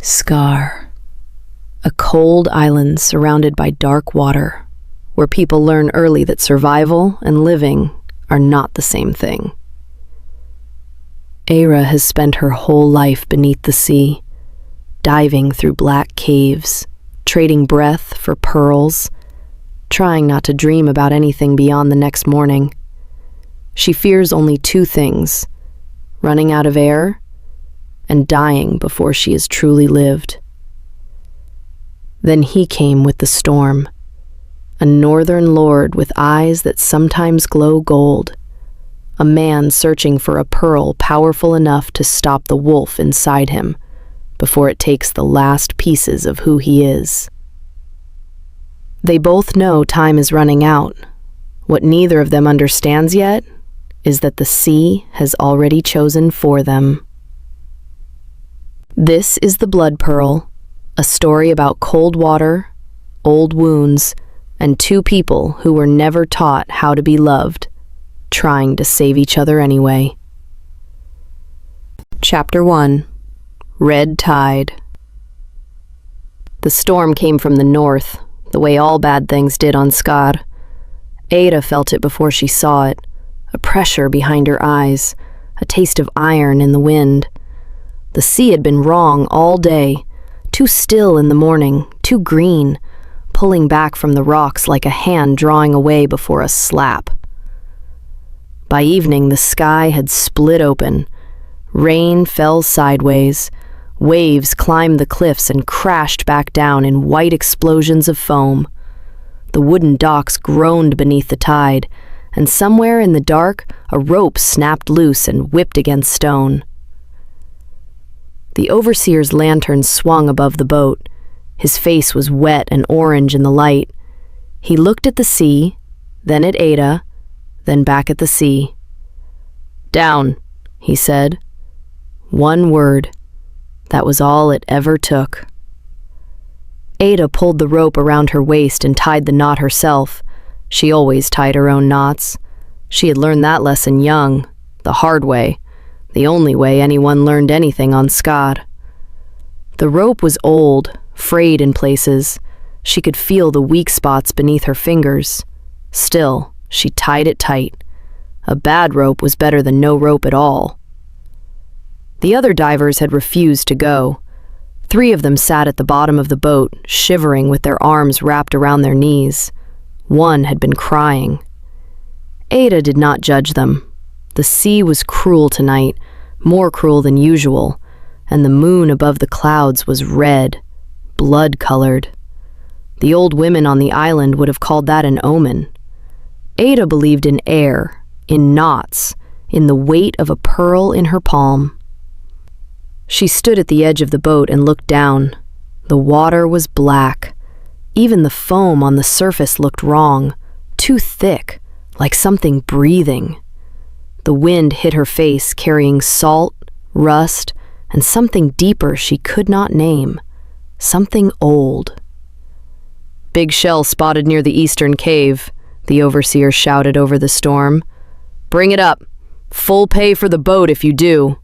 Skar, a cold island surrounded by dark water, where people learn early that survival and living are not the same thing. Eira has spent her whole life beneath the sea, diving through black caves, trading breath for pearls, trying not to dream about anything beyond the next morning. She fears only two things: running out of air and dying before she has truly lived. Then he came with the storm, a northern lord with eyes that sometimes glow gold, a man searching for a pearl powerful enough to stop the wolf inside him before it takes the last pieces of who he is. They both know time is running out. What neither of them understands yet is that the sea has already chosen for them. This is The Blood Pearl, a story about cold water, old wounds, and two people who were never taught how to be loved, trying to save each other anyway. Chapter 1. Red Tide. The storm came from the north, the way all bad things did on Skar. Eira felt it before she saw it, a pressure behind her eyes, a taste of iron in the wind. The sea had been wrong all day, too still in the morning, too green, pulling back from the rocks like a hand drawing away before a slap. By evening, the sky had split open. Rain fell sideways. Waves climbed the cliffs and crashed back down in white explosions of foam. The wooden docks groaned beneath the tide, and somewhere in the dark, a rope snapped loose and whipped against stone. The overseer's lantern swung above the boat. His face was wet and orange in the light. He looked at the sea, then at Eira, then back at the sea. "Down," he said. One word. That was all it ever took. Eira pulled the rope around her waist and tied the knot herself. She always tied her own knots. She had learned that lesson young, the hard way, the only way anyone learned anything on Skar. The rope was old, frayed in places. She could feel the weak spots beneath her fingers. Still, she tied it tight. A bad rope was better than no rope at all. The other divers had refused to go. 3 of them sat at the bottom of the boat, shivering with their arms wrapped around their knees. One had been crying. Eira did not judge them. The sea was cruel tonight, more cruel than usual, and the moon above the clouds was red, blood-colored. The old women on the island would have called that an omen. Eira believed in air, in knots, in the weight of a pearl in her palm. She stood at the edge of the boat and looked down. The water was black. Even the foam on the surface looked wrong, too thick, like something breathing. The wind hit her face, carrying salt, rust, and something deeper she could not name, something old. "Big shell spotted near the eastern cave," the overseer shouted over the storm. "Bring it up. Full pay for the boat if you do."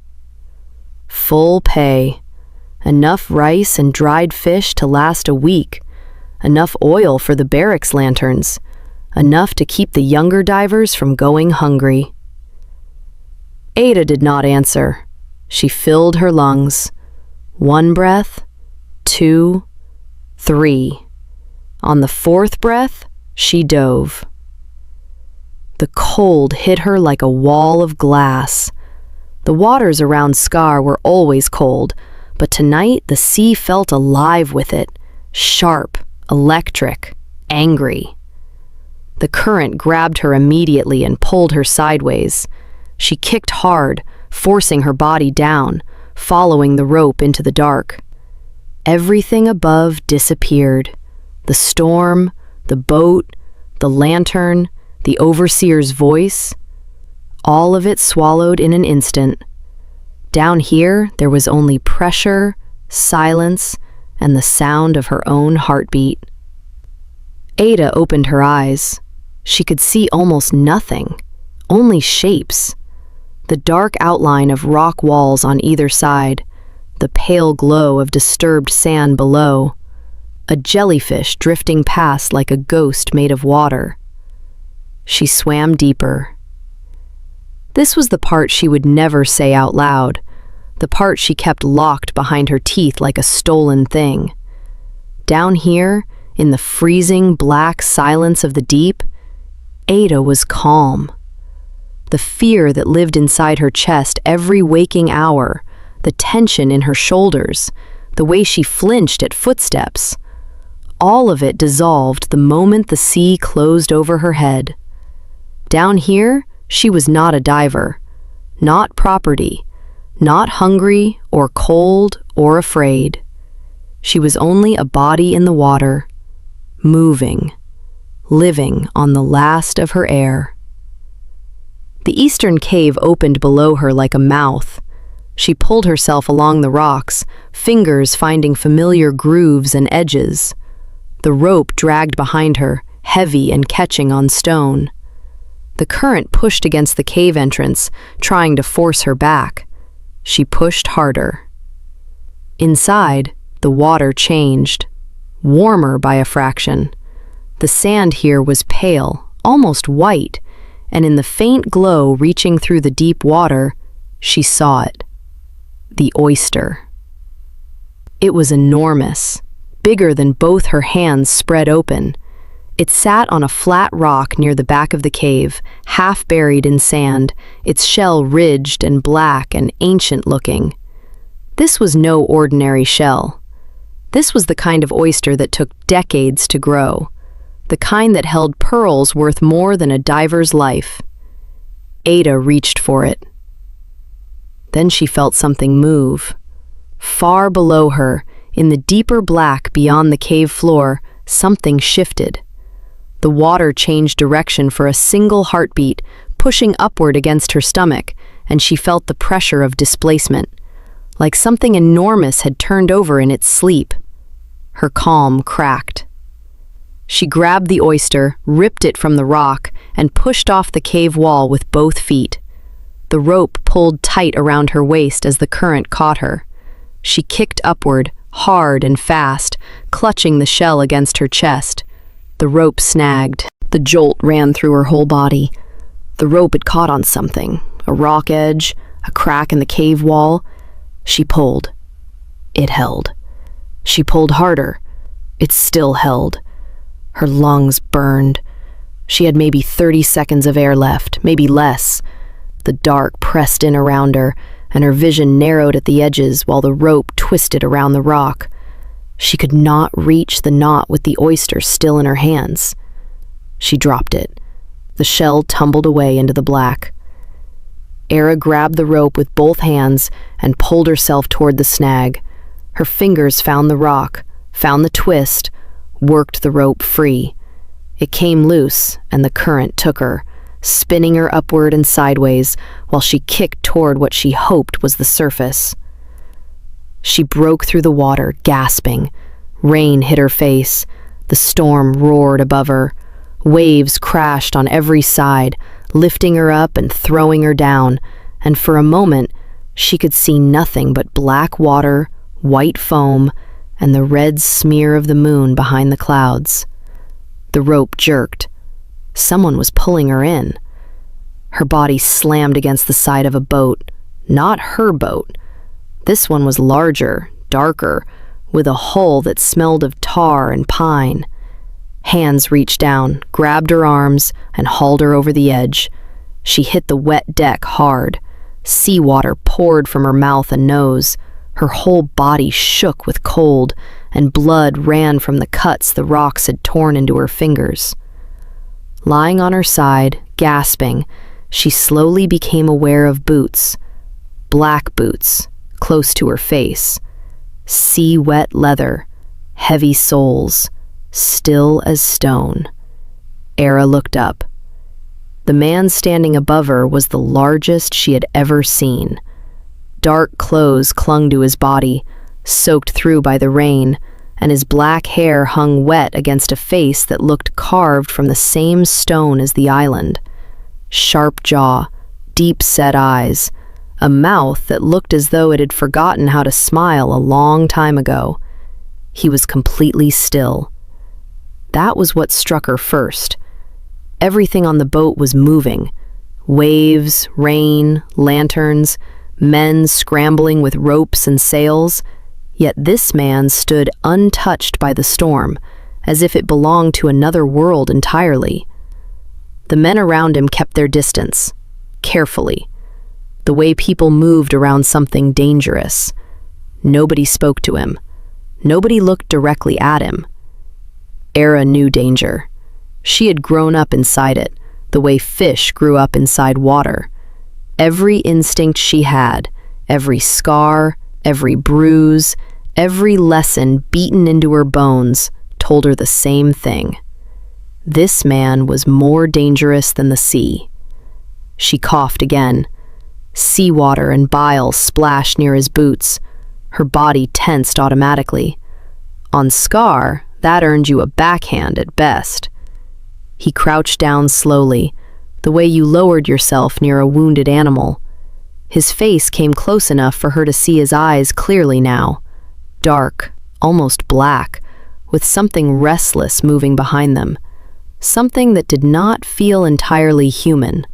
Full pay. Enough rice and dried fish to last a week. Enough oil for the barracks lanterns. Enough to keep the younger divers from going hungry. Eira did not answer. She filled her lungs. 1 breath, 2, 3. On the 4th breath, she dove. The cold hit her like a wall of glass. The waters around Skar were always cold, but tonight the sea felt alive with it, sharp, electric, angry. The current grabbed her immediately and pulled her sideways. She kicked hard, forcing her body down, following the rope into the dark. Everything above disappeared. The storm, the boat, the lantern, the overseer's voice, all of it swallowed in an instant. Down here, there was only pressure, silence, and the sound of her own heartbeat. Eira opened her eyes. She could see almost nothing, only shapes. The dark outline of rock walls on either side, the pale glow of disturbed sand below, a jellyfish drifting past like a ghost made of water. She swam deeper. This was the part she would never say out loud, the part she kept locked behind her teeth like a stolen thing. Down here, in the freezing black silence of the deep, Eira was calm. The fear that lived inside her chest every waking hour, the tension in her shoulders, the way she flinched at footsteps, all of it dissolved the moment the sea closed over her head. Down here, she was not a diver, not property, not hungry or cold or afraid. She was only a body in the water, moving, living on the last of her air. The eastern cave opened below her like a mouth. She pulled herself along the rocks, fingers finding familiar grooves and edges. The rope dragged behind her, heavy and catching on stone. The current pushed against the cave entrance, trying to force her back. She pushed harder. Inside, the water changed, warmer by a fraction. The sand here was pale, almost white, and in the faint glow reaching through the deep water, she saw it. The oyster. It was enormous, bigger than both her hands spread open. It sat on a flat rock near the back of the cave, half buried in sand, its shell ridged and black and ancient-looking. This was no ordinary shell. This was the kind of oyster that took decades to grow, the kind that held pearls worth more than a diver's life. Eira reached for it. Then she felt something move. Far below her, in the deeper black beyond the cave floor, something shifted. The water changed direction for a single heartbeat, pushing upward against her stomach, and she felt the pressure of displacement, like something enormous had turned over in its sleep. Her calm cracked. She grabbed the oyster, ripped it from the rock, and pushed off the cave wall with both feet. The rope pulled tight around her waist as the current caught her. She kicked upward, hard and fast, clutching the shell against her chest. The rope snagged. The jolt ran through her whole body. The rope had caught on something, a rock edge, a crack in the cave wall. She pulled. It held. She pulled harder. It still held. Her lungs burned. She had maybe 30 seconds of air left, maybe less. The dark pressed in around her, and her vision narrowed at the edges while the rope twisted around the rock. She could not reach the knot with the oyster still in her hands. She dropped it. The shell tumbled away into the black. Eira grabbed the rope with both hands and pulled herself toward the snag. Her fingers found the rock, found the twist, worked the rope free. It came loose, and the current took her, spinning her upward and sideways while she kicked toward what she hoped was the surface. She broke through the water, gasping. Rain hit her face. The storm roared above her. Waves crashed on every side, lifting her up and throwing her down, and for a moment she could see nothing but black water, white foam, and the red smear of the moon behind the clouds. The rope jerked. Someone was pulling her in. Her body slammed against the side of a boat. Not her boat. This one was larger, darker, with a hull that smelled of tar and pine. Hands reached down, grabbed her arms, and hauled her over the edge. She hit the wet deck hard. Seawater poured from her mouth and nose. Her whole body shook with cold, and blood ran from the cuts the rocks had torn into her fingers. Lying on her side, gasping, she slowly became aware of boots. Black boots, close to her face. Sea-wet leather, heavy soles, still as stone. Eira looked up. The man standing above her was the largest she had ever seen. Dark clothes clung to his body, soaked through by the rain, and his black hair hung wet against a face that looked carved from the same stone as the island. Sharp jaw, deep-set eyes, a mouth that looked as though it had forgotten how to smile a long time ago. He was completely still. That was what struck her first. Everything on the boat was moving. Waves, rain, lanterns, men scrambling with ropes and sails. Yet this man stood untouched by the storm, as if it belonged to another world entirely. The men around him kept their distance, carefully, the way people moved around something dangerous. Nobody spoke to him. Nobody looked directly at him. Eira knew danger. She had grown up inside it, the way fish grew up inside water. Every instinct she had, every scar, every bruise, every lesson beaten into her bones, told her the same thing. This man was more dangerous than the sea. She coughed again. Seawater and bile splashed near his boots. Her body tensed automatically. On Skar, that earned you a backhand at best. He crouched down slowly, the way you lowered yourself near a wounded animal. His face came close enough for her to see his eyes clearly now. Dark, almost black, with something restless moving behind them. Something that did not feel entirely human.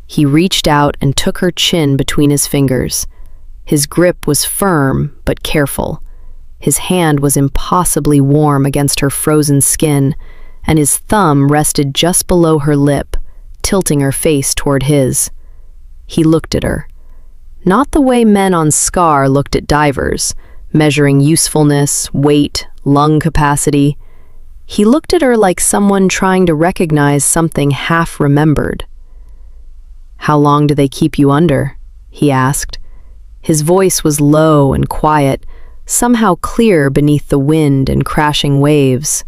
He reached out and took her chin between his fingers. His grip was firm but careful. His hand was impossibly warm against her frozen skin, and his thumb rested just below her lip, tilting her face toward his. He looked at her. Not the way men on Skar looked at divers, measuring usefulness, weight, lung capacity. He looked at her like someone trying to recognize something half-remembered. "How long do they keep you under?" he asked. His voice was low and quiet, somehow clear beneath the wind and crashing waves.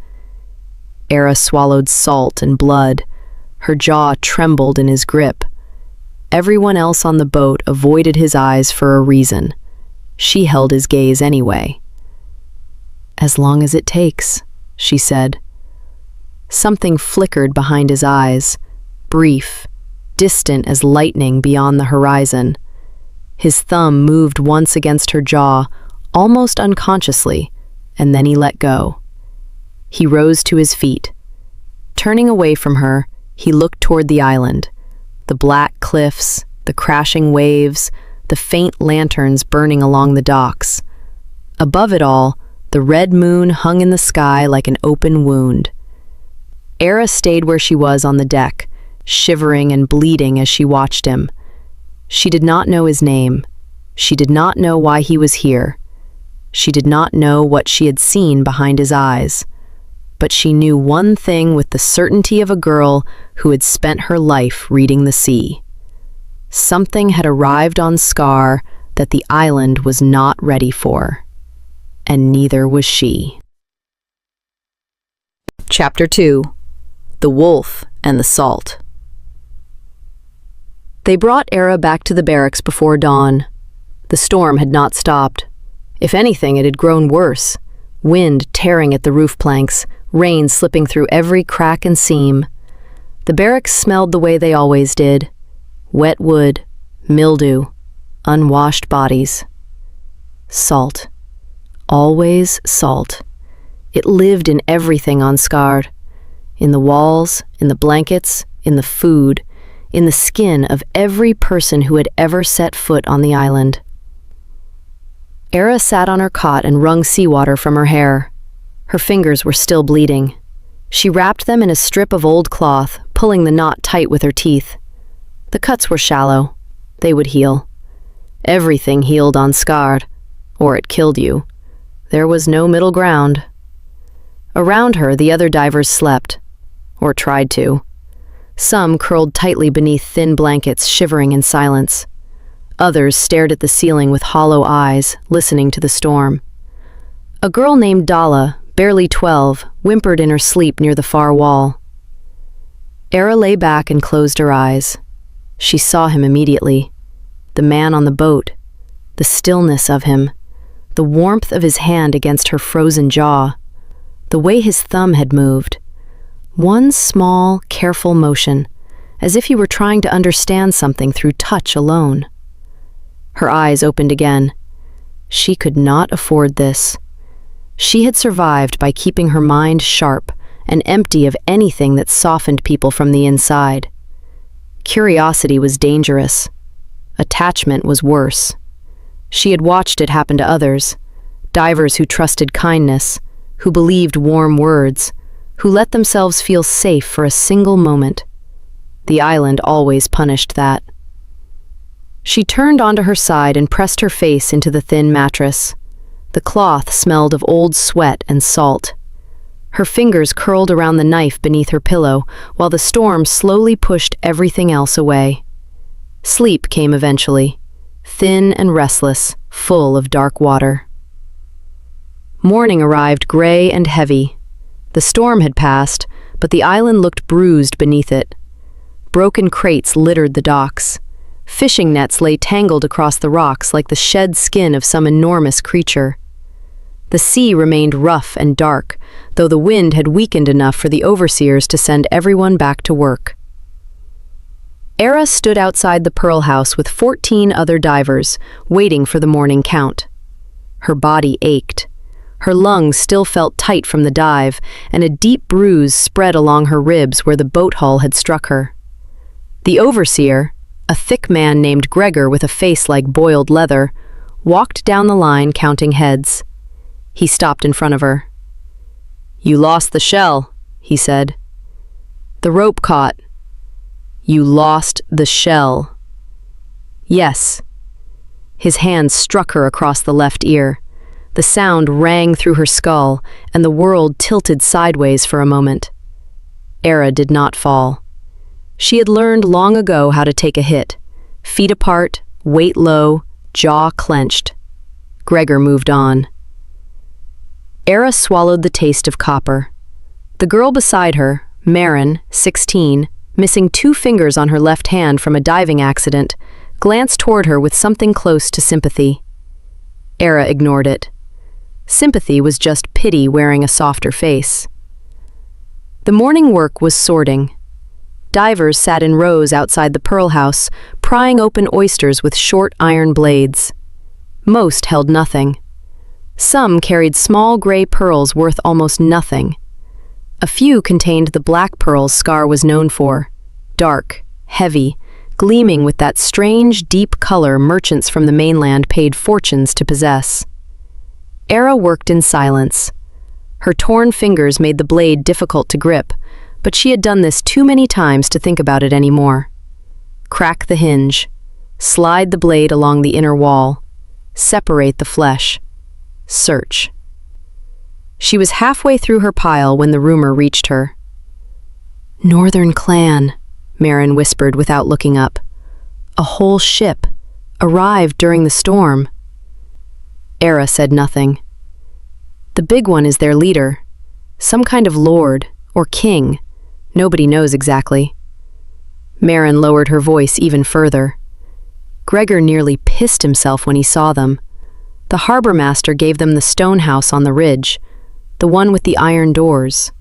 Eira swallowed salt and blood. Her jaw trembled in his grip. Everyone else on the boat avoided his eyes for a reason. She held his gaze anyway. "As long as it takes," she said. Something flickered behind his eyes, brief, distant as lightning beyond the horizon. His thumb moved once against her jaw, almost unconsciously, and then he let go. He rose to his feet. Turning away from her, he looked toward the island. The black cliffs, the crashing waves, the faint lanterns burning along the docks. Above it all, the red moon hung in the sky like an open wound. Eira stayed where she was on the deck, shivering and bleeding as she watched him. She did not know his name. She did not know why he was here. She did not know what she had seen behind his eyes. But she knew one thing with the certainty of a girl who had spent her life reading the sea. Something had arrived on Skar that the island was not ready for, and neither was she. Chapter 2. The Wolf and the Salt. They brought Eira back to the barracks before dawn. The storm had not stopped. If anything, it had grown worse. Wind tearing at the roof planks, rain slipping through every crack and seam. The barracks smelled the way they always did. Wet wood, mildew, unwashed bodies. Salt. Always salt. It lived in everything on Skar. In the walls, in the blankets, in the food, in the skin of every person who had ever set foot on the island. Eira sat on her cot and wrung seawater from her hair. Her fingers were still bleeding. She wrapped them in a strip of old cloth, pulling the knot tight with her teeth. The cuts were shallow. They would heal. Everything healed on Skar, or it killed you. There was no middle ground. Around her, the other divers slept, or tried to. Some curled tightly beneath thin blankets, shivering in silence. Others stared at the ceiling with hollow eyes, listening to the storm. A girl named Dala, barely 12, whimpered in her sleep near the far wall. Eira lay back and closed her eyes. She saw him immediately. The man on the boat. The stillness of him. The warmth of his hand against her frozen jaw. The way his thumb had moved. One small, careful motion, as if he were trying to understand something through touch alone. Her eyes opened again. She could not afford this. She had survived by keeping her mind sharp and empty of anything that softened people from the inside. Curiosity was dangerous. Attachment was worse. She had watched it happen to others, divers who trusted kindness, who believed warm words, who let themselves feel safe for a single moment. The island always punished that. She turned onto her side and pressed her face into the thin mattress. The cloth smelled of old sweat and salt. Her fingers curled around the knife beneath her pillow, while the storm slowly pushed everything else away. Sleep came eventually, thin and restless, full of dark water. Morning arrived gray and heavy. The storm had passed, but the island looked bruised beneath it. Broken crates littered the docks. Fishing nets lay tangled across the rocks like the shed skin of some enormous creature. The sea remained rough and dark, though the wind had weakened enough for the overseers to send everyone back to work. Eira stood outside the Pearl House with 14 other divers, waiting for the morning count. Her body ached. Her lungs still felt tight from the dive, and a deep bruise spread along her ribs where the boat hull had struck her. The overseer, a thick man named Gregor with a face like boiled leather, walked down the line counting heads. He stopped in front of her. "You lost the shell," he said. "The rope caught." "You lost the shell." "Yes." His hand struck her across the left ear. The sound rang through her skull, and the world tilted sideways for a moment. Eira did not fall. She had learned long ago how to take a hit. Feet apart, weight low, jaw clenched. Gregor moved on. Eira swallowed the taste of copper. The girl beside her, Maren, 16, missing 2 fingers on her left hand from a diving accident, glanced toward her with something close to sympathy. Eira ignored it. Sympathy was just pity wearing a softer face. The morning work was sorting. Divers sat in rows outside the Pearl House, prying open oysters with short iron blades. Most held nothing. Some carried small gray pearls worth almost nothing. A few contained the black pearls Skar was known for, dark, heavy, gleaming with that strange, deep color merchants from the mainland paid fortunes to possess. Eira worked in silence. Her torn fingers made the blade difficult to grip, but she had done this too many times to think about it anymore. Crack the hinge. Slide the blade along the inner wall. Separate the flesh. Search. She was halfway through her pile when the rumor reached her. "Northern clan," Maren whispered without looking up. "A whole ship. Arrived during the storm." Eira said nothing. "The big one is their leader. Some kind of lord, or king. Nobody knows exactly." Maren lowered her voice even further. Gregor nearly pissed himself when he saw them. The harbor master gave them the stone house on the ridge, the one with the iron doors.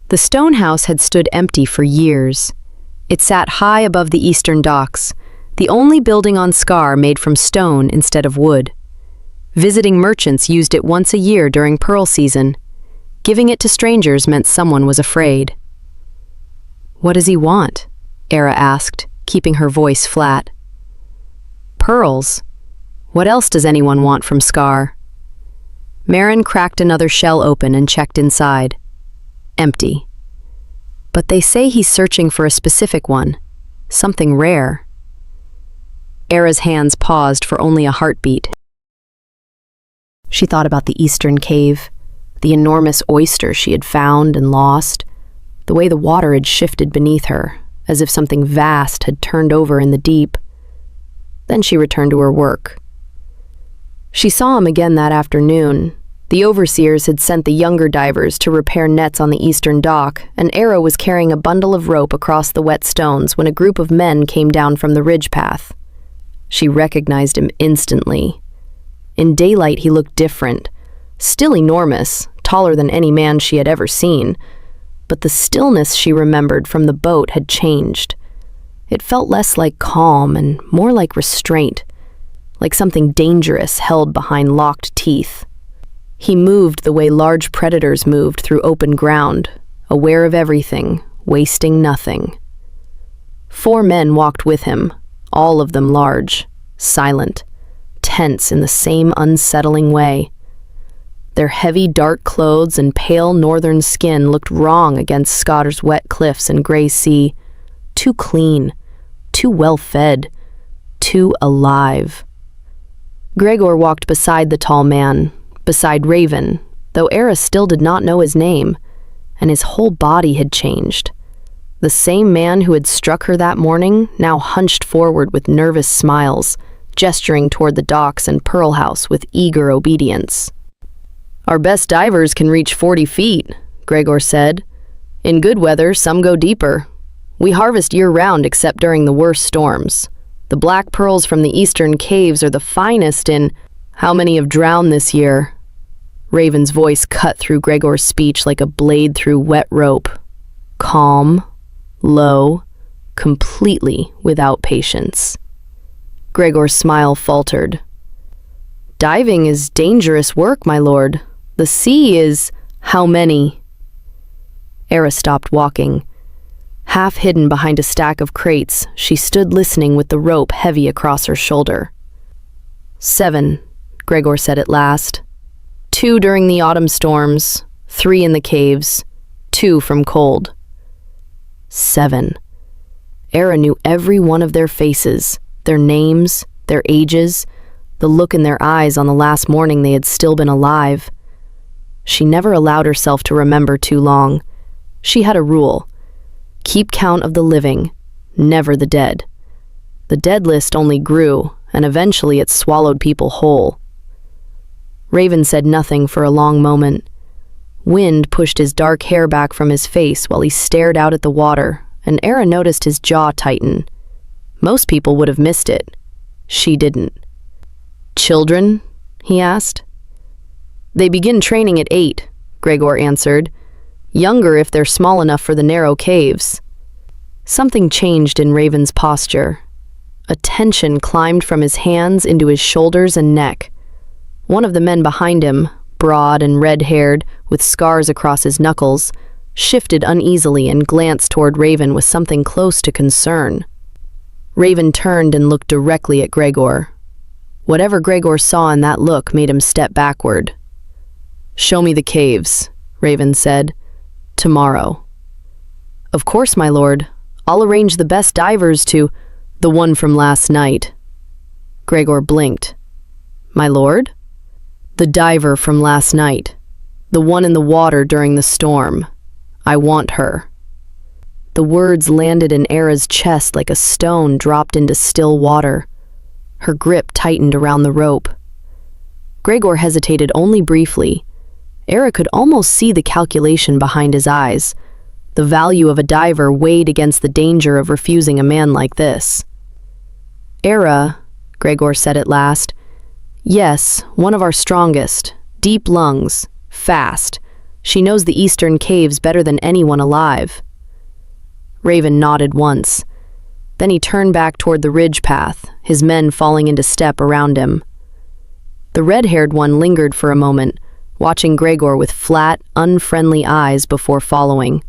The stone house had stood empty for years. It sat high above the eastern docks, the only building on Skar made from stone instead of wood. Visiting merchants used it once a year during pearl season. Giving it to strangers meant someone was afraid. "What does he want?" Eira asked, keeping her voice flat. "Pearls. What else does anyone want from Skar?" Maren cracked another shell open and checked inside. Empty. "But they say he's searching for a specific one. Something rare." Eira's hands paused for only a heartbeat. She thought about the eastern cave, the enormous oyster she had found and lost, the way the water had shifted beneath her, as if something vast had turned over in the deep. Then she returned to her work. She saw him again that afternoon. The overseers had sent the younger divers to repair nets on the eastern dock, and Eira was carrying a bundle of rope across the wet stones when a group of men came down from the ridge path. She recognized him instantly. In daylight he looked different, still enormous, taller than any man she had ever seen, but the stillness she remembered from the boat had changed. It felt less like calm and more like restraint, like something dangerous held behind locked teeth. He moved the way large predators moved through open ground, aware of everything, wasting nothing. 4 men walked with him, all of them large, silent, tense in the same unsettling way. Their heavy, dark clothes and pale northern skin looked wrong against Skar's wet cliffs and gray sea. Too clean, too well-fed, too alive. Gregor walked beside the tall man, beside Raven, though Eira still did not know his name, and his whole body had changed. The same man who had struck her that morning now hunched forward with nervous smiles, gesturing toward the docks and Pearl House with eager obedience. "Our best divers can reach 40 feet, Gregor said. "In good weather, some go deeper. We harvest year-round except during the worst storms. The black pearls from the eastern caves are the finest in— How many have drowned this year?" Raven's voice cut through Gregor's speech like a blade through wet rope. Calm, low, completely without patience. Gregor's smile faltered. "Diving is dangerous work, my lord. The sea is— How many?" Eira stopped walking. Half hidden behind a stack of crates, she stood listening with the rope heavy across her shoulder. 7, Gregor said at last. 2 during the autumn storms, 3 in the caves, 2 from cold. 7. Eira knew every one of their faces, their names, their ages, the look in their eyes on the last morning they had still been alive. She never allowed herself to remember too long. She had a rule. Keep count of the living, never the dead. The dead list only grew, and eventually it swallowed people whole. Raven said nothing for a long moment. Wind pushed his dark hair back from his face while he stared out at the water, and Eira noticed his jaw tighten. Most people would have missed it. She didn't. "Children?" he asked. "They begin training at 8, Gregor answered. "Younger if they're small enough for the narrow caves." Something changed in Raven's posture. A tension climbed from his hands into his shoulders and neck. One of the men behind him, broad and red-haired, with scars across his knuckles, shifted uneasily and glanced toward Raven with something close to concern. Raven turned and looked directly at Gregor. Whatever Gregor saw in that look made him step backward. "Show me the caves," Raven said. "Tomorrow." "Of course, my lord. I'll arrange the best divers to— The one from last night." Gregor blinked. "My lord?" "The diver from last night. The one in the water during the storm. I want her." The words landed in Eira's chest like a stone dropped into still water. Her grip tightened around the rope. Gregor hesitated only briefly. Eira could almost see the calculation behind his eyes. The value of a diver weighed against the danger of refusing a man like this. "Eira," Gregor said at last. "Yes, one of our strongest. Deep lungs. Fast. She knows the eastern caves better than anyone alive." Raven nodded once. Then he turned back toward the ridge path, his men falling into step around him. The red-haired one lingered for a moment, watching Gregor with flat, unfriendly eyes before following.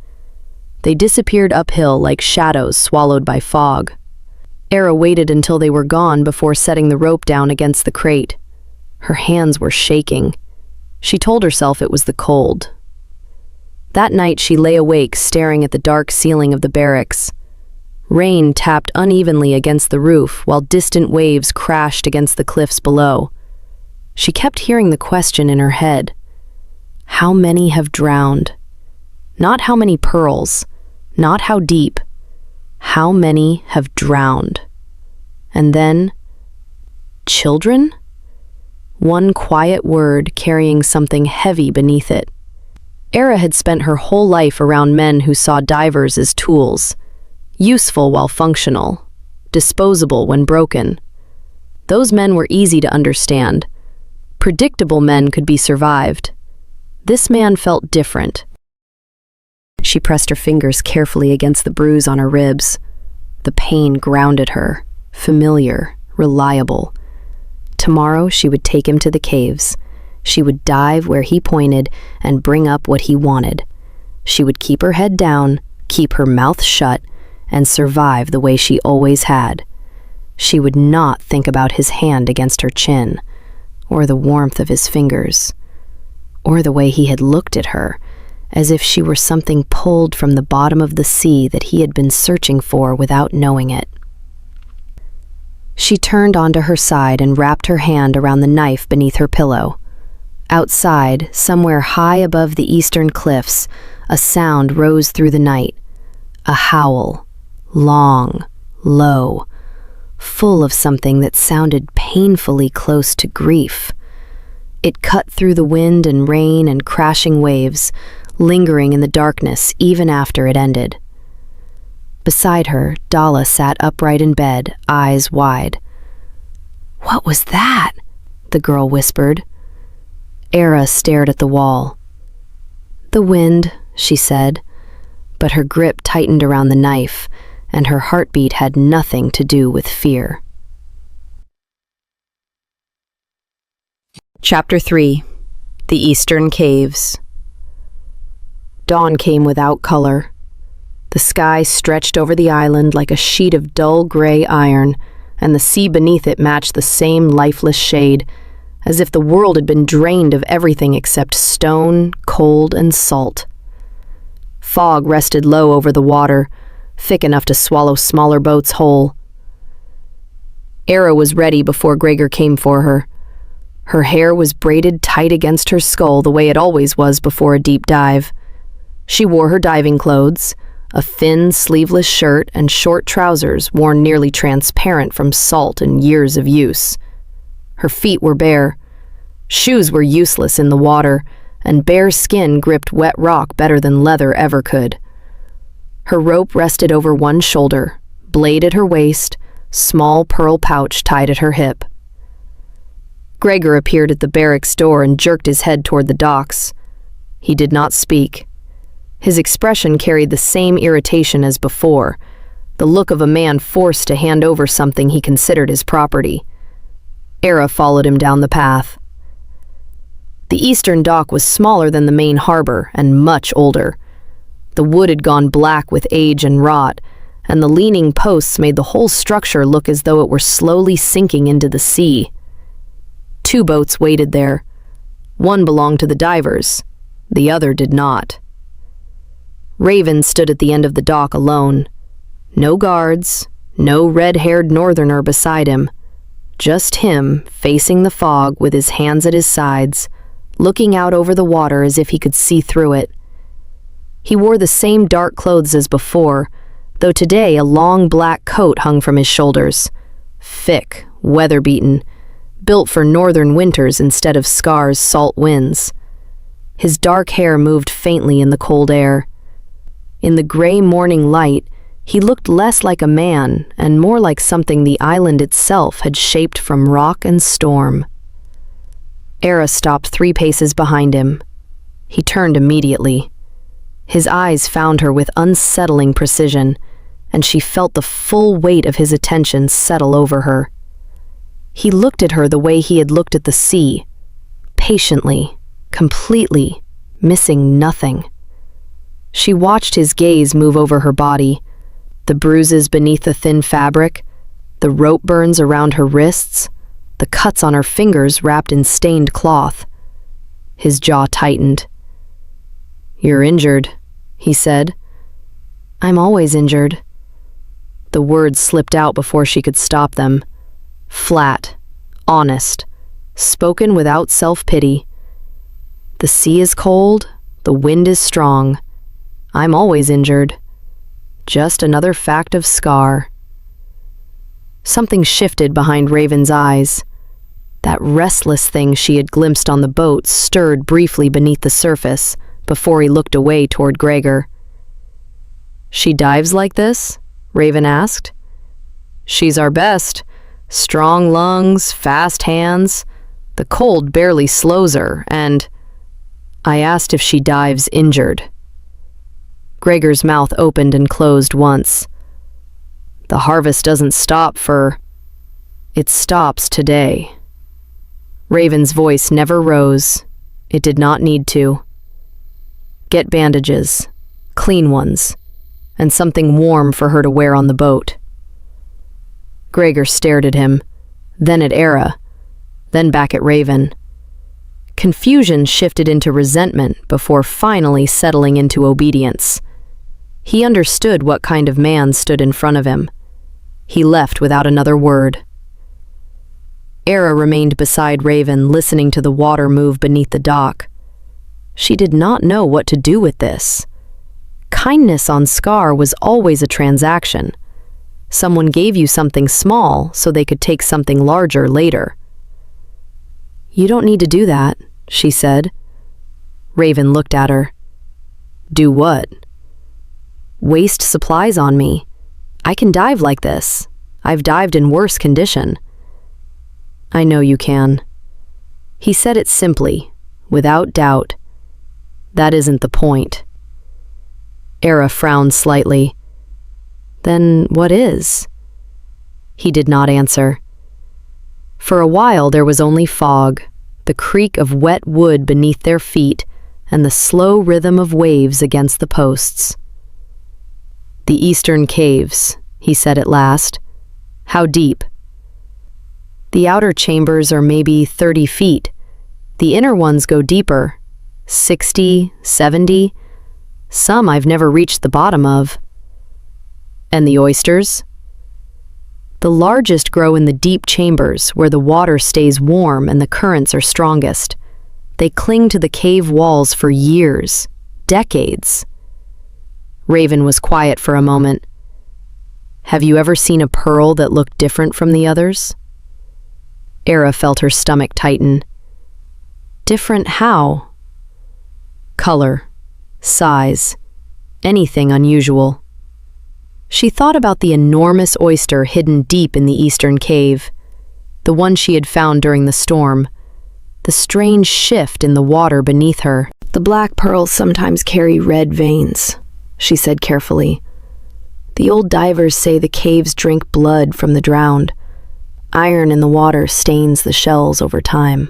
They disappeared uphill like shadows swallowed by fog. Eira waited until they were gone before setting the rope down against the crate. Her hands were shaking. She told herself it was the cold. That night she lay awake staring at the dark ceiling of the barracks. Rain tapped unevenly against the roof while distant waves crashed against the cliffs below. She kept hearing the question in her head. How many have drowned? Not how many pearls, not how deep. How many have drowned? And then, children? One quiet word carrying something heavy beneath it. Eira had spent her whole life around men who saw divers as tools, useful while functional, disposable when broken. Those men were easy to understand. Predictable men could be survived. This man felt different. She pressed her fingers carefully against the bruise on her ribs. The pain grounded her, familiar, reliable. tomorrow she would take him to the caves. She would dive where he pointed and bring up what he wanted. She would keep her head down, keep her mouth shut, and survive the way she always had. She would not think about his hand against her chin, or the warmth of his fingers, or the way he had looked at her, as if she were something pulled from the bottom of the sea that he had been searching for without knowing it. She turned onto her side and wrapped her hand around the knife beneath her pillow. Outside, somewhere high above the eastern cliffs, a sound rose through the night. A howl, long, low, full of something that sounded painfully close to grief. It cut through the wind and rain and crashing waves, lingering in the darkness even after it ended. Beside her, Dalla sat upright in bed, eyes wide. "What was that?" the girl whispered. Eira stared at the wall. "The wind," she said, but her grip tightened around the knife, and her heartbeat had nothing to do with fear. Chapter 3. The Eastern Caves. Dawn came without color. The sky stretched over the island like a sheet of dull gray iron, and the sea beneath it matched the same lifeless shade, as if the world had been drained of everything except stone, cold, and salt. Fog rested low over the water, thick enough to swallow smaller boats whole. Eira was ready before Gregor came for her. Her hair was braided tight against her skull the way it always was before a deep dive. She wore her diving clothes, a thin, sleeveless shirt and short trousers worn nearly transparent from salt and years of use. Her feet were bare. Shoes were useless in the water, and bare skin gripped wet rock better than leather ever could. Her rope rested over one shoulder, blade at her waist, small pearl pouch tied at her hip. Gregor appeared at the barracks door and jerked his head toward the docks. He did not speak. His expression carried the same irritation as before, the look of a man forced to hand over something he considered his property. Eira followed him down the path. The eastern dock was smaller than the main harbor and much older. The wood had gone black with age and rot, and the leaning posts made the whole structure look as though it were slowly sinking into the sea. 2 boats waited there. One belonged to the divers, the other did not. Raven stood at the end of the dock alone. No guards, no red-haired northerner beside him. Just him, facing the fog with his hands at his sides, looking out over the water as if he could see through it. He wore the same dark clothes as before, though today a long black coat hung from his shoulders. Thick, weather-beaten, built for northern winters instead of Skar's salt winds. His dark hair moved faintly in the cold air. In the gray morning light, he looked less like a man and more like something the island itself had shaped from rock and storm. Eira stopped 3 paces behind him. He turned immediately. His eyes found her with unsettling precision, and she felt the full weight of his attention settle over her. He looked at her the way he had looked at the sea, patiently, completely, missing nothing. She watched his gaze move over her body, the bruises beneath the thin fabric, the rope burns around her wrists, the cuts on her fingers wrapped in stained cloth. His jaw tightened. "You're injured," he said. "I'm always injured." The words slipped out before she could stop them. Flat, honest, spoken without self-pity. "The sea is cold, the wind is strong. I'm always injured. Just another fact of Skar." Something shifted behind Raven's eyes. That restless thing she had glimpsed on the boat stirred briefly beneath the surface before he looked away toward Gregor. "She dives like this?" Raven asked. "She's our best. Strong lungs, fast hands. The cold barely slows her, and—" "I asked if she dives injured." Gregor's mouth opened and closed once. "The harvest doesn't stop for—" "It stops today," Raven's voice never rose. It did not need to. Get bandages, clean ones, and something warm for her to wear on the boat. Gregor stared at him, then at Eira, then back at Raven. Confusion shifted into resentment before finally settling into obedience. He understood what kind of man stood in front of him. He left without another word. Eira remained beside Raven, listening to the water move beneath the dock. She did not know what to do with this. Kindness on Skar was always a transaction. Someone gave you something small so they could take something larger later. "You don't need to do that," she said. Raven looked at her. "Do what?" "Waste supplies on me. I can dive like this. I've dived in worse condition." "I know you can." He said it simply, without doubt. "That isn't the point." Eira frowned slightly. "Then what is?" He did not answer. For a while there was only fog, the creak of wet wood beneath their feet, and the slow rhythm of waves against the posts. "The eastern caves," he said at last. "How deep?" "The outer chambers are maybe 30 feet. The inner ones go deeper, 60, 70. Some I've never reached the bottom of." "And the oysters?" "The largest grow in the deep chambers where the water stays warm and the currents are strongest. They cling to the cave walls for years, decades." Raven was quiet for a moment. "Have you ever seen a pearl that looked different from the others?" Eira felt her stomach tighten. "Different how?" "Color, size, anything unusual." She thought about the enormous oyster hidden deep in the eastern cave, the one she had found during the storm, the strange shift in the water beneath her. "The black pearls sometimes carry red veins," she said carefully. "The old divers say the caves drink blood from the drowned. Iron in the water stains the shells over time."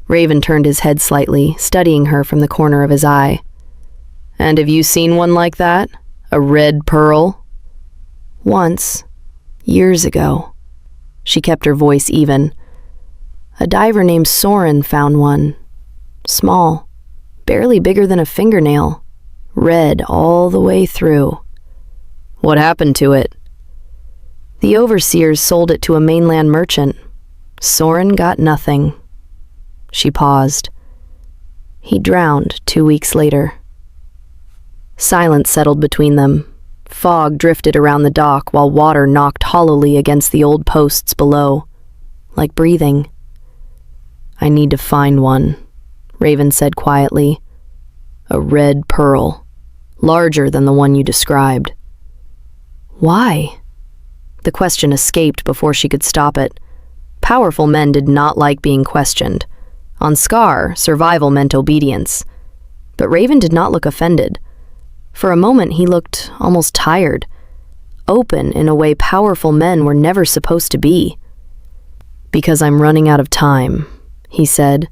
Raven turned his head slightly, studying her from the corner of his eye. "And have you seen one like that? A red pearl?" "Once. Years ago." She kept her voice even. "A diver named Soren found one. Small, barely bigger than a fingernail. Red all the way through." "What happened to it?" "The overseers sold it to a mainland merchant. Soren got nothing." She paused. "He drowned 2 weeks later." Silence settled between them. Fog drifted around the dock while water knocked hollowly against the old posts below, like breathing. "I need to find one," Raven said quietly. "A red pearl, larger than the one you described." "Why?" The question escaped before she could stop it. Powerful men did not like being questioned. On Skar, survival meant obedience. But Raven did not look offended. For a moment he looked almost tired, open in a way powerful men were never supposed to be. "Because I'm running out of time," he said.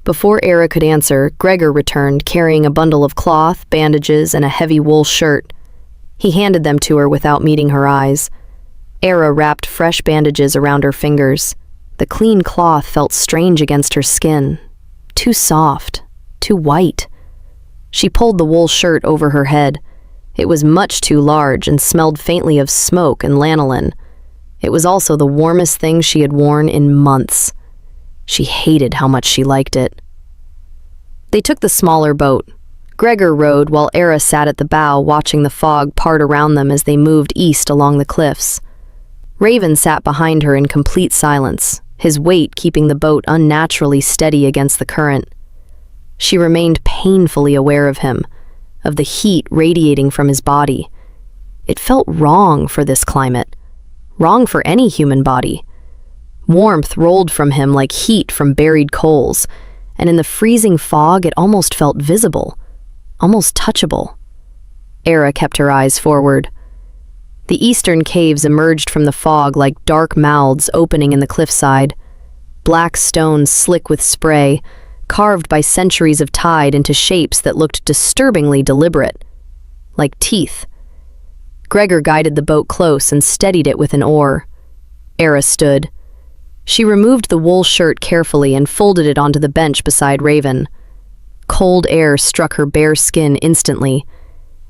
Before Eira could answer, Gregor returned carrying a bundle of cloth, bandages, and a heavy wool shirt. He handed them to her without meeting her eyes. Eira wrapped fresh bandages around her fingers. The clean cloth felt strange against her skin. Too soft, too white. She pulled the wool shirt over her head. It was much too large and smelled faintly of smoke and lanolin. It was also the warmest thing she had worn in months. She hated how much she liked it. They took the smaller boat. Gregor rowed while Eira sat at the bow watching the fog part around them as they moved east along the cliffs. Raven sat behind her in complete silence, his weight keeping the boat unnaturally steady against the current. She remained painfully aware of him, of the heat radiating from his body. It felt wrong for this climate, wrong for any human body. Warmth rolled from him like heat from buried coals, and in the freezing fog it almost felt visible, almost touchable. Eira kept her eyes forward. The eastern caves emerged from the fog like dark mouths opening in the cliffside. black stones slick with spray, carved by centuries of tide into shapes that looked disturbingly deliberate, like teeth. Gregor guided the boat close and steadied it with an oar. Eira stood. She removed the wool shirt carefully and folded it onto the bench beside Raven. Cold air struck her bare skin instantly.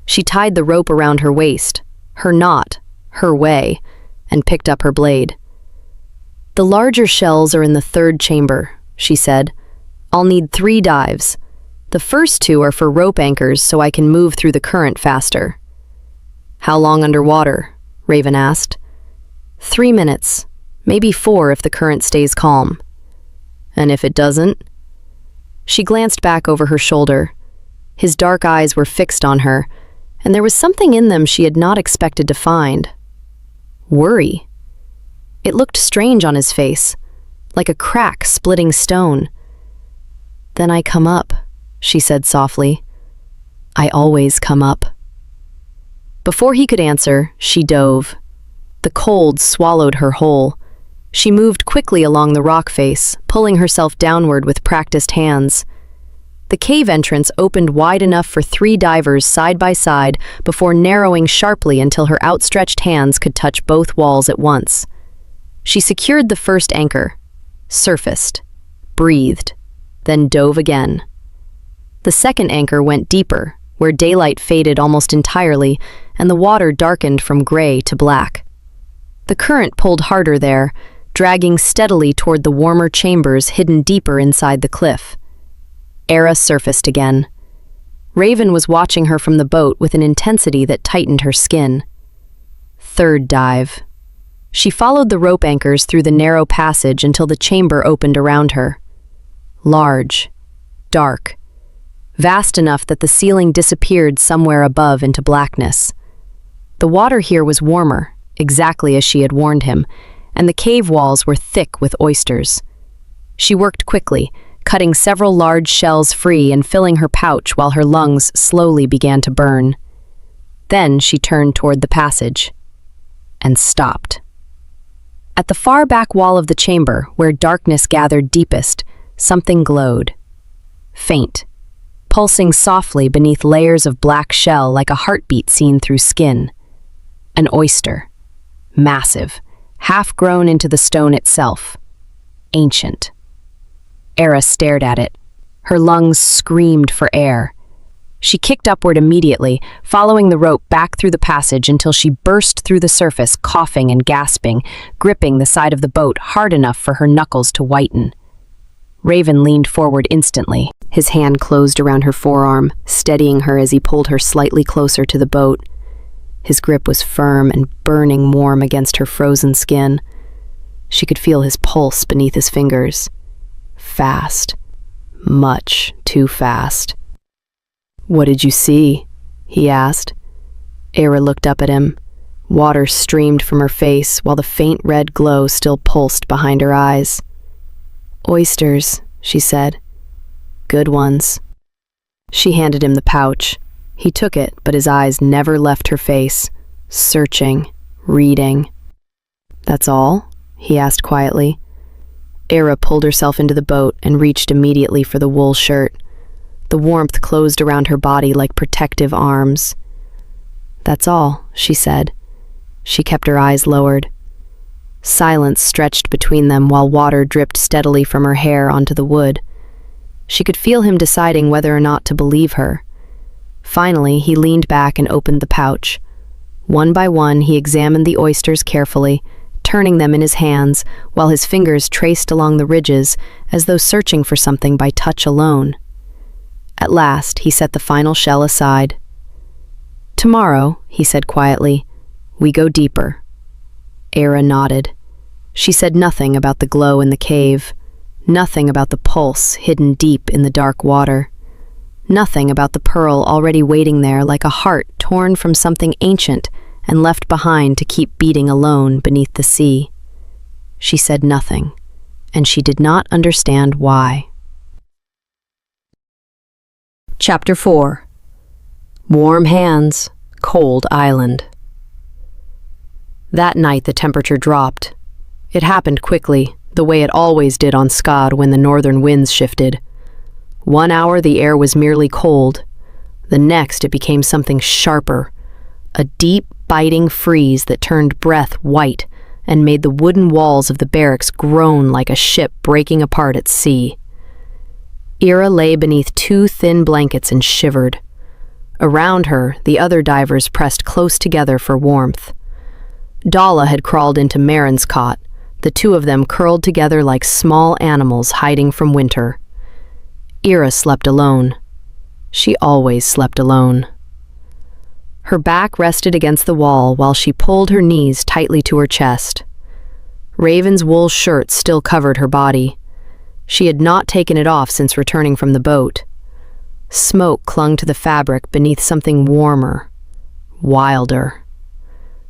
She tied the rope around her waist, her knot, her way, and picked up her blade. "The larger shells are in the third chamber," she said. "I'll need 3 dives. The first 2 are for rope anchors so I can move through the current faster." "How long underwater?" Raven asked. 3 minutes, maybe 4 if the current stays calm." "And if it doesn't?" She glanced back over her shoulder. His dark eyes were fixed on her, and there was something in them she had not expected to find. Worry. It looked strange on his face, like a crack splitting stone. "Then I come up," she said softly. "I always come up." Before he could answer, she dove. The cold swallowed her whole. She moved quickly along the rock face, pulling herself downward with practiced hands. The cave entrance opened wide enough for 3 divers side by side before narrowing sharply until her outstretched hands could touch both walls at once. She secured the first anchor, surfaced, breathed, then dove again. The second anchor went deeper, where daylight faded almost entirely and the water darkened from gray to black. The current pulled harder there, dragging steadily toward the warmer chambers hidden deeper inside the cliff. Eira surfaced again. Raven was watching her from the boat with an intensity that tightened her skin. Third dive. She followed the rope anchors through the narrow passage until the chamber opened around her. Large, dark, vast enough that the ceiling disappeared somewhere above into blackness. The water here was warmer, exactly as she had warned him, and the cave walls were thick with oysters. She worked quickly, cutting several large shells free and filling her pouch while her lungs slowly began to burn. Then she turned toward the passage and stopped. At the far back wall of the chamber, where darkness gathered deepest, something glowed. Faint, pulsing softly beneath layers of black shell like a heartbeat seen through skin. An oyster. Massive, half-grown into the stone itself. Ancient. Eira stared at it. Her lungs screamed for air. She kicked upward immediately, following the rope back through the passage until she burst through the surface, coughing and gasping, gripping the side of the boat hard enough for her knuckles to whiten. Raven leaned forward instantly. His hand closed around her forearm, steadying her as he pulled her slightly closer to the boat. His grip was firm and burning warm against her frozen skin. She could feel his pulse beneath his fingers. Fast. Much too fast. "What did you see?" he asked. Eira looked up at him. Water streamed from her face while the faint red glow still pulsed behind her eyes. "Oysters," she said. "Good ones." She handed him the pouch. He took it, but his eyes never left her face, searching, reading. "That's all?" he asked quietly. Eira pulled herself into the boat and reached immediately for the wool shirt. The warmth closed around her body like protective arms. "That's all," she said. She kept her eyes lowered. Silence stretched between them while water dripped steadily from her hair onto the wood. She could feel him deciding whether or not to believe her. Finally, he leaned back and opened the pouch. One by one, he examined the oysters carefully, turning them in his hands while his fingers traced along the ridges as though searching for something by touch alone. At last, he set the final shell aside. "Tomorrow," he said quietly, "we go deeper." Eira nodded. She said nothing about the glow in the cave, nothing about the pulse hidden deep in the dark water, nothing about the pearl already waiting there like a heart torn from something ancient and left behind to keep beating alone beneath the sea. She said nothing, and she did not understand why. Chapter 4. Warm Hands, Cold Island. That night the temperature dropped. It happened quickly, the way it always did on Skar when the northern winds shifted. 1 hour the air was merely cold. The next it became something sharper, a deep, biting freeze that turned breath white and made the wooden walls of the barracks groan like a ship breaking apart at sea. Eira lay beneath 2 thin blankets and shivered. Around her, the other divers pressed close together for warmth. Dalla had crawled into Marin's cot, the 2 of them curled together like small animals hiding from winter. Eira slept alone. She always slept alone. Her back rested against the wall while she pulled her knees tightly to her chest. Raven's wool shirt still covered her body. She had not taken it off since returning from the boat. Smoke clung to the fabric beneath something warmer, wilder.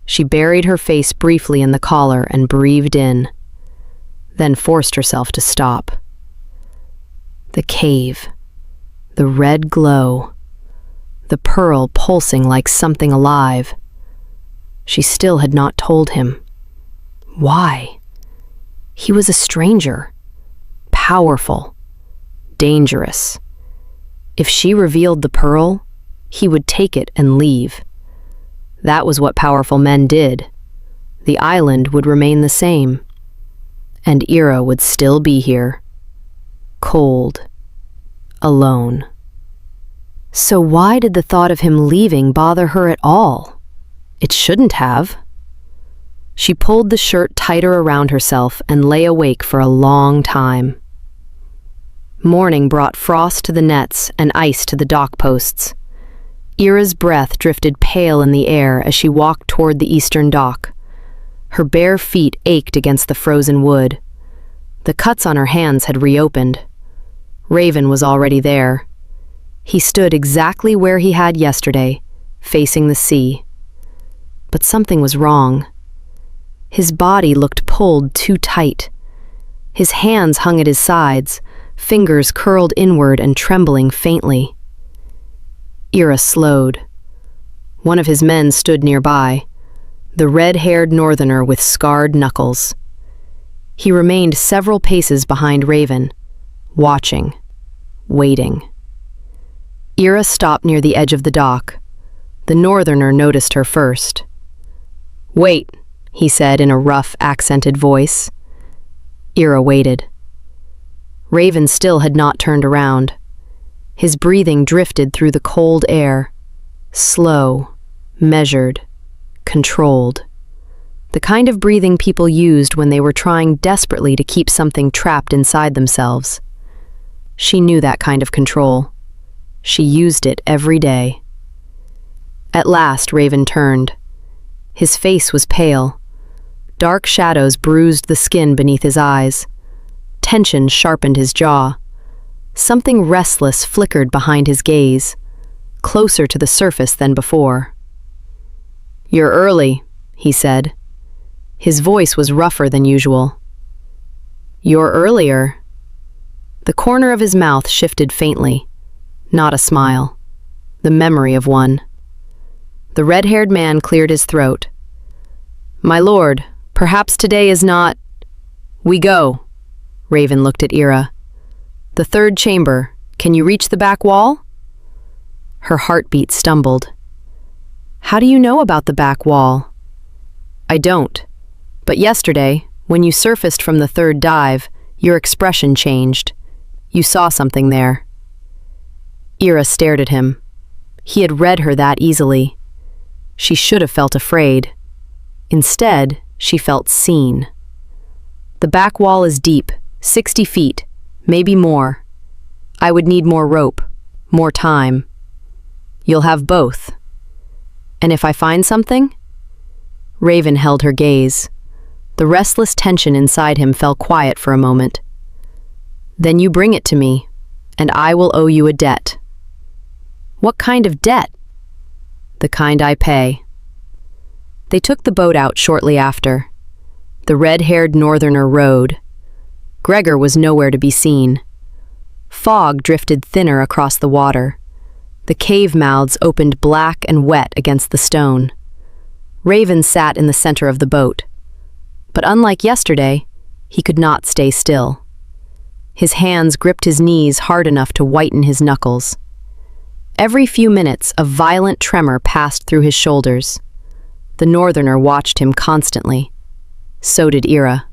She buried her face briefly in the collar and breathed in, then forced herself to stop. The cave, the red glow, the pearl pulsing like something alive. She still had not told him. Why? He was a stranger, powerful, dangerous. If she revealed the pearl, he would take it and leave. That was what powerful men did. The island would remain the same. And Eira would still be here. Cold. Alone. So why did the thought of him leaving bother her at all? It shouldn't have. She pulled the shirt tighter around herself and lay awake for a long time. Morning brought frost to the nets and ice to the dock posts. Eira's breath drifted pale in the air as she walked toward the eastern dock. Her bare feet ached against the frozen wood. The cuts on her hands had reopened. Raven was already there. He stood exactly where he had yesterday, facing the sea. But something was wrong. His body looked pulled too tight. His hands hung at his sides, fingers curled inward and trembling faintly. Eira slowed. One of his men stood nearby, the red-haired northerner with scarred knuckles. He remained several paces behind Raven, watching, waiting. Eira stopped near the edge of the dock. The northerner noticed her first. "Wait," he said in a rough, accented voice. Eira waited. Raven still had not turned around. His breathing drifted through the cold air, slow, measured, controlled. The kind of breathing people used when they were trying desperately to keep something trapped inside themselves. She knew that kind of control. She used it every day. At last, Raven turned. His face was pale. Dark shadows bruised the skin beneath his eyes. Tension sharpened his jaw. Something restless flickered behind his gaze, closer to the surface than before. "You're early," he said. His voice was rougher than usual. "You're earlier." The corner of his mouth shifted faintly. Not a smile. The memory of one. The red-haired man cleared his throat. "My lord, perhaps today is not—" "We go." Raven looked at Eira. "The 3rd chamber. Can you reach the back wall?" Her heartbeat stumbled. "How do you know about the back wall?" "I don't. But yesterday, when you surfaced from the 3rd dive, your expression changed. You saw something there." Eira stared at him. He had read her that easily. She should have felt afraid. Instead, she felt seen. "The back wall is deep, 60 feet, maybe more. I would need more rope, more time. You'll have both. And if I find something?" Raven held her gaze. The restless tension inside him fell quiet for a moment. "Then you bring it to me, and I will owe you a debt." "What kind of debt?" "The kind I pay." They took the boat out shortly after. The red-haired northerner rowed. Gregor was nowhere to be seen. Fog drifted thinner across the water. The cave mouths opened black and wet against the stone. Raven sat in the center of the boat. But unlike yesterday, He could not stay still. His hands gripped his knees hard enough to whiten his knuckles. Every few minutes, a violent tremor passed through his shoulders. The northerner watched him constantly. So did Eira.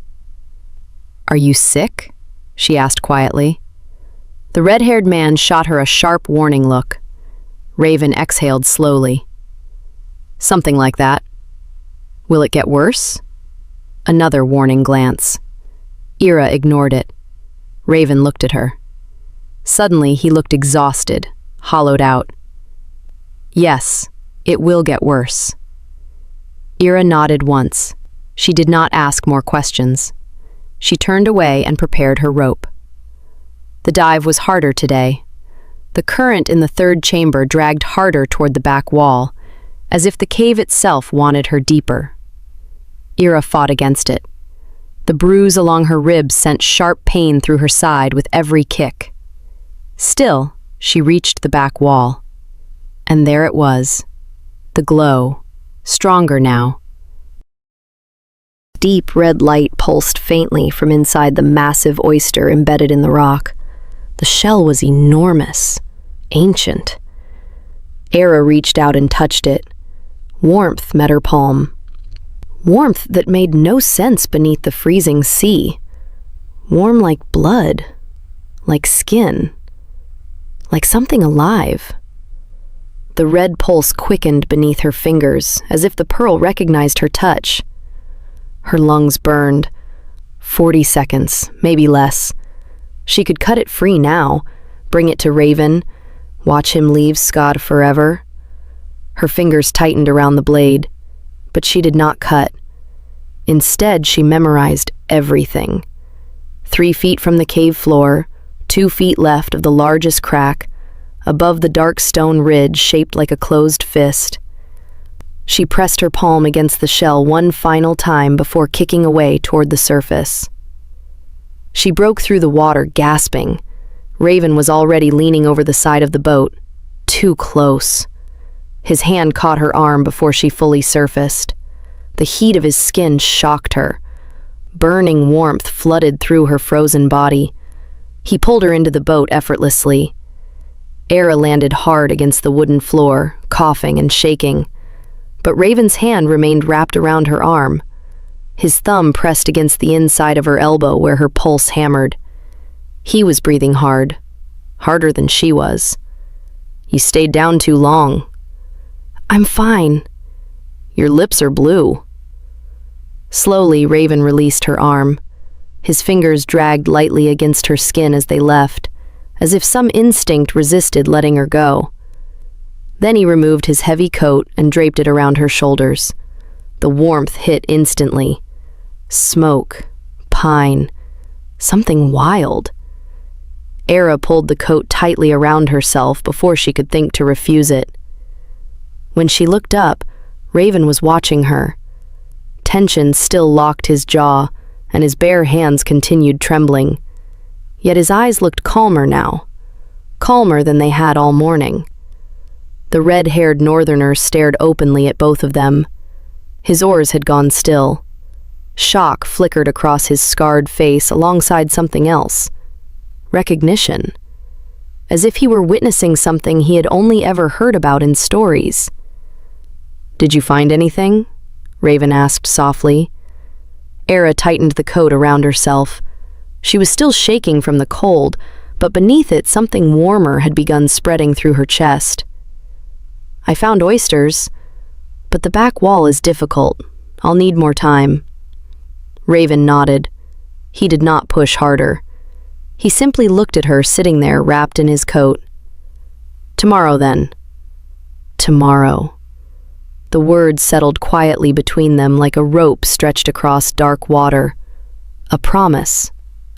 "Are you sick?" she asked quietly. The red-haired man shot her a sharp warning look. Raven exhaled slowly. "Something like that. Will it get worse?" Another warning glance. Eira ignored it. Raven looked at her. Suddenly, he looked exhausted, hollowed out. "Yes, it will get worse." Eira nodded once. She did not ask more questions. She turned away and prepared her rope. The dive was harder today. The current in the third chamber dragged harder toward the back wall, as if the cave itself wanted her deeper. Eira fought against it. The bruise along her ribs sent sharp pain through her side with every kick. Still, she reached the back wall. And there it was, the glow, stronger now. Deep red light pulsed faintly from inside the massive oyster embedded in the rock. The shell was enormous, ancient. Eira reached out and touched it. Warmth met her palm. Warmth that made no sense beneath the freezing sea. Warm like blood, like skin, like something alive. The red pulse quickened beneath her fingers, as if the pearl recognized her touch. Her lungs burned. 40 seconds, maybe less. She could cut it free now, bring it to Raven, watch him leave Skar forever. Her fingers tightened around the blade, but she did not cut. Instead, she memorized everything. 3 feet from the cave floor, 2 feet left of the largest crack, above the dark stone ridge shaped like a closed fist. She pressed her palm against the shell one final time before kicking away toward the surface. She broke through the water, gasping. Raven was already leaning over the side of the boat, too close. His hand caught her arm before she fully surfaced. The heat of his skin shocked her. Burning warmth flooded through her frozen body. He pulled her into the boat effortlessly. Eira landed hard against the wooden floor, coughing and shaking. But Raven's hand remained wrapped around her arm. His thumb pressed against the inside of her elbow where her pulse hammered. He was breathing hard, harder than she was. "You stayed down too long." "I'm fine." "Your lips are blue." Slowly, Raven released her arm. His fingers dragged lightly against her skin as they left, as if some instinct resisted letting her go. Then he removed his heavy coat and draped it around her shoulders. The warmth hit instantly. Smoke, pine, something wild. Eira pulled the coat tightly around herself before she could think to refuse it. When she looked up, Raven was watching her. Tension still locked his jaw, and his bare hands continued trembling. Yet his eyes looked calmer now, calmer than they had all morning. The red-haired northerner stared openly at both of them. His oars had gone still. Shock flickered across his scarred face alongside something else. Recognition. As if he were witnessing something he had only ever heard about in stories. "Did you find anything?" Raven asked softly. Eira tightened the coat around herself. She was still shaking from the cold, but beneath it something warmer had begun spreading through her chest. "I found oysters, but the back wall is difficult. I'll need more time." Raven nodded. He did not push harder. He simply looked at her sitting there wrapped in his coat. "Tomorrow, then." Tomorrow. The words settled quietly between them like a rope stretched across dark water. A promise.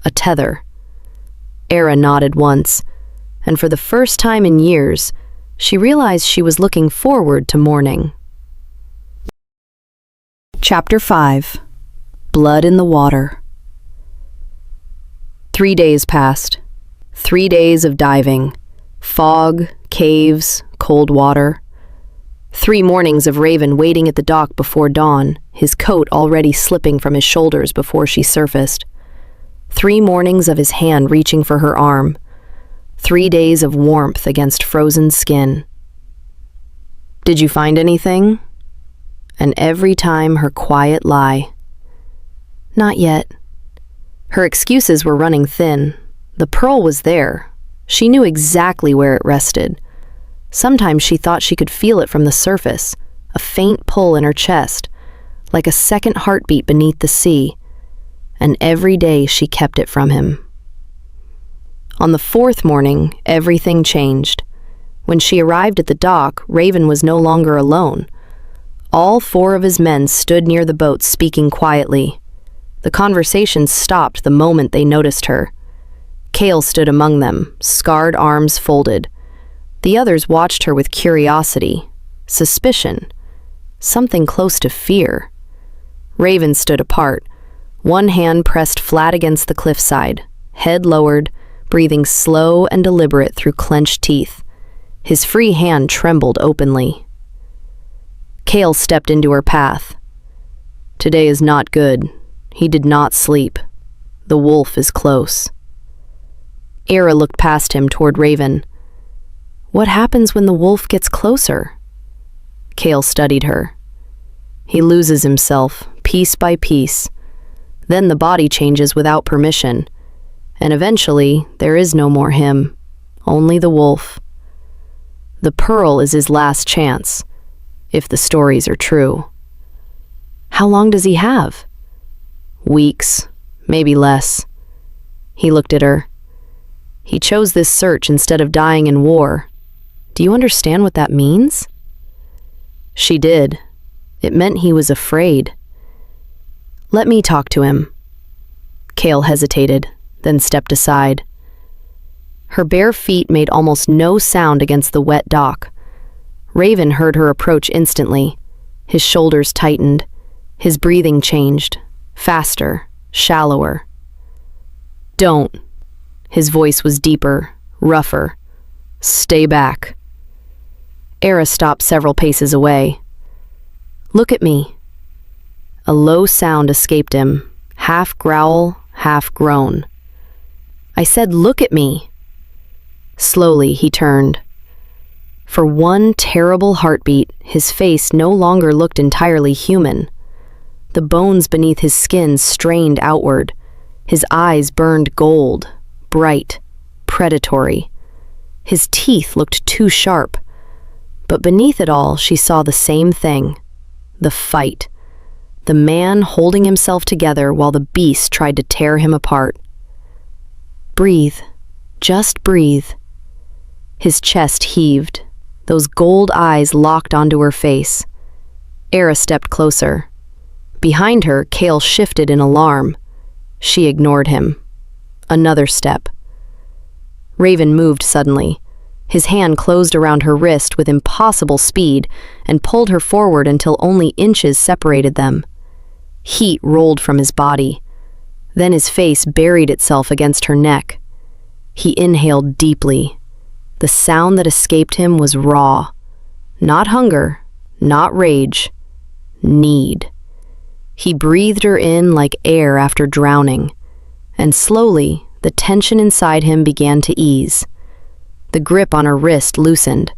A tether. Eira nodded once, and for the first time in years, she realized she was looking forward to morning. Chapter 5. Blood in the Water. 3 days passed. 3 days of diving. Fog, caves, cold water. 3 mornings of Raven waiting at the dock before dawn, his coat already slipping from his shoulders before she surfaced. 3 mornings of his hand reaching for her arm. 3 days of warmth against frozen skin. "Did you find anything?" And every time her quiet lie. "Not yet." Her excuses were running thin. The pearl was there. She knew exactly where it rested. Sometimes she thought she could feel it from the surface, a faint pull in her chest, like a second heartbeat beneath the sea. And every day she kept it from him. On the 4th morning, everything changed. When she arrived at the dock, Raven was no longer alone. All 4 of his men stood near the boat speaking quietly. The conversation stopped the moment they noticed her. Kale stood among them, scarred arms folded. The others watched her with curiosity, suspicion, something close to fear. Raven stood apart, one hand pressed flat against the cliffside, head lowered, breathing slow and deliberate through clenched teeth. His free hand trembled openly. Kale stepped into her path. "Today is not good. He did not sleep. The wolf is close." Eira looked past him toward Raven. "What happens when the wolf gets closer?" Kale studied her. "He loses himself, piece by piece. Then the body changes without permission. And eventually, there is no more him, only the wolf. The pearl is his last chance, if the stories are true." "How long does he have?" "Weeks, maybe less." He looked at her. "He chose this search instead of dying in war. Do you understand what that means?" She did. It meant he was afraid. "Let me talk to him." Kale hesitated, then stepped aside. Her bare feet made almost no sound against the wet dock. Raven heard her approach instantly. His shoulders tightened. His breathing changed, faster, shallower. "Don't." His voice was deeper, rougher. "Stay back." Eira stopped several paces away. "Look at me." A low sound escaped him, half growl, half groan. "I said, look at me." Slowly, he turned. For one terrible heartbeat, his face no longer looked entirely human. The bones beneath his skin strained outward. His eyes burned gold, bright, predatory. His teeth looked too sharp. But beneath it all, she saw the same thing. The fight. The man holding himself together while the beast tried to tear him apart. "Breathe. Just breathe." His chest heaved. Those gold eyes locked onto her face. Eira stepped closer. Behind her, Kale shifted in alarm. She ignored him. Another step. Raven moved suddenly. His hand closed around her wrist with impossible speed and pulled her forward until only inches separated them. Heat rolled from his body. Then his face buried itself against her neck. He inhaled deeply. The sound that escaped him was raw. Not hunger, not rage. Need. He breathed her in like air after drowning. And slowly, the tension inside him began to ease. The grip on her wrist loosened.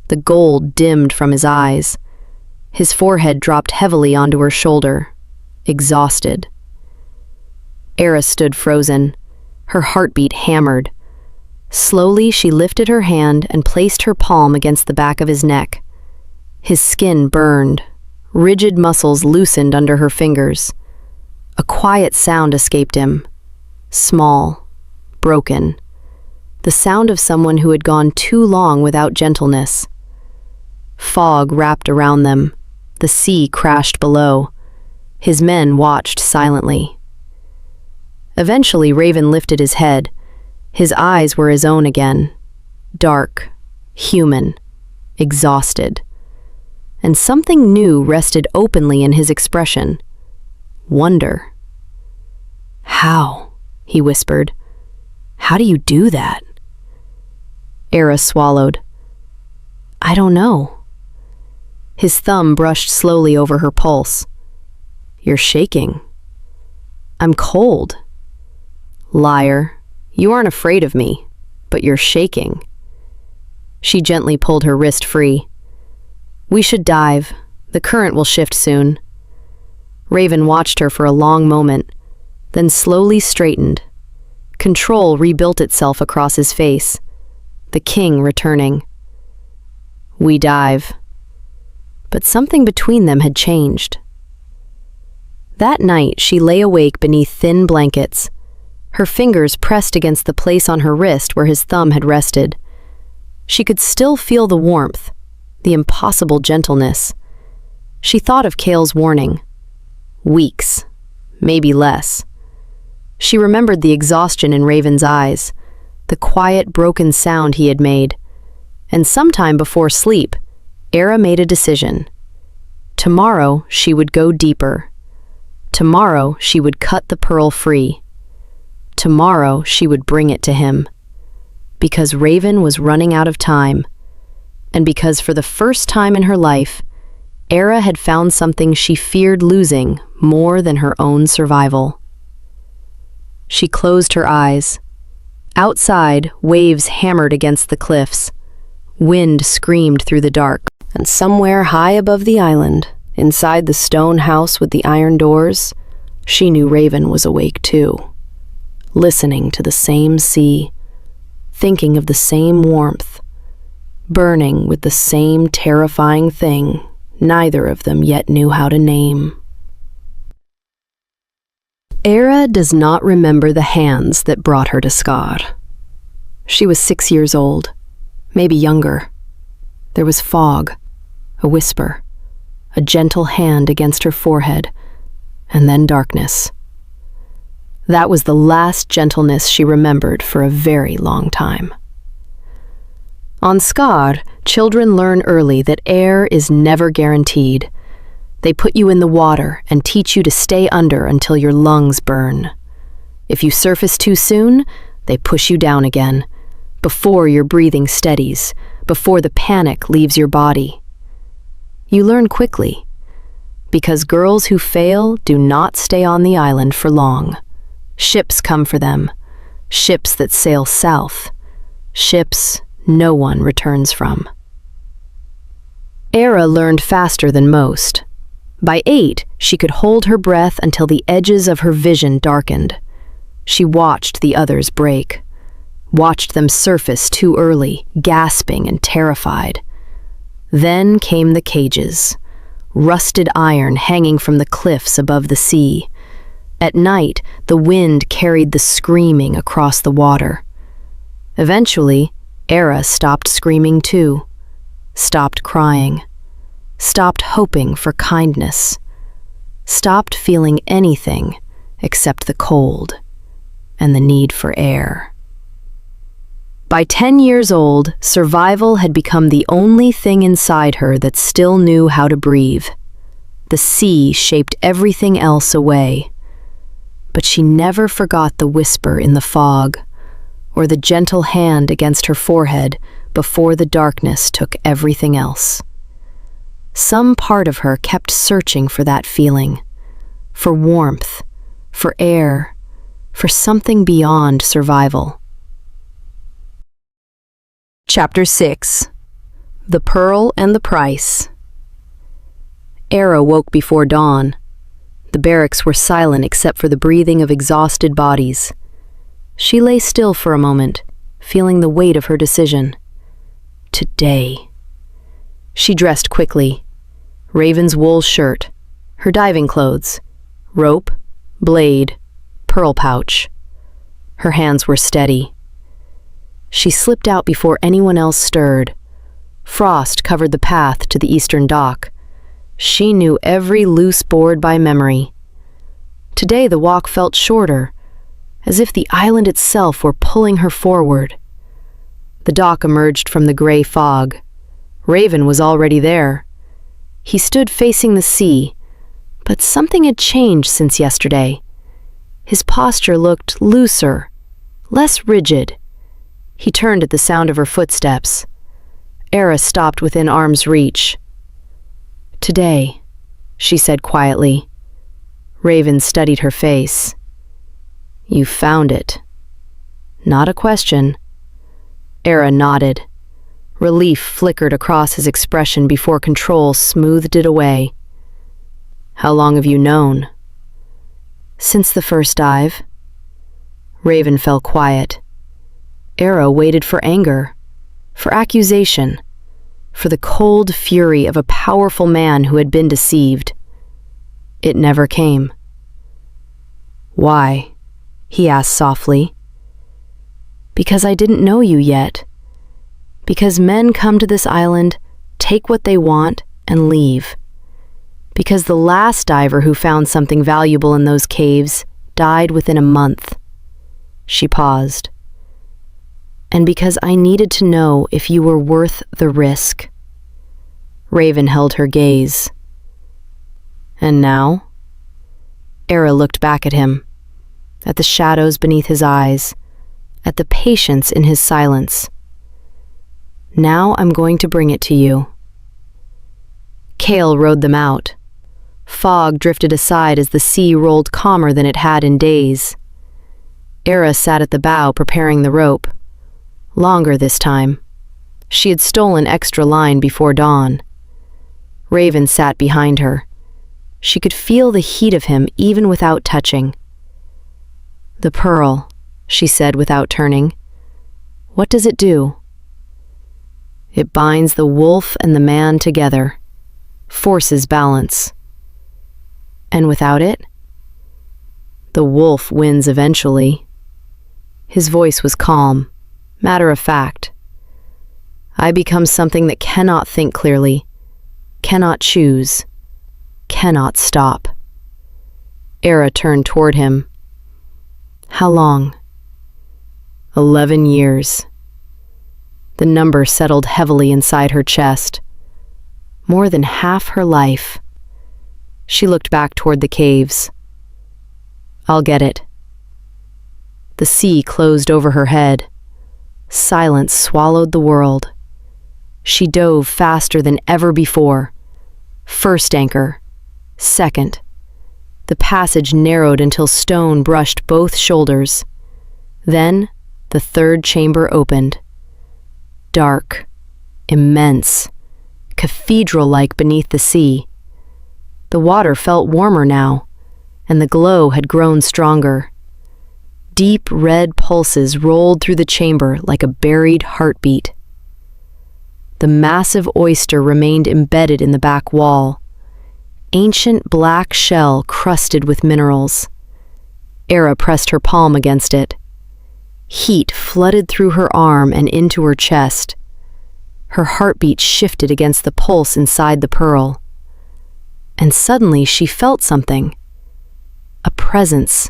The gold dimmed from his eyes. His forehead dropped heavily onto her shoulder, exhausted. Eira stood frozen, her heartbeat hammered. Slowly, she lifted her hand and placed her palm against the back of his neck. His skin burned. Rigid muscles loosened under her fingers. A quiet sound escaped him. Small, broken. The sound of someone who had gone too long without gentleness. Fog wrapped around them. The sea crashed below. His men watched silently. Eventually, Raven lifted his head. His eyes were his own again. Dark, human, exhausted. And something new rested openly in his expression. Wonder. "How?" he whispered. "How do you do that?" Eira swallowed. "I don't know." His thumb brushed slowly over her pulse. "You're shaking." "I'm cold." Liar, you aren't afraid of me, but you're shaking. She gently pulled her wrist free. We should dive. The current will shift soon. Raven watched her for a long moment, then slowly straightened. Control rebuilt itself across his face, the king returning. We dive. But something between them had changed. That night, she lay awake beneath thin blankets, her fingers pressed against the place on her wrist where his thumb had rested. She could still feel the warmth, the impossible gentleness. She thought of Cale's warning. Weeks, maybe less. She remembered the exhaustion in Raven's eyes, the quiet, broken sound he had made. And sometime before sleep, Eira made a decision. Tomorrow, she would go deeper. Tomorrow, she would cut the pearl free. Tomorrow, she would bring it to him. Because Raven was running out of time. And because for the first time in her life, Eira had found something she feared losing more than her own survival. She closed her eyes. Outside, waves hammered against the cliffs. Wind screamed through the dark. And somewhere high above the island, inside the stone house with the iron doors, she knew Raven was awake too. Listening to the same sea, thinking of the same warmth, burning with the same terrifying thing neither of them yet knew how to name. Eira does not remember the hands that brought her to Skar. She was 6 years old, maybe younger. There was fog, a whisper, a gentle hand against her forehead, and then darkness. That was the last gentleness she remembered for a very long time. On Skar, children learn early that air is never guaranteed. They put you in the water and teach you to stay under until your lungs burn. If you surface too soon, they push you down again, before your breathing steadies, before the panic leaves your body. You learn quickly, because girls who fail do not stay on the island for long. Ships come for them, ships that sail south, ships no one returns from. Eira learned faster than most. By 8, she could hold her breath until the edges of her vision darkened. She watched the others break, watched them surface too early, gasping and terrified. Then came the cages, rusted iron hanging from the cliffs above the sea. At night, the wind carried the screaming across the water. Eventually, Eira stopped screaming too, stopped crying, stopped hoping for kindness, stopped feeling anything except the cold and the need for air. By 10 years old, survival had become the only thing inside her that still knew how to breathe. The sea shaped everything else away, but she never forgot the whisper in the fog, or the gentle hand against her forehead before the darkness took everything else. Some part of her kept searching for that feeling, for warmth, for air, for something beyond survival. Chapter 6. The Pearl and the Price. Eira woke before dawn. The barracks were silent except for the breathing of exhausted bodies. She lay still for a moment, feeling the weight of her decision. Today. She dressed quickly. Raven's wool shirt, her diving clothes, rope, blade, pearl pouch. Her hands were steady. She slipped out before anyone else stirred. Frost covered the path to the eastern dock. She knew every loose board by memory. Today the walk felt shorter, as if the island itself were pulling her forward. The dock emerged from the gray fog. Raven was already there. He stood facing the sea, but something had changed since yesterday. His posture looked looser, less rigid. He turned at the sound of her footsteps. Eira stopped within arm's reach. "Today," she said quietly. Raven studied her face. "You found it," Not a question. Eira nodded. Relief flickered across his expression before control smoothed it away. How long have you known? Since the first dive. Raven fell quiet. Eira waited for anger, for accusation, for the cold fury of a powerful man who had been deceived. It never came. Why? He asked softly. Because I didn't know you yet. Because men come to this island, take what they want, and leave. Because the last diver who found something valuable in those caves died within a month. She paused. And because I needed to know if you were worth the risk. Raven held her gaze. And now? Eira looked back at him, at the shadows beneath his eyes, at the patience in his silence. Now I'm going to bring it to you. Kale rode them out. Fog drifted aside as the sea rolled calmer than it had in days. Eira sat at the bow preparing the rope. Longer this time. She had stolen extra line before dawn. Raven sat behind her. She could feel the heat of him even without touching. The pearl, she said without turning. What does it do? It binds the wolf and the man together, forces balance. And without it? The wolf wins eventually. His voice was calm, matter of fact. I become something that cannot think clearly, cannot choose, cannot stop. Eira turned toward him. How long? 11 years. The number settled heavily inside her chest. More than half her life. She looked back toward the caves. I'll get it. The sea closed over her head. Silence swallowed the world. She dove faster than ever before. First anchor. Second. The passage narrowed until stone brushed both shoulders. Then, the third chamber opened. Dark, immense, cathedral-like beneath the sea. The water felt warmer now, and the glow had grown stronger. Deep red pulses rolled through the chamber like a buried heartbeat. The massive oyster remained embedded in the back wall. Ancient black shell crusted with minerals. Eira pressed her palm against it. Heat flooded through her arm and into her chest. Her heartbeat shifted against the pulse inside the pearl. And suddenly she felt something. A presence.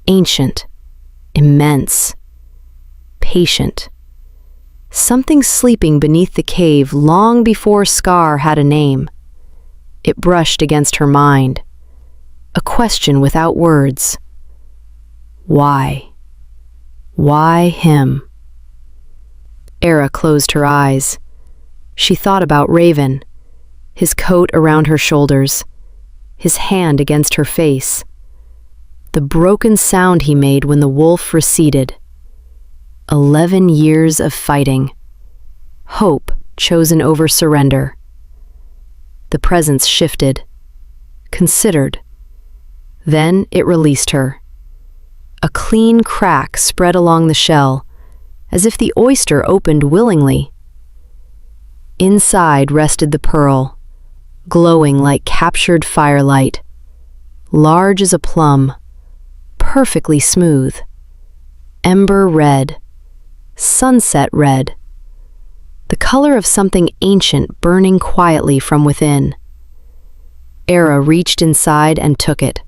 Ancient. Immense. Patient. Something sleeping beneath the cave long before Skar had a name. It brushed against her mind. A question without words. Why? Why him? Eira closed her eyes. She thought about Raven, his coat around her shoulders, his hand against her face, the broken sound he made when the wolf receded. 11 years of fighting. Hope chosen over surrender. The presence shifted, considered. Then it released her. A clean crack spread along the shell, as if the oyster opened willingly. Inside rested the pearl, glowing like captured firelight, large as a plum, perfectly smooth, ember red, sunset red, the color of something ancient burning quietly from within. Eira reached inside and took it.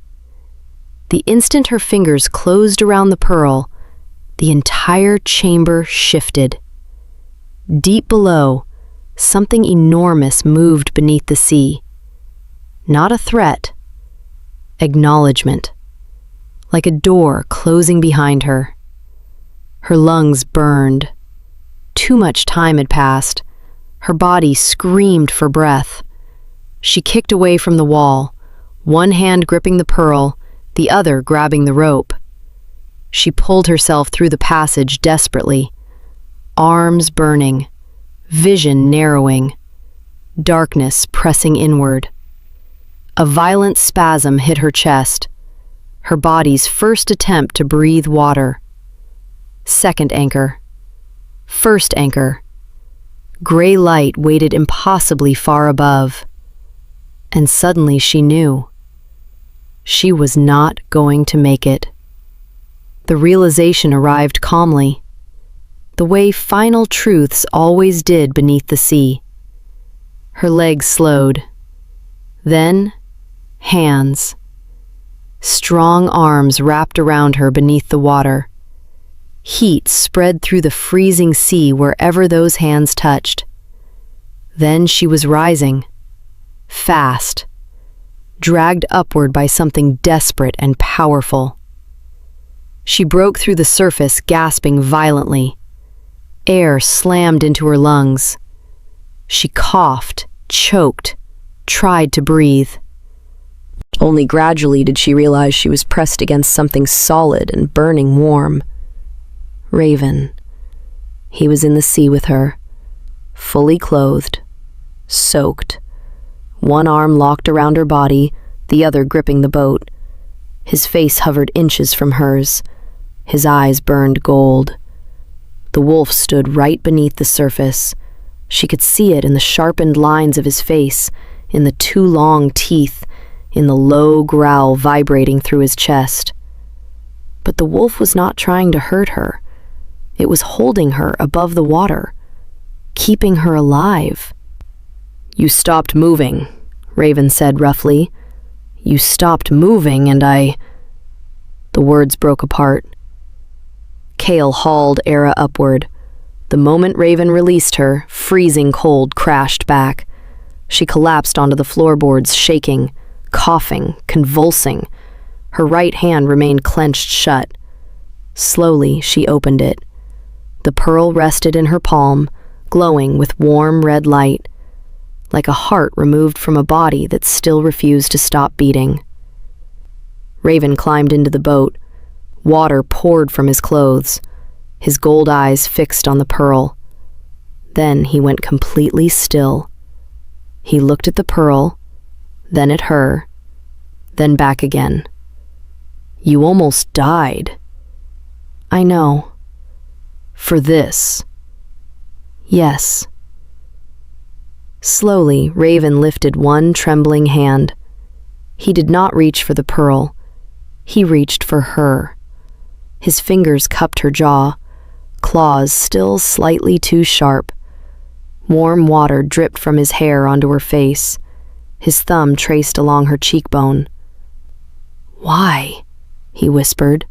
The instant her fingers closed around the pearl, the entire chamber shifted. Deep below, something enormous moved beneath the sea. Not a threat. Acknowledgement. Like a door closing behind her. Her lungs burned. Too much time had passed. Her body screamed for breath. She kicked away from the wall, one hand gripping the pearl, the other grabbing the rope. She pulled herself through the passage desperately, arms burning, vision narrowing, darkness pressing inward. A violent spasm hit her chest, her body's first attempt to breathe water. Second anchor. First anchor. Gray light waited impossibly far above. And suddenly she knew. She was not going to make it. The realization arrived calmly, the way final truths always did beneath the sea. Her legs slowed. Then, hands. Strong arms wrapped around her beneath the water. Heat spread through the freezing sea wherever those hands touched. Then she was rising, fast, dragged upward by something desperate and powerful. She broke through the surface, gasping violently. Air slammed into her lungs. She coughed, choked, tried to breathe. Only gradually did she realize she was pressed against something solid and burning warm. Raven. He was in the sea with her, fully clothed, soaked, one arm locked around her body, the other gripping the boat. His face hovered inches from hers. His eyes burned gold. The wolf stood right beneath the surface. She could see it in the sharpened lines of his face, in the two long teeth, in the low growl vibrating through his chest. But the wolf was not trying to hurt her. It was holding her above the water, keeping her alive. "You stopped moving," Raven said roughly. "You stopped moving and I—" The words broke apart. Kale hauled Eira upward. The moment Raven released her, freezing cold crashed back. She collapsed onto the floorboards, shaking, coughing, convulsing. Her right hand remained clenched shut. Slowly, she opened it. The pearl rested in her palm, glowing with warm red light, like a heart removed from a body that still refused to stop beating. Raven climbed into the boat. Water poured from his clothes, his gold eyes fixed on the pearl. Then he went completely still. He looked at the pearl, then at her, then back again. "You almost died." "I know. For this." "Yes." Slowly, Raven lifted one trembling hand. He did not reach for the pearl. He reached for her. His fingers cupped her jaw, claws still slightly too sharp. Warm water dripped from his hair onto her face. His thumb traced along her cheekbone. "Why?" he whispered.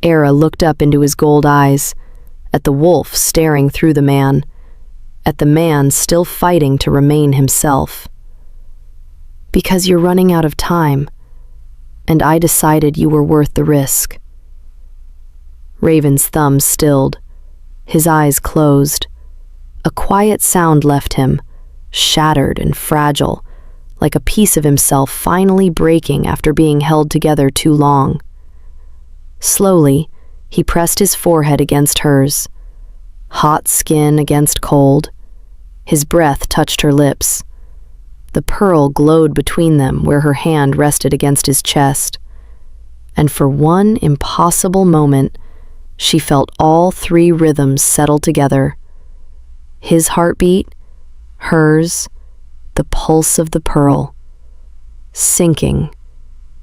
Eira looked up into his gold eyes, at the wolf staring through the man, at the man still fighting to remain himself. "Because you're running out of time, and I decided you were worth the risk." Raven's thumb stilled. His eyes closed. A quiet sound left him, shattered and fragile, like a piece of himself finally breaking after being held together too long. Slowly, he pressed his forehead against hers, hot skin against cold. His breath touched her lips. The pearl glowed between them where her hand rested against his chest. And for one impossible moment, she felt all three rhythms settle together. His heartbeat, hers, the pulse of the pearl. Sinking,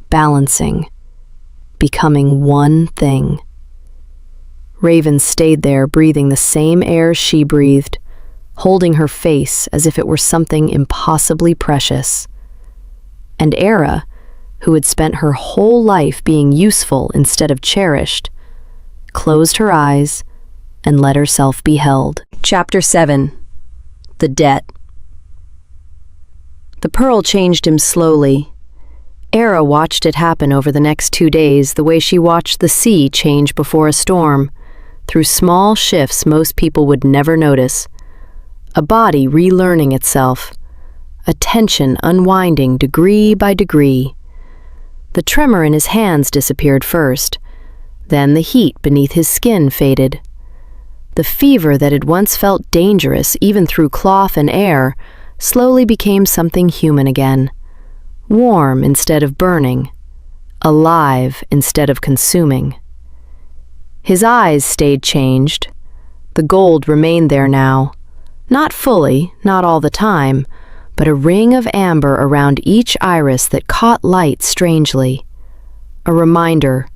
balancing, becoming one thing. Raven stayed there, breathing the same air she breathed, holding her face as if it were something impossibly precious. And Eira, who had spent her whole life being useful instead of cherished, closed her eyes and let herself be held. Chapter 7. The Debt. The pearl changed him slowly. Eira watched it happen over the next 2 days the way she watched the sea change before a storm, through small shifts most people would never notice. A body relearning itself, a tension unwinding degree by degree. The tremor in his hands disappeared first. Then the heat beneath his skin faded. The fever that had once felt dangerous even through cloth and air slowly became something human again, warm instead of burning, alive instead of consuming. His eyes stayed changed. The gold remained there now, not fully, not all the time, but a ring of amber around each iris that caught light strangely. A reminder,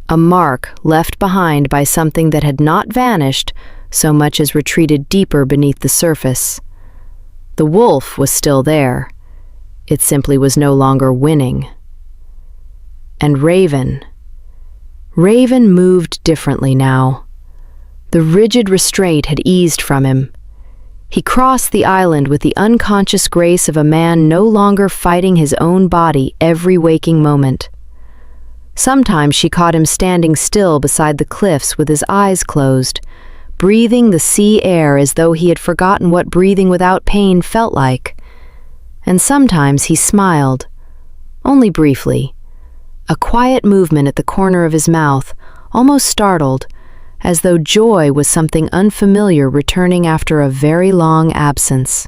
a mark left behind by something that had not vanished so much as retreated deeper beneath the surface. The wolf was still there. It simply was no longer winning. And Raven moved differently now. The rigid restraint had eased from him. He crossed the island with the unconscious grace of a man no longer fighting his own body every waking moment. Sometimes she caught him standing still beside the cliffs with his eyes closed, breathing the sea air as though he had forgotten what breathing without pain felt like. And sometimes he smiled, only briefly, a quiet movement at the corner of his mouth, almost startled, as though joy was something unfamiliar returning after a very long absence.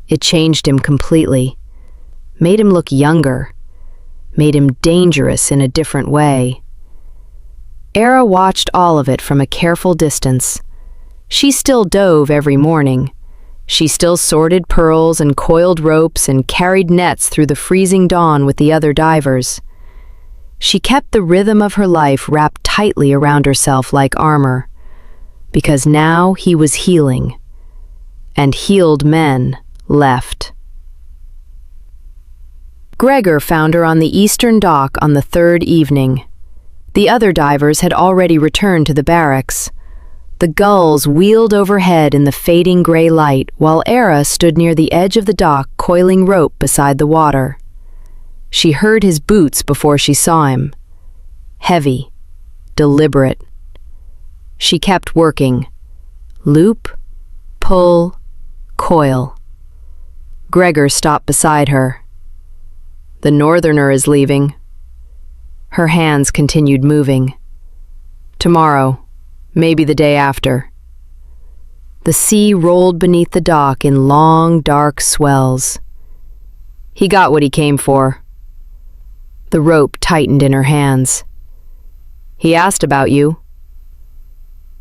It changed him completely, made him look younger, made him dangerous in a different way. Eira watched all of it from a careful distance. She still dove every morning. She still sorted pearls and coiled ropes and carried nets through the freezing dawn with the other divers. She kept the rhythm of her life wrapped tightly around herself like armor, because now he was healing, and healed men left. Gregor found her on the eastern dock on the third evening. The other divers had already returned to the barracks. The gulls wheeled overhead in the fading gray light, while Eira stood near the edge of the dock coiling rope beside the water. She heard his boots before she saw him. Heavy, deliberate. She kept working. Loop, pull, coil. Gregor stopped beside her. The northerner is leaving. Her hands continued moving. Tomorrow, maybe the day after. The sea rolled beneath the dock in long, dark swells. He got what he came for. The rope tightened in her hands. He asked about you.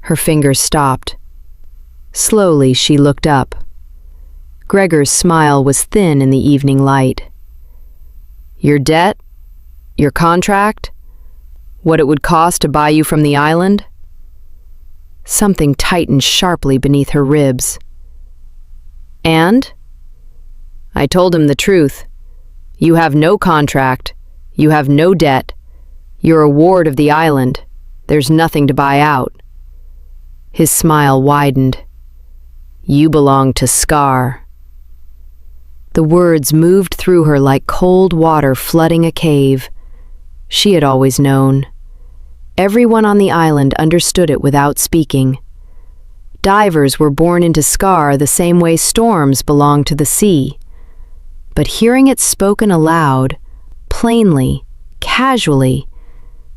Her fingers stopped. Slowly she looked up. Gregor's smile was thin in the evening light. Your debt? Your contract? What it would cost to buy you from the island? Something tightened sharply beneath her ribs. And? I told him the truth. You have no contract. You have no debt. You're a ward of the island. There's nothing to buy out. His smile widened. You belong to Skar. The words moved through her like cold water flooding a cave. She had always known. Everyone on the island understood it without speaking. Divers were born into Skar the same way storms belong to the sea. But hearing it spoken aloud, plainly, casually,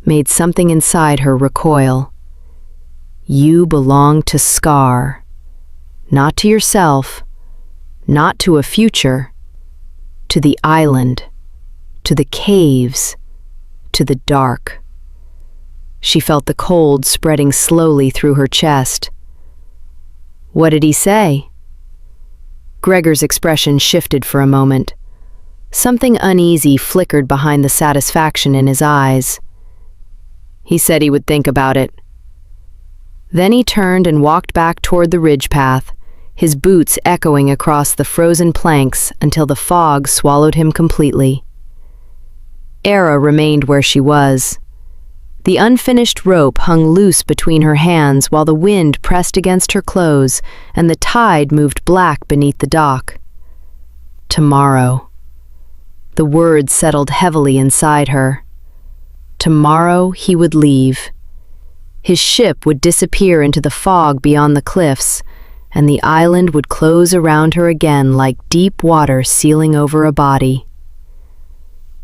made something inside her recoil. You belong to Skar, not to yourself, not to a future, to the island, to the caves, to the dark. She felt the cold spreading slowly through her chest. What did he say? Gregor's expression shifted for a moment. Something uneasy flickered behind the satisfaction in his eyes. He said he would think about it. Then he turned and walked back toward the ridge path, his boots echoing across the frozen planks until the fog swallowed him completely. Eira remained where she was. The unfinished rope hung loose between her hands while the wind pressed against her clothes and the tide moved black beneath the dock. Tomorrow. The words settled heavily inside her. Tomorrow he would leave. His ship would disappear into the fog beyond the cliffs, and the island would close around her again like deep water sealing over a body.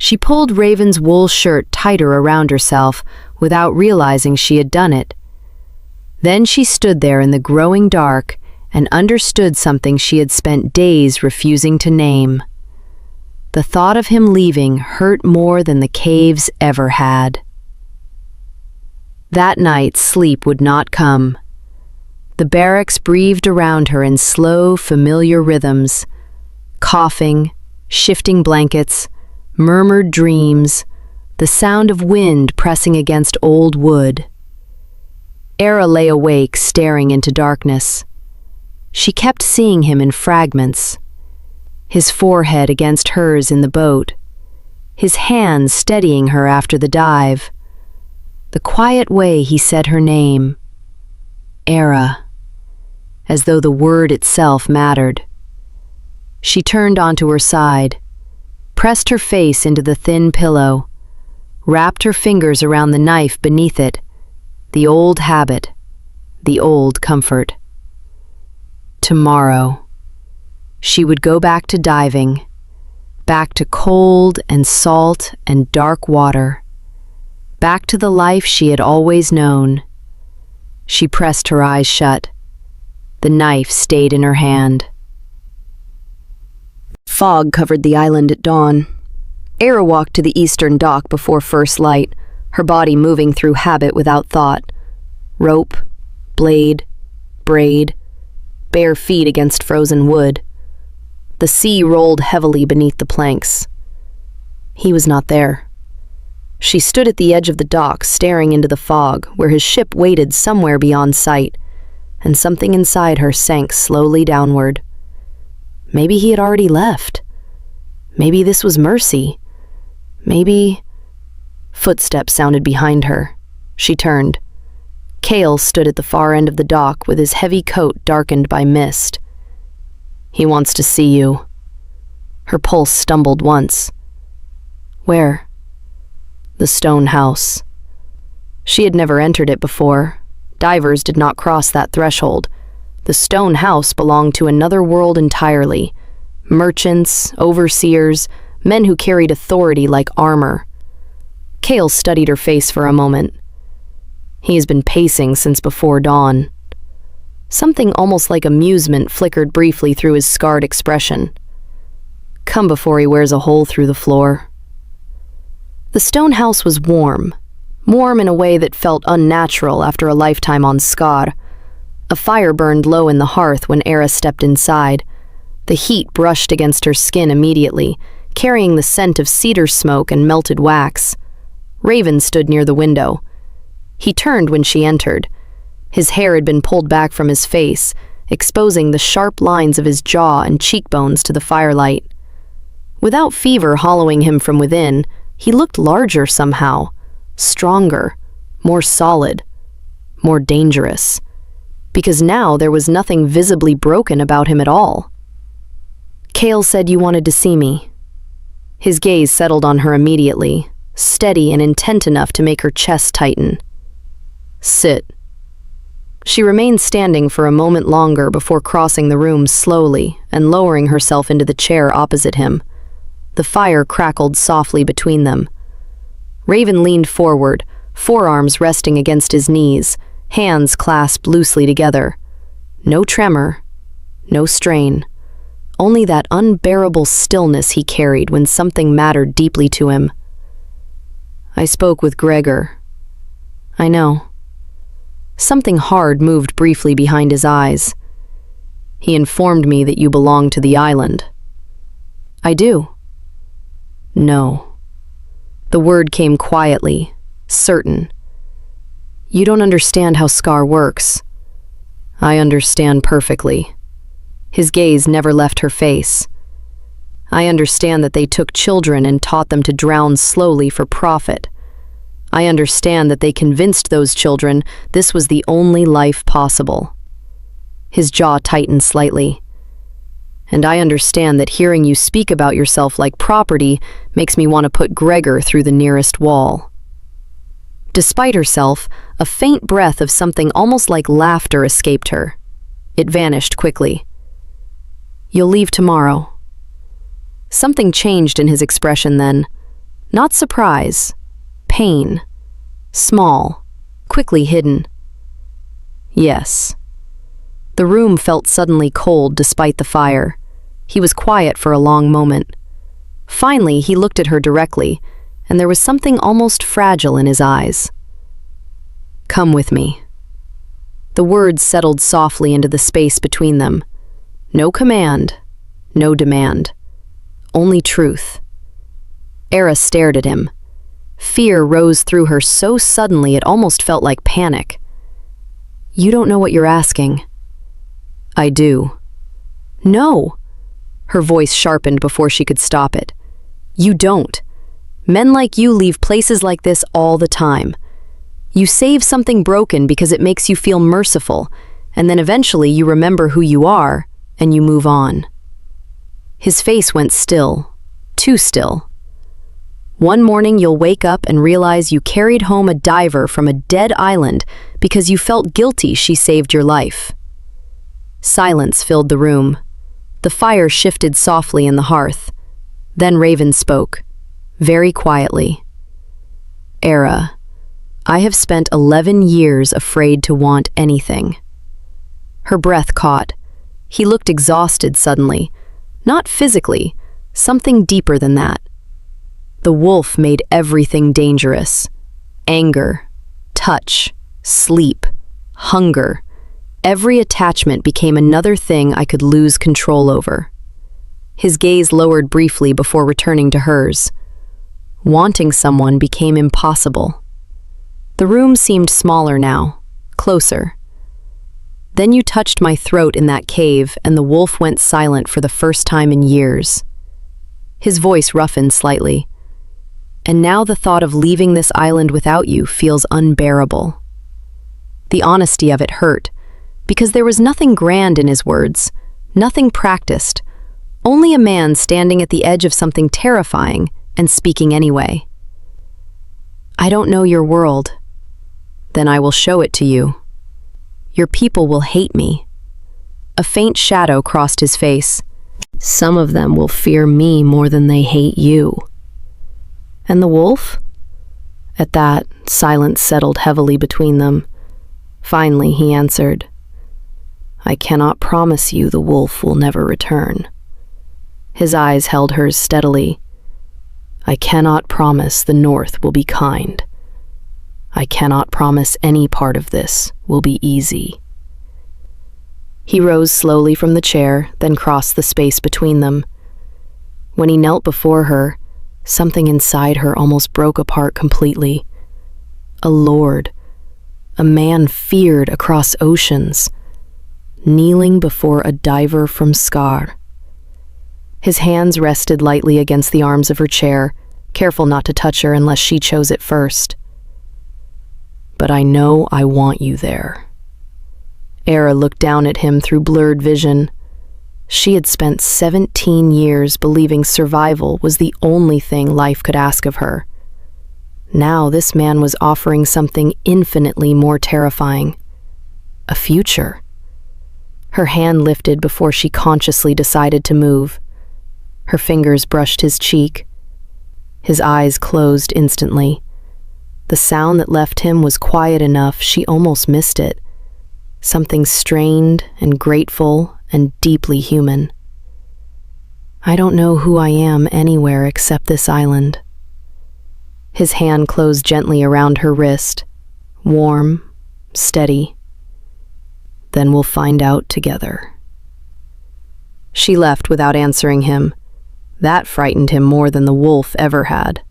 She pulled Raven's wool shirt tighter around herself without realizing she had done it. Then she stood there in the growing dark and understood something she had spent days refusing to name. The thought of him leaving hurt more than the caves ever had. That night, sleep would not come. The barracks breathed around her in slow, familiar rhythms, coughing, shifting blankets, murmured dreams, the sound of wind pressing against old wood. Eira lay awake, staring into darkness. She kept seeing him in fragments, his forehead against hers in the boat, his hands steadying her after the dive, the quiet way he said her name, Eira, as though the word itself mattered. She turned onto her side, pressed her face into the thin pillow, wrapped her fingers around the knife beneath it, the old habit, the old comfort. Tomorrow, she would go back to diving, back to cold and salt and dark water, back to the life she had always known. She pressed her eyes shut. The knife stayed in her hand. Fog covered the island at dawn. Eira walked to the eastern dock before first light, her body moving through habit without thought. Rope, blade, braid, bare feet against frozen wood. The sea rolled heavily beneath the planks. He was not there. She stood at the edge of the dock, staring into the fog, where his ship waited somewhere beyond sight, and something inside her sank slowly downward. Maybe he had already left. Maybe this was mercy. Maybe... Footsteps sounded behind her. She turned. Cale stood at the far end of the dock with his heavy coat darkened by mist. "He wants to see you." Her pulse stumbled once. Where? The stone house. She had never entered it before. Divers did not cross that threshold. The stone house belonged to another world entirely. Merchants, overseers, men who carried authority like armor. Cale studied her face for a moment. He has been pacing since before dawn. Something almost like amusement flickered briefly through his scarred expression. Come before he wears a hole through the floor. The stone house was warm in a way that felt unnatural after a lifetime on Skar. A fire burned low in the hearth when Eira stepped inside. The heat brushed against her skin immediately, carrying the scent of cedar smoke and melted wax. Raven stood near the window. He turned when she entered. His hair had been pulled back from his face, exposing the sharp lines of his jaw and cheekbones to the firelight. Without fever hollowing him from within, he looked larger somehow, stronger, more solid, more dangerous, because now there was nothing visibly broken about him at all. "Cale said you wanted to see me." His gaze settled on her immediately, steady and intent enough to make her chest tighten. "Sit." She remained standing for a moment longer before crossing the room slowly and lowering herself into the chair opposite him. The fire crackled softly between them. Raven leaned forward, forearms resting against his knees, hands clasped loosely together. No tremor, no strain, only that unbearable stillness he carried when something mattered deeply to him. "I spoke with Gregor." "I know." Something hard moved briefly behind his eyes. "He informed me that you belong to the island." "I do." "No." The word came quietly, certain. "You don't understand how Skar works." "I understand perfectly." His gaze never left her face. "I understand that they took children and taught them to drown slowly for profit. I understand that they convinced those children this was the only life possible." His jaw tightened slightly. "And I understand that hearing you speak about yourself like property makes me want to put Gregor through the nearest wall." Despite herself, a faint breath of something almost like laughter escaped her. It vanished quickly. "You'll leave tomorrow." Something changed in his expression then. Not surprise. Pain. Small. Quickly hidden. Yes. The room felt suddenly cold despite the fire. He was quiet for a long moment. Finally, he looked at her directly, and there was something almost fragile in his eyes. Come with me. The words settled softly into the space between them. No command, no demand. Only truth. Eira stared at him. Fear rose through her so suddenly it almost felt like panic. You don't know what you're asking. I do. No. Her voice sharpened before she could stop it. You don't. Men like you leave places like this all the time. You save something broken because it makes you feel merciful, and then eventually you remember who you are, and you move on. His face went still, too still. One morning you'll wake up and realize you carried home a diver from a dead island because you felt guilty she saved your life. Silence filled the room. The fire shifted softly in the hearth. Then Raven spoke, very quietly. Eira, I have spent 11 years afraid to want anything. Her breath caught. He looked exhausted suddenly. Not physically, something deeper than that. The wolf made everything dangerous. Anger, touch, sleep, hunger. Every attachment became another thing I could lose control over. His gaze lowered briefly before returning to hers. Wanting someone became impossible. The room seemed smaller now, closer. Then you touched my throat in that cave, and the wolf went silent for the first time in years. His voice roughened slightly. And now the thought of leaving this island without you feels unbearable. The honesty of it hurt, because there was nothing grand in his words, nothing practiced, only a man standing at the edge of something terrifying and speaking anyway. I don't know your world. Then I will show it to you. Your people will hate me. A faint shadow crossed his face. Some of them will fear me more than they hate you. And the wolf? At that, silence settled heavily between them. Finally, he answered, I cannot promise you the wolf will never return. His eyes held hers steadily. I cannot promise the North will be kind. I cannot promise any part of this will be easy. He rose slowly from the chair, then crossed the space between them. When he knelt before her, something inside her almost broke apart completely. A lord, a man feared across oceans, kneeling before a diver from Skar. His hands rested lightly against the arms of her chair, careful not to touch her unless she chose it first. But I know I want you there. Eira looked down at him through blurred vision. She had spent 17 years believing survival was the only thing life could ask of her. Now this man was offering something infinitely more terrifying. A future. Her hand lifted before she consciously decided to move. Her fingers brushed his cheek. His eyes closed instantly. The sound that left him was quiet enough she almost missed it. Something strained and grateful and deeply human. I don't know who I am anywhere except this island. His hand closed gently around her wrist, warm, steady. Then we'll find out together. She left without answering him. That frightened him more than the wolf ever had.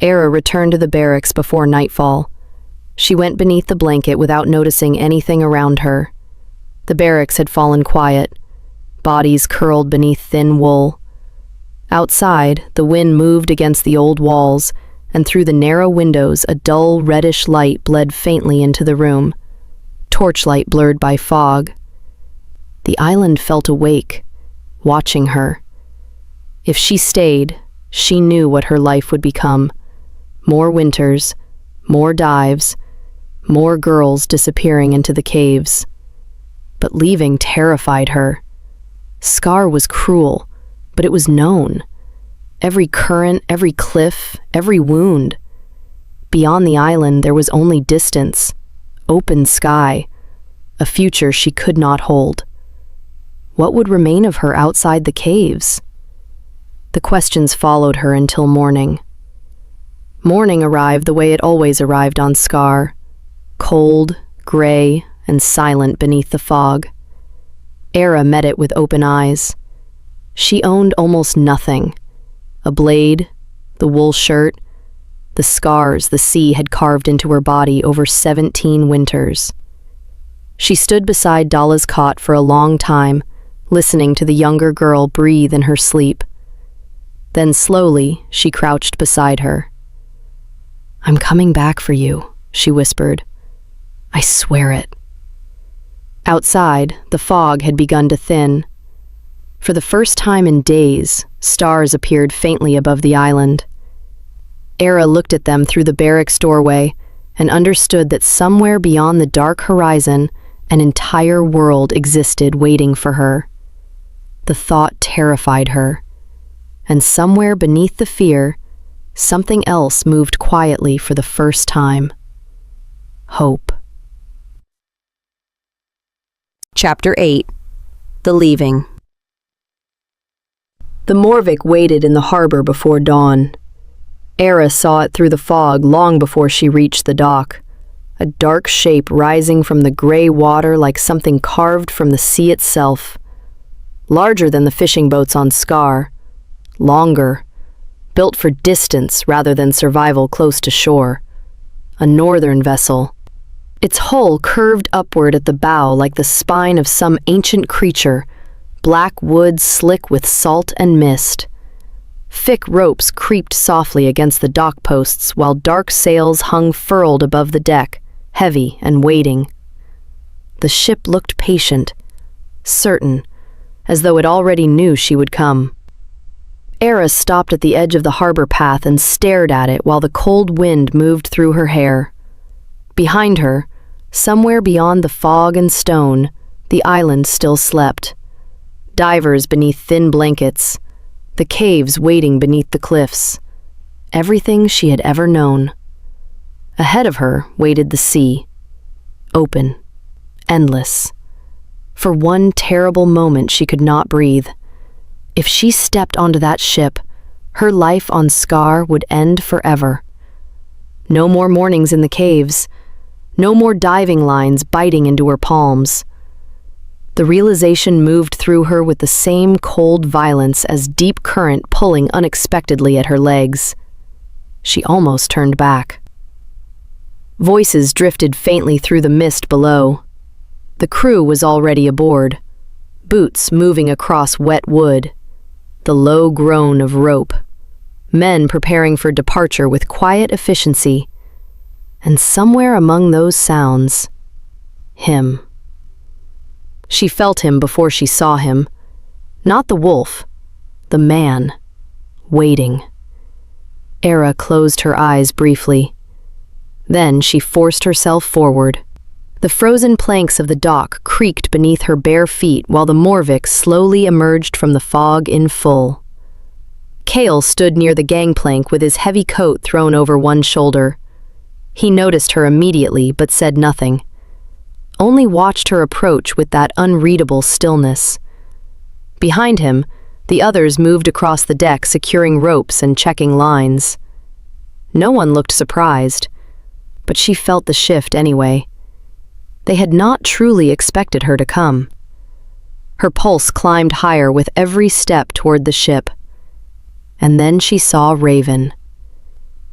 Eira returned to the barracks before nightfall. She went beneath the blanket without noticing anything around her. The barracks had fallen quiet, bodies curled beneath thin wool. Outside, the wind moved against the old walls, and through the narrow windows a dull reddish light bled faintly into the room, torchlight blurred by fog. The island felt awake, watching her. If she stayed, she knew what her life would become. More winters, more dives, more girls disappearing into the caves. But leaving terrified her. Skar was cruel, but it was known. every current, every cliff, every wound. Beyond the island there was only distance, open sky, a future she could not hold. What would remain of her outside the caves? The questions followed her until morning. Morning arrived the way it always arrived on Skar, cold, gray, and silent beneath the fog. Eira met it with open eyes. She owned almost nothing. A blade, the wool shirt, the scars the sea had carved into her body over 17 winters. She stood beside Dalla's cot for a long time, listening to the younger girl breathe in her sleep. Then slowly, she crouched beside her. "I'm coming back for you," she whispered. "I swear it." Outside, the fog had begun to thin. For the first time in days, stars appeared faintly above the island. Eira looked at them through the barracks doorway and understood that somewhere beyond the dark horizon, an entire world existed waiting for her. The thought terrified her, and somewhere beneath the fear, something else moved quietly for the first time. Hope. Chapter 8. The Leaving. The Morvik waited in the harbor before dawn. Eira saw it through the fog long before she reached the dock, a dark shape rising from the gray water like something carved from the sea itself. Larger than the fishing boats on Skar, longer, built for distance rather than survival close to shore. A northern vessel. Its hull curved upward at the bow like the spine of some ancient creature, black wood slick with salt and mist. Thick ropes creaked softly against the dock posts while dark sails hung furled above the deck, heavy and waiting. The ship looked patient, certain, as though it already knew she would come. Eira stopped at the edge of the harbor path and stared at it while the cold wind moved through her hair. Behind her, somewhere beyond the fog and stone, the island still slept. Divers beneath thin blankets, the caves waiting beneath the cliffs. Everything she had ever known. Ahead of her waited the sea, open, endless. For one terrible moment she could not breathe. If she stepped onto that ship, her life on Skar would end forever. No more mornings in the caves. No more diving lines biting into her palms. The realization moved through her with the same cold violence as deep current pulling unexpectedly at her legs. She almost turned back. Voices drifted faintly through the mist below. The crew was already aboard, boots moving across wet wood, the low groan of rope, men preparing for departure with quiet efficiency. And somewhere among those sounds, him. She felt him before she saw him. Not the wolf, the man, waiting. Eira closed her eyes briefly. Then she forced herself forward. The frozen planks of the dock creaked beneath her bare feet while the Morvik slowly emerged from the fog in full. Kale stood near the gangplank with his heavy coat thrown over one shoulder. He noticed her immediately but said nothing, only watched her approach with that unreadable stillness. Behind him, the others moved across the deck securing ropes and checking lines. No one looked surprised, but she felt the shift anyway. They had not truly expected her to come. Her pulse climbed higher with every step toward the ship. And then she saw Raven.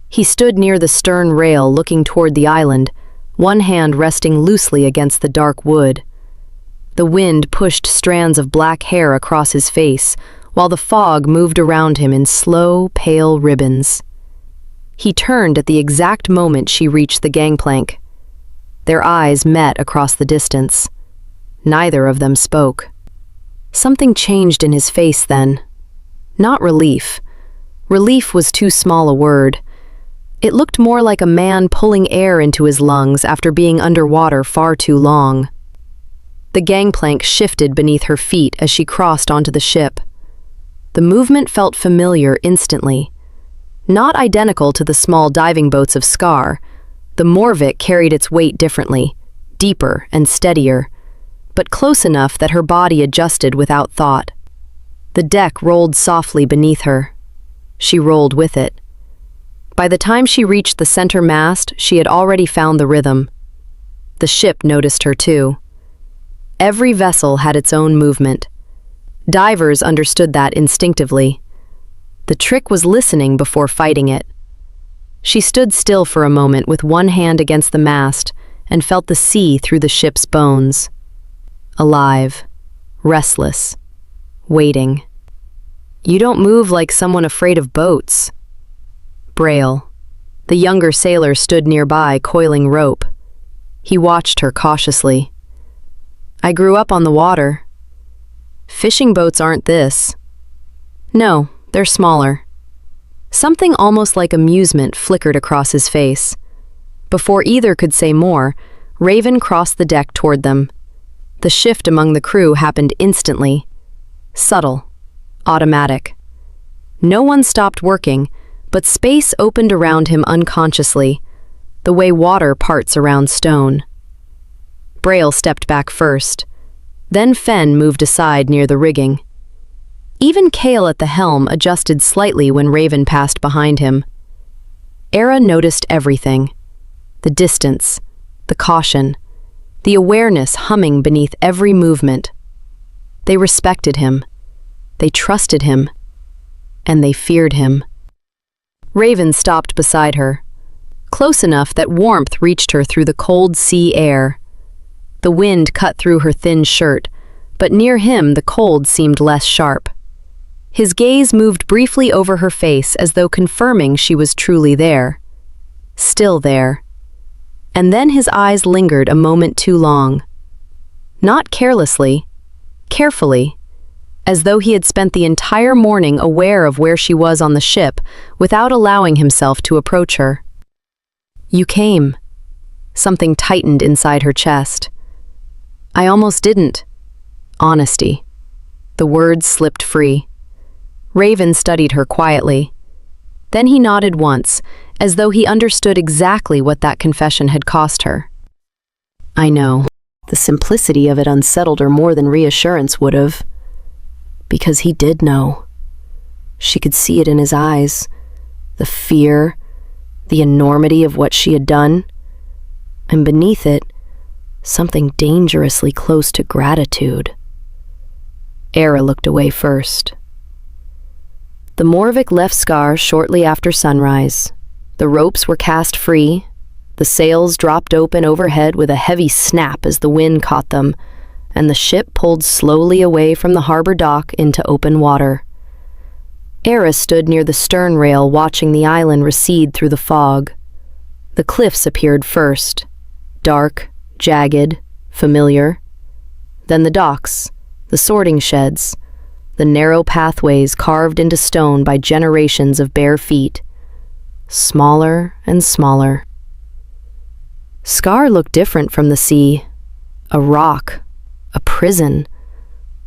He stood near the stern rail looking toward the island, one hand resting loosely against the dark wood. The wind pushed strands of black hair across his face, while the fog moved around him in slow, pale ribbons. He turned at the exact moment she reached the gangplank. Their eyes met across the distance. Neither of them spoke. Something changed in his face then. Not relief. Relief was too small a word. It looked more like a man pulling air into his lungs after being underwater far too long. The gangplank shifted beneath her feet as she crossed onto the ship. The movement felt familiar instantly. Not identical to the small diving boats of Skar, the Morvik carried its weight differently, deeper and steadier, but close enough that her body adjusted without thought. The deck rolled softly beneath her. She rolled with it. By the time she reached the center mast, she had already found the rhythm. The ship noticed her too. Every vessel had its own movement. Divers understood that instinctively. The trick was listening before fighting it. She stood still for a moment with one hand against the mast and felt the sea through the ship's bones. Alive, restless, waiting. You don't move like someone afraid of boats. Braille, the younger sailor, stood nearby, coiling rope. He watched her cautiously. I grew up on the water. Fishing boats aren't this. No, they're smaller. Something almost like amusement flickered across his face. Before either could say more, Raven crossed the deck toward them. The shift among the crew happened instantly. Subtle, automatic. No one stopped working, but space opened around him unconsciously, the way water parts around stone. Braille stepped back first. Then Fen moved aside near the rigging. Even Kale at the helm adjusted slightly when Raven passed behind him. Eira noticed everything. The distance, the caution, the awareness humming beneath every movement. They respected him. They trusted him. And they feared him. Raven stopped beside her, close enough that warmth reached her through the cold sea air. The wind cut through her thin shirt, but near him the cold seemed less sharp. His gaze moved briefly over her face as though confirming she was truly there. Still there. And then his eyes lingered a moment too long. Not carelessly, carefully, as though he had spent the entire morning aware of where she was on the ship without allowing himself to approach her. You came. Something tightened inside her chest. I almost didn't. Honesty. The words slipped free. Raven studied her quietly. Then he nodded once, as though he understood exactly what that confession had cost her. I know. The simplicity of it unsettled her more than reassurance would have. Because he did know. She could see it in his eyes. The fear, the enormity of what she had done. And beneath it, something dangerously close to gratitude. Eira looked away first. The Morvik left Skar shortly after sunrise. The ropes were cast free. The sails dropped open overhead with a heavy snap as the wind caught them, and the ship pulled slowly away from the harbor dock into open water. Eira stood near the stern rail watching the island recede through the fog. The cliffs appeared first, dark, jagged, familiar. Then the docks, the sorting sheds, the narrow pathways carved into stone by generations of bare feet. Smaller and smaller. Skar looked different from the sea. A rock, a prison,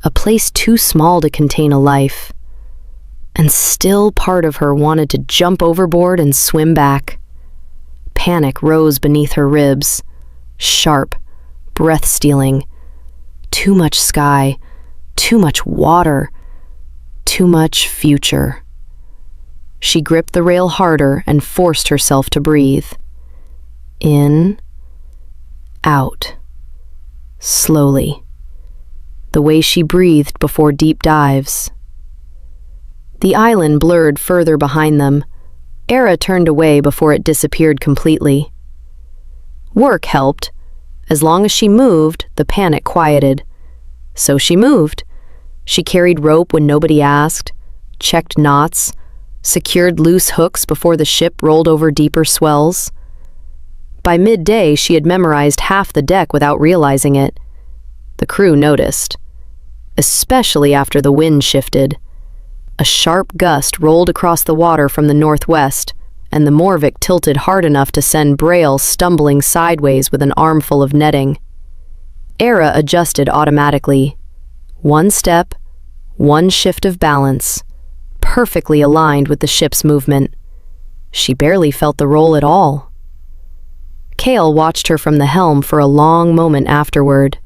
a place too small to contain a life. And still part of her wanted to jump overboard and swim back. Panic rose beneath her ribs, sharp, breath-stealing. Too much sky, too much water, too much future. She gripped the rail harder and forced herself to breathe. In, out, slowly, the way she breathed before deep dives. The island blurred further behind them. Eira turned away before it disappeared completely. Work helped. As long as she moved, the panic quieted. So she moved. She carried rope when nobody asked, checked knots, secured loose hooks before the ship rolled over deeper swells. By midday, she had memorized half the deck without realizing it. The crew noticed, especially after the wind shifted. A sharp gust rolled across the water from the northwest, and the Morvik tilted hard enough to send Braille stumbling sideways with an armful of netting. Eira adjusted automatically. One step, one shift of balance, perfectly aligned with the ship's movement. She barely felt the roll at all. Cale watched her from the helm for a long moment afterward.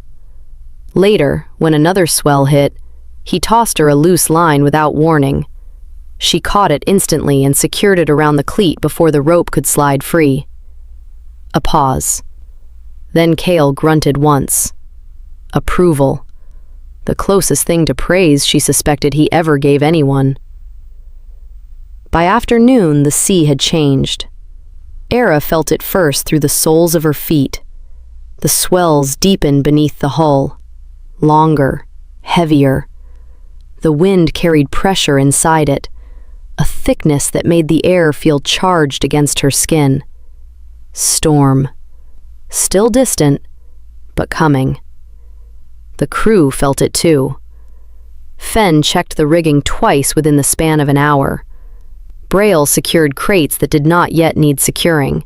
Later, when another swell hit, he tossed her a loose line without warning. She caught it instantly and secured it around the cleat before the rope could slide free. A pause. Then Cale grunted once. Approval. The closest thing to praise she suspected he ever gave anyone. By afternoon, the sea had changed. Eira felt it first through the soles of her feet. The swells deepened beneath the hull. Longer, heavier. The wind carried pressure inside it, a thickness that made the air feel charged against her skin. Storm. Still distant, but coming. The crew felt it too. Fenn checked the rigging twice within the span of an hour. Braille secured crates that did not yet need securing.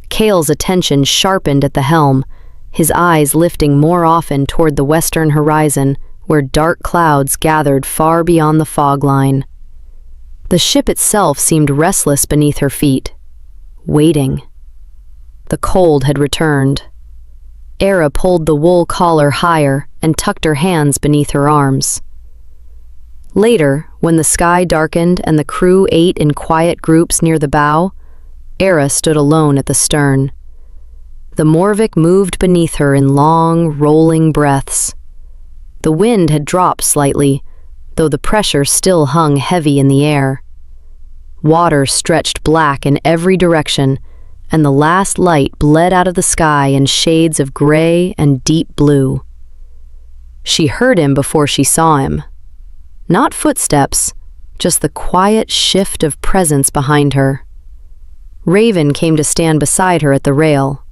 Cale's attention sharpened at the helm, his eyes lifting more often toward the western horizon, where dark clouds gathered far beyond the fog line. The ship itself seemed restless beneath her feet, waiting. The cold had returned. Eira pulled the wool collar higher and tucked her hands beneath her arms. Later, when the sky darkened and the crew ate in quiet groups near the bow, Eira stood alone at the stern. The Morvik moved beneath her in long, rolling breaths. The wind had dropped slightly, though the pressure still hung heavy in the air. Water stretched black in every direction, and the last light bled out of the sky in shades of gray and deep blue. She heard him before she saw him. Not footsteps, just the quiet shift of presence behind her. Raven came to stand beside her at the rail.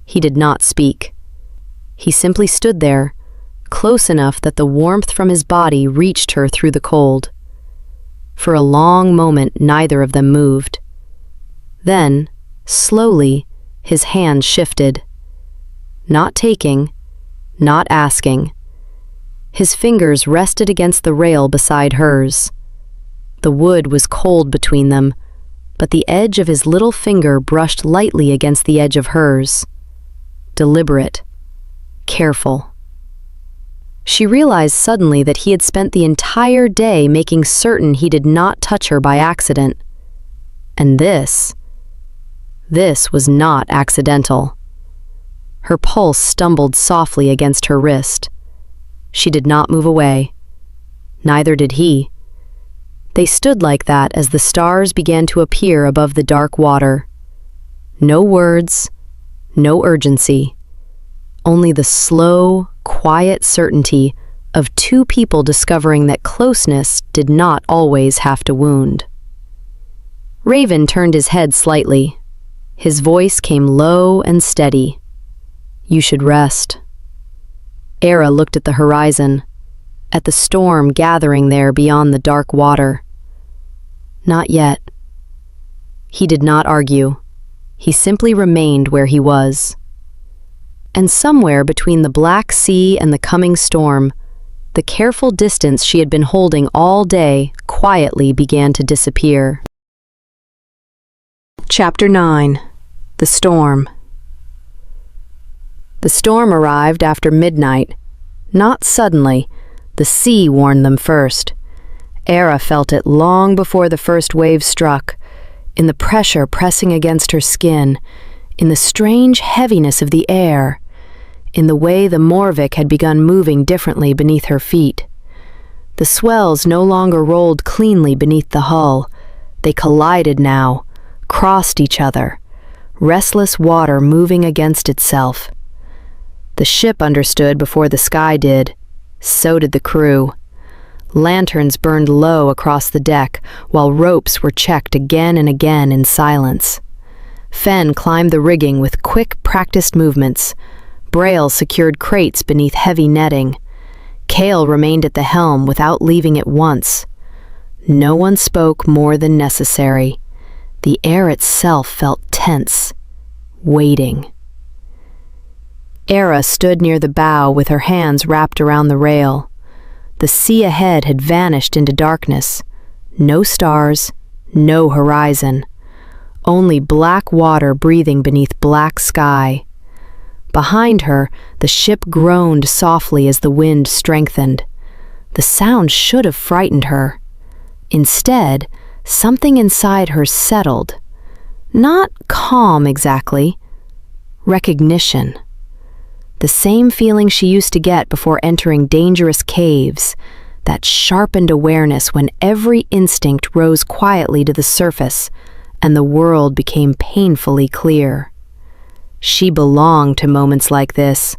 He did not speak. He simply stood there, close enough that the warmth from his body reached her through the cold. For a long moment, neither of them moved. Then, slowly, his hand shifted. Not taking, not asking. His fingers rested against the rail beside hers. The wood was cold between them, but the edge of his little finger brushed lightly against the edge of hers. Deliberate, careful. She realized suddenly that he had spent the entire day making certain he did not touch her by accident. And this was not accidental. Her pulse stumbled softly against her wrist. She did not move away. Neither did he. They stood like that as the stars began to appear above the dark water. No words, no urgency. Only the slow, quiet certainty of two people discovering that closeness did not always have to wound. Raven turned his head slightly. His voice came low and steady. "You should rest." Eira looked at the horizon, at the storm gathering there beyond the dark water. Not yet. He did not argue. He simply remained where he was. And somewhere between the black sea and the coming storm, the careful distance she had been holding all day quietly began to disappear. Chapter 9. The Storm. The storm arrived after midnight. Not suddenly. The sea warned them first. Eira felt it long before the first wave struck, in the pressure pressing against her skin, in the strange heaviness of the air, in the way the Morvik had begun moving differently beneath her feet. The swells no longer rolled cleanly beneath the hull. They collided now, crossed each other, restless water moving against itself. The ship understood before the sky did. So did the crew. Lanterns burned low across the deck, while ropes were checked again and again in silence. Fenn climbed the rigging with quick, practiced movements. Braille secured crates beneath heavy netting. Cale remained at the helm without leaving it once. No one spoke more than necessary. The air itself felt tense, waiting. Eira stood near the bow with her hands wrapped around the rail. The sea ahead had vanished into darkness. No stars, no horizon. Only black water breathing beneath black sky. Behind her, the ship groaned softly as the wind strengthened. The sound should have frightened her. Instead, something inside her settled. Not calm exactly. Recognition. The same feeling she used to get before entering dangerous caves, that sharpened awareness when every instinct rose quietly to the surface and the world became painfully clear. She belonged to moments like this,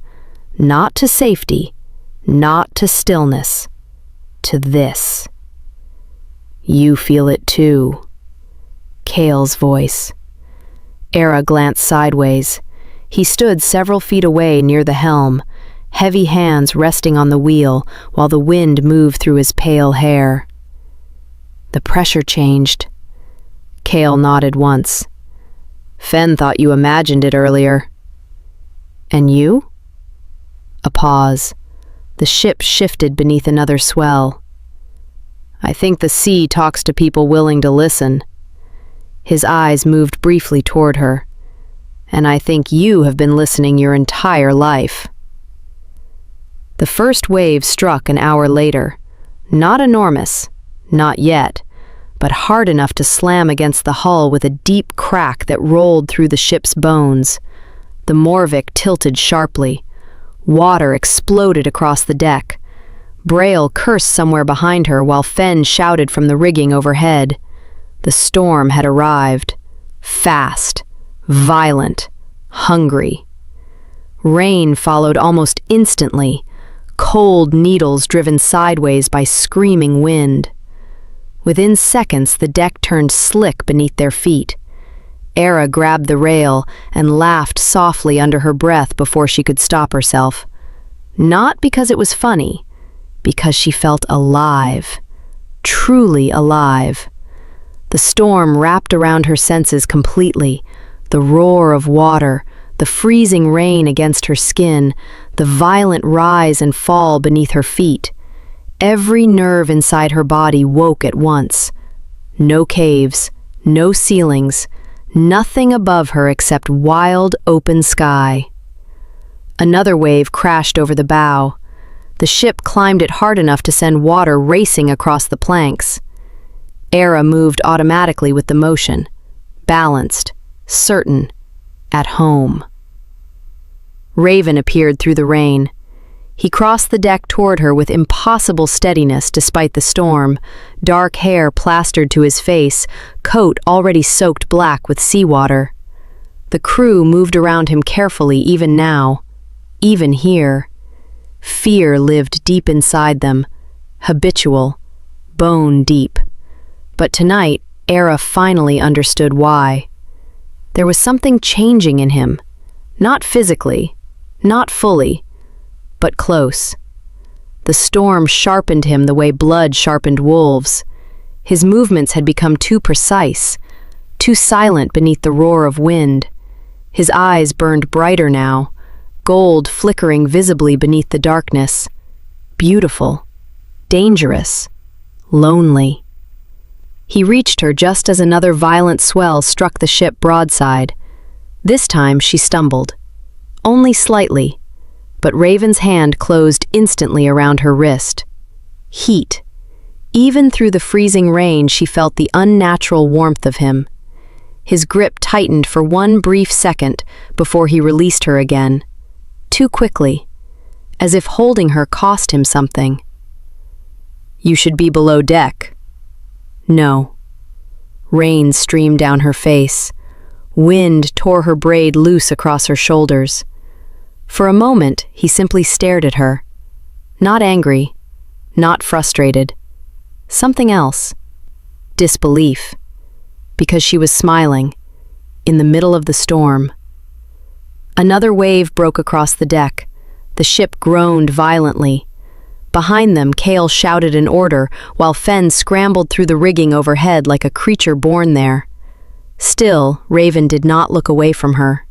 not to safety, not to stillness, to this. You feel it too. Cale's voice. Eira glanced sideways. He stood several feet away near the helm, heavy hands resting on the wheel while the wind moved through his pale hair. The pressure changed. Cale nodded once. Fen thought you imagined it earlier. And you? A pause. The ship shifted beneath another swell. I think the sea talks to people willing to listen. His eyes moved briefly toward her. And I think you have been listening your entire life. The first wave struck an hour later. Not enormous, not yet, but hard enough to slam against the hull with a deep crack that rolled through the ship's bones. The Morvik tilted sharply. Water exploded across the deck. Braille cursed somewhere behind her while Fen shouted from the rigging overhead. The storm had arrived. Fast, violent, hungry. Rain followed almost instantly, cold needles driven sideways by screaming wind. Within seconds, the deck turned slick beneath their feet. Eira grabbed the rail and laughed softly under her breath before she could stop herself. Not because it was funny, because she felt alive, truly alive. The storm wrapped around her senses completely. The roar of water, the freezing rain against her skin, the violent rise and fall beneath her feet. Every nerve inside her body woke at once. No caves, no ceilings, nothing above her except wild, open sky. Another wave crashed over the bow. The ship climbed it hard enough to send water racing across the planks. Eira moved automatically with the motion, balanced, certain, at home. Raven appeared through the rain. He crossed the deck toward her with impossible steadiness despite the storm, dark hair plastered to his face, coat already soaked black with seawater. The crew moved around him carefully even now, even here. Fear lived deep inside them, habitual, bone deep. But tonight, Eira finally understood why. There was something changing in him, not physically, not fully, but close. The storm sharpened him the way blood sharpened wolves. His movements had become too precise, too silent beneath the roar of wind. His eyes burned brighter now, gold flickering visibly beneath the darkness. Beautiful, dangerous, lonely. He reached her just as another violent swell struck the ship broadside. This time she stumbled. Only slightly, but Raven's hand closed instantly around her wrist. Heat. Even through the freezing rain, she felt the unnatural warmth of him. His grip tightened for one brief second before he released her again. Too quickly, as if holding her cost him something. You should be below deck. No. Rain streamed down her face. Wind tore her braid loose across her shoulders. For a moment, he simply stared at her. Not angry, not frustrated. Something else. Disbelief. Because she was smiling, in the middle of the storm. Another wave broke across the deck. The ship groaned violently. Behind them, Cale shouted an order, while Fen scrambled through the rigging overhead like a creature born there. Still, Raven did not look away from her.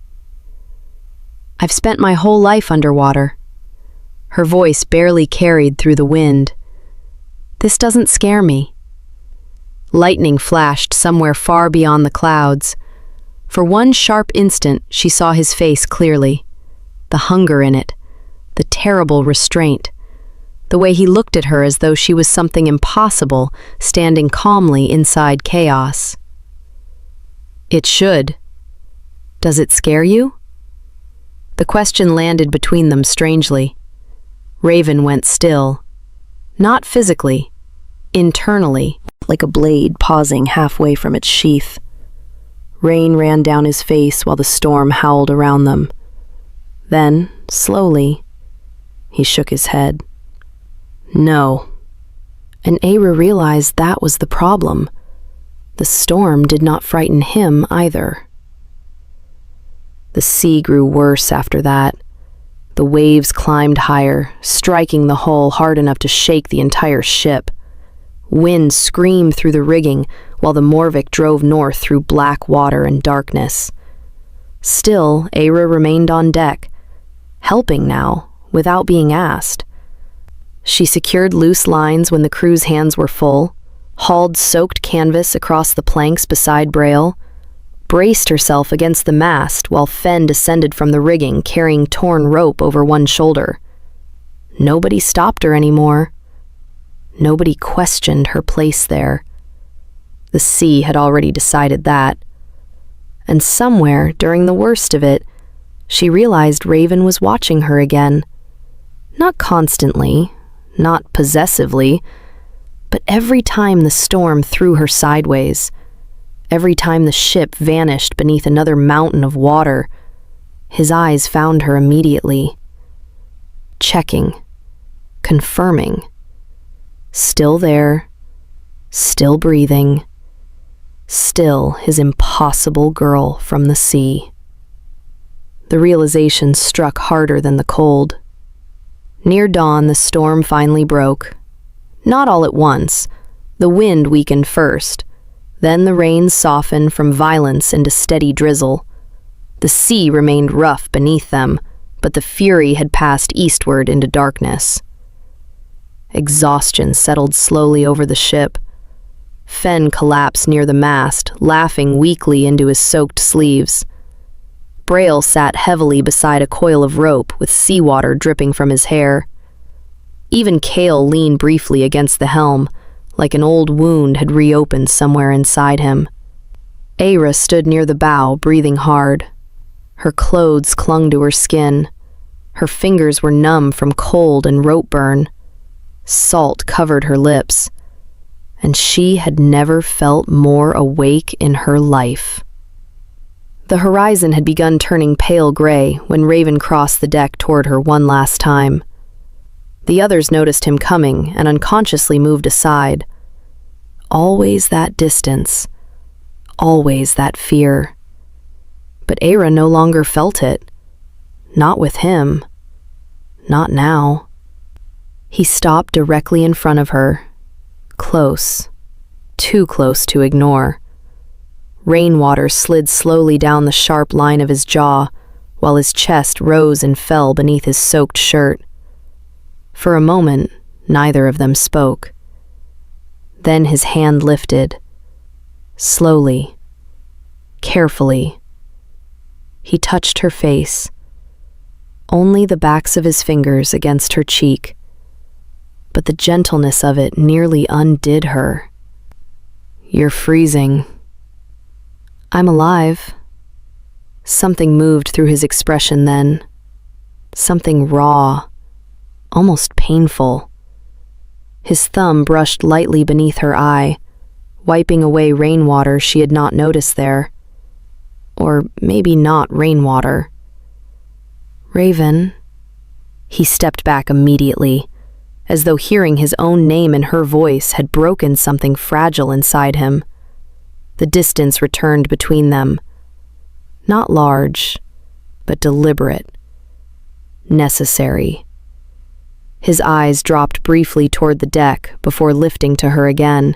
I've spent my whole life underwater. Her voice barely carried through the wind. This doesn't scare me. Lightning flashed somewhere far beyond the clouds. For one sharp instant, she saw his face clearly. The hunger in it, the terrible restraint, the way he looked at her as though she was something impossible, standing calmly inside chaos. It should. Does it scare you? The question landed between them strangely. Raven went still. Not physically, internally, like a blade pausing halfway from its sheath. Rain ran down his face while the storm howled around them. Then, slowly, he shook his head. No. And Eira realized that was the problem. The storm did not frighten him either. The sea grew worse after that. The waves climbed higher, striking the hull hard enough to shake the entire ship. Wind screamed through the rigging while the Morvik drove north through black water and darkness. Still, Eira remained on deck, helping now, without being asked. She secured loose lines when the crew's hands were full, hauled soaked canvas across the planks beside Braille, braced herself against the mast while Fen descended from the rigging carrying torn rope over one shoulder. Nobody stopped her anymore. Nobody questioned her place there. The sea had already decided that. And somewhere, during the worst of it, she realized Raven was watching her again. Not constantly, not possessively, but every time the storm threw her sideways, every time the ship vanished beneath another mountain of water, his eyes found her immediately. Checking, confirming. Still there, still breathing, still his impossible girl from the sea. The realization struck harder than the cold. Near dawn, the storm finally broke. Not all at once. The wind weakened first. Then the rain softened from violence into steady drizzle. The sea remained rough beneath them, but the fury had passed eastward into darkness. Exhaustion settled slowly over the ship. Fen collapsed near the mast, laughing weakly into his soaked sleeves. Braille sat heavily beside a coil of rope with seawater dripping from his hair. Even Kale leaned briefly against the helm, like an old wound had reopened somewhere inside him. Eira stood near the bow, breathing hard. Her clothes clung to her skin. Her fingers were numb from cold and rope burn. Salt covered her lips, and she had never felt more awake in her life. The horizon had begun turning pale gray when Raven crossed the deck toward her one last time. The others noticed him coming and unconsciously moved aside. Always that distance, always that fear. But Eira no longer felt it. Not with him. Not now. He stopped directly in front of her. Close. Too close to ignore. Rainwater slid slowly down the sharp line of his jaw, while his chest rose and fell beneath his soaked shirt. For a moment, neither of them spoke. Then his hand lifted. Slowly. Carefully. He touched her face. Only the backs of his fingers against her cheek. But the gentleness of it nearly undid her. "You're freezing." "I'm alive." Something moved through his expression then. Something raw, almost painful. His thumb brushed lightly beneath her eye, wiping away rainwater she had not noticed there. Or maybe not rainwater. "Raven." He stepped back immediately, as though hearing his own name in her voice had broken something fragile inside him. The distance returned between them. Not large, but deliberate. Necessary. His eyes dropped briefly toward the deck before lifting to her again.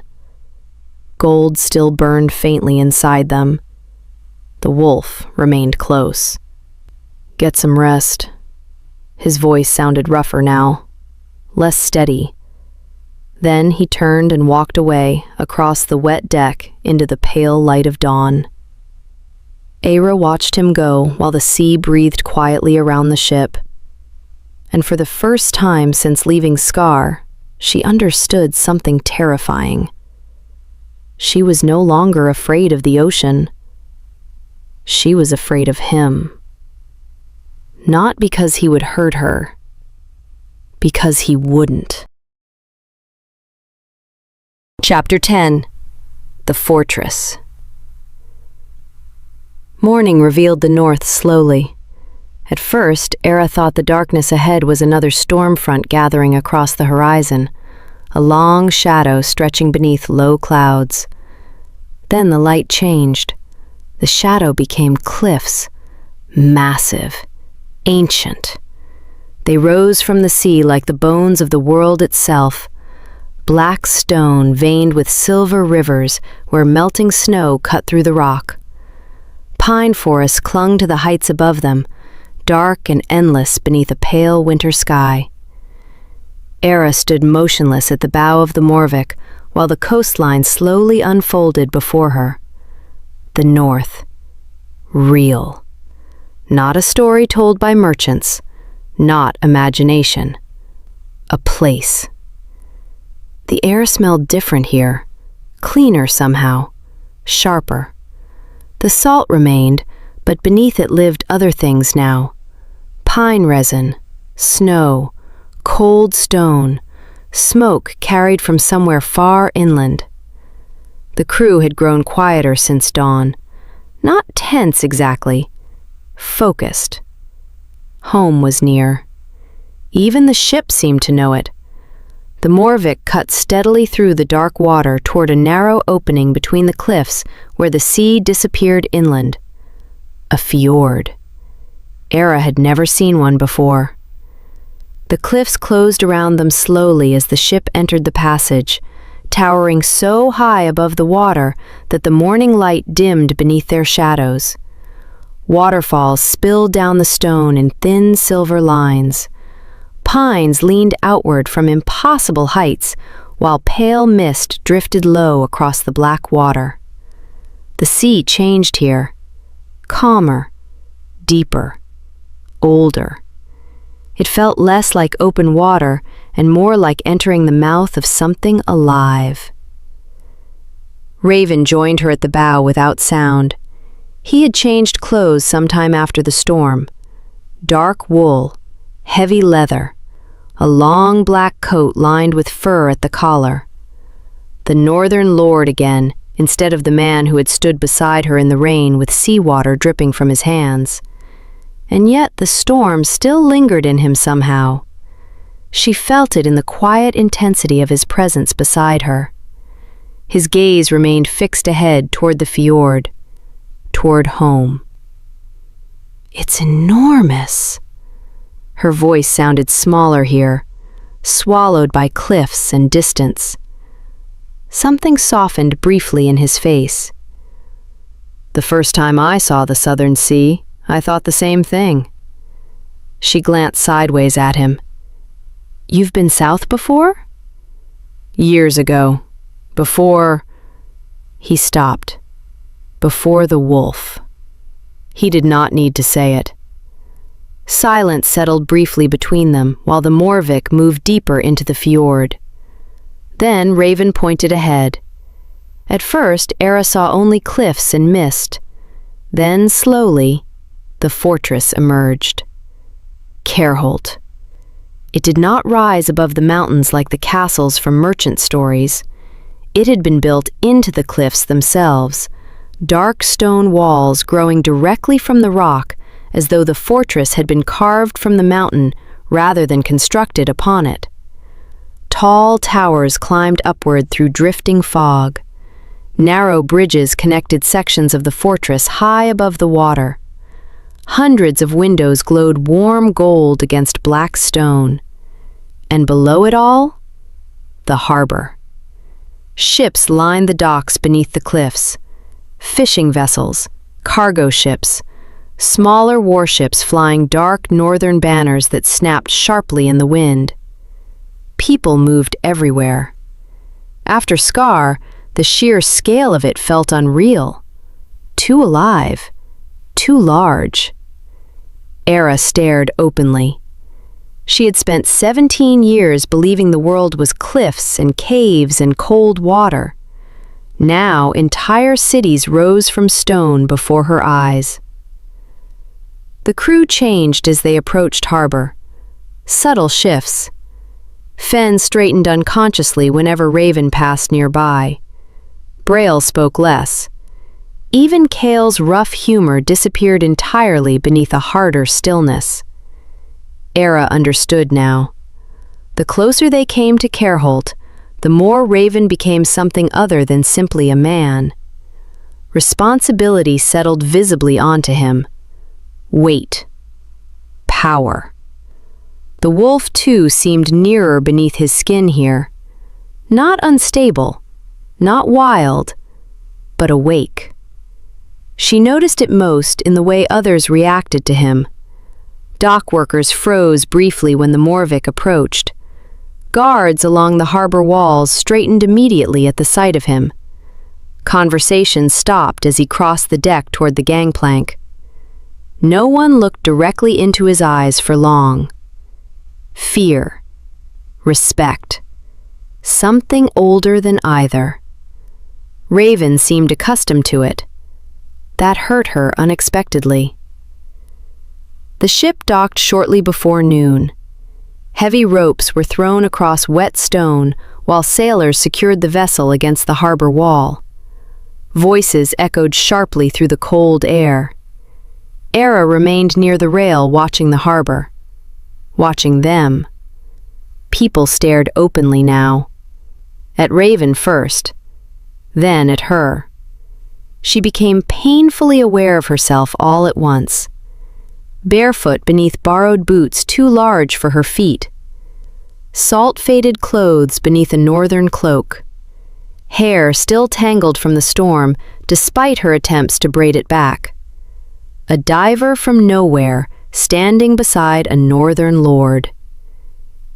Gold still burned faintly inside them. The wolf remained close. "Get some rest." His voice sounded rougher now, less steady. Then he turned and walked away across the wet deck into the pale light of dawn. Eira watched him go while the sea breathed quietly around the ship. And for the first time since leaving Skar, she understood something terrifying. She was no longer afraid of the ocean. She was afraid of him. Not because he would hurt her, because he wouldn't. Chapter 10. The Fortress. Morning revealed the north slowly. At first, Eira thought the darkness ahead was another storm front gathering across the horizon, a long shadow stretching beneath low clouds. Then the light changed. The shadow became cliffs, massive, ancient. They rose from the sea like the bones of the world itself, black stone veined with silver rivers where melting snow cut through the rock. Pine forests clung to the heights above them, dark and endless beneath a pale winter sky. Eira stood motionless at the bow of the Morvik while the coastline slowly unfolded before her. The north. Real. Not a story told by merchants, not imagination. A place. The air smelled different here, cleaner somehow, sharper. The salt remained, but beneath it lived other things now. Pine resin, snow, cold stone, smoke carried from somewhere far inland. The crew had grown quieter since dawn, not tense exactly, focused. Home was near. Even the ship seemed to know it. The Morvik cut steadily through the dark water toward a narrow opening between the cliffs where the sea disappeared inland. A fjord. Eira had never seen one before. The cliffs closed around them slowly as the ship entered the passage, towering so high above the water that the morning light dimmed beneath their shadows. Waterfalls spilled down the stone in thin silver lines. Pines leaned outward from impossible heights, while pale mist drifted low across the black water. The sea changed here, calmer, deeper, older. It felt less like open water and more like entering the mouth of something alive. Raven joined her at the bow without sound. He had changed clothes sometime after the storm. Dark wool, heavy leather, a long black coat lined with fur at the collar. The northern lord again, instead of the man who had stood beside her in the rain with seawater dripping from his hands. And yet the storm still lingered in him somehow. She felt it in the quiet intensity of his presence beside her. His gaze remained fixed ahead toward the fjord, toward home. "It's enormous." Her voice sounded smaller here, swallowed by cliffs and distance. Something softened briefly in his face. "The first time I saw the southern sea, I thought the same thing." She glanced sideways at him. "You've been south before?" "Years ago. Before—" He stopped. "Before the wolf." He did not need to say it. Silence settled briefly between them while the Morvik moved deeper into the fjord. Then Raven pointed ahead. At first, Eira saw only cliffs and mist. Then, slowly, the fortress emerged. Kerholt. It did not rise above the mountains like the castles from merchant stories. It had been built into the cliffs themselves, dark stone walls growing directly from the rock, as though the fortress had been carved from the mountain rather than constructed upon it. Tall towers climbed upward through drifting fog. Narrow bridges connected sections of the fortress high above the water. Hundreds of windows glowed warm gold against black stone. And below it all, the harbor. Ships lined the docks beneath the cliffs. Fishing vessels, cargo ships, smaller warships flying dark northern banners that snapped sharply in the wind. People moved everywhere, After Skar, the sheer scale of it felt unreal. Too alive. Too large. Eira stared openly. She had spent 17 years believing the world was cliffs and caves and cold water. Now entire cities rose from stone before her eyes. The crew changed as they approached harbor. Subtle shifts. Fen straightened unconsciously whenever Raven passed nearby. Braille spoke less. Even Kale's rough humor disappeared entirely beneath a harder stillness. Eira understood now. The closer they came to Kerholt, the more Raven became something other than simply a man. Responsibility settled visibly onto him. Weight. Power. The wolf, too, seemed nearer beneath his skin here. Not unstable, not wild, but awake. She noticed it most in the way others reacted to him. Dock workers froze briefly when the Morvik approached. Guards along the harbor walls straightened immediately at the sight of him. Conversation stopped as he crossed the deck toward the gangplank. No one looked directly into his eyes for long. Fear. Respect. Something older than either. Raven seemed accustomed to it. That hurt her unexpectedly. The ship docked shortly before noon. Heavy ropes were thrown across wet stone while sailors secured the vessel against the harbor wall. Voices echoed sharply through the cold air. Eira remained near the rail watching the harbor. Watching them. People stared openly now. At Raven first, then at her. She became painfully aware of herself all at once. Barefoot beneath borrowed boots too large for her feet. Salt-faded clothes beneath a northern cloak. Hair still tangled from the storm despite her attempts to braid it back. A diver from nowhere standing beside a northern lord.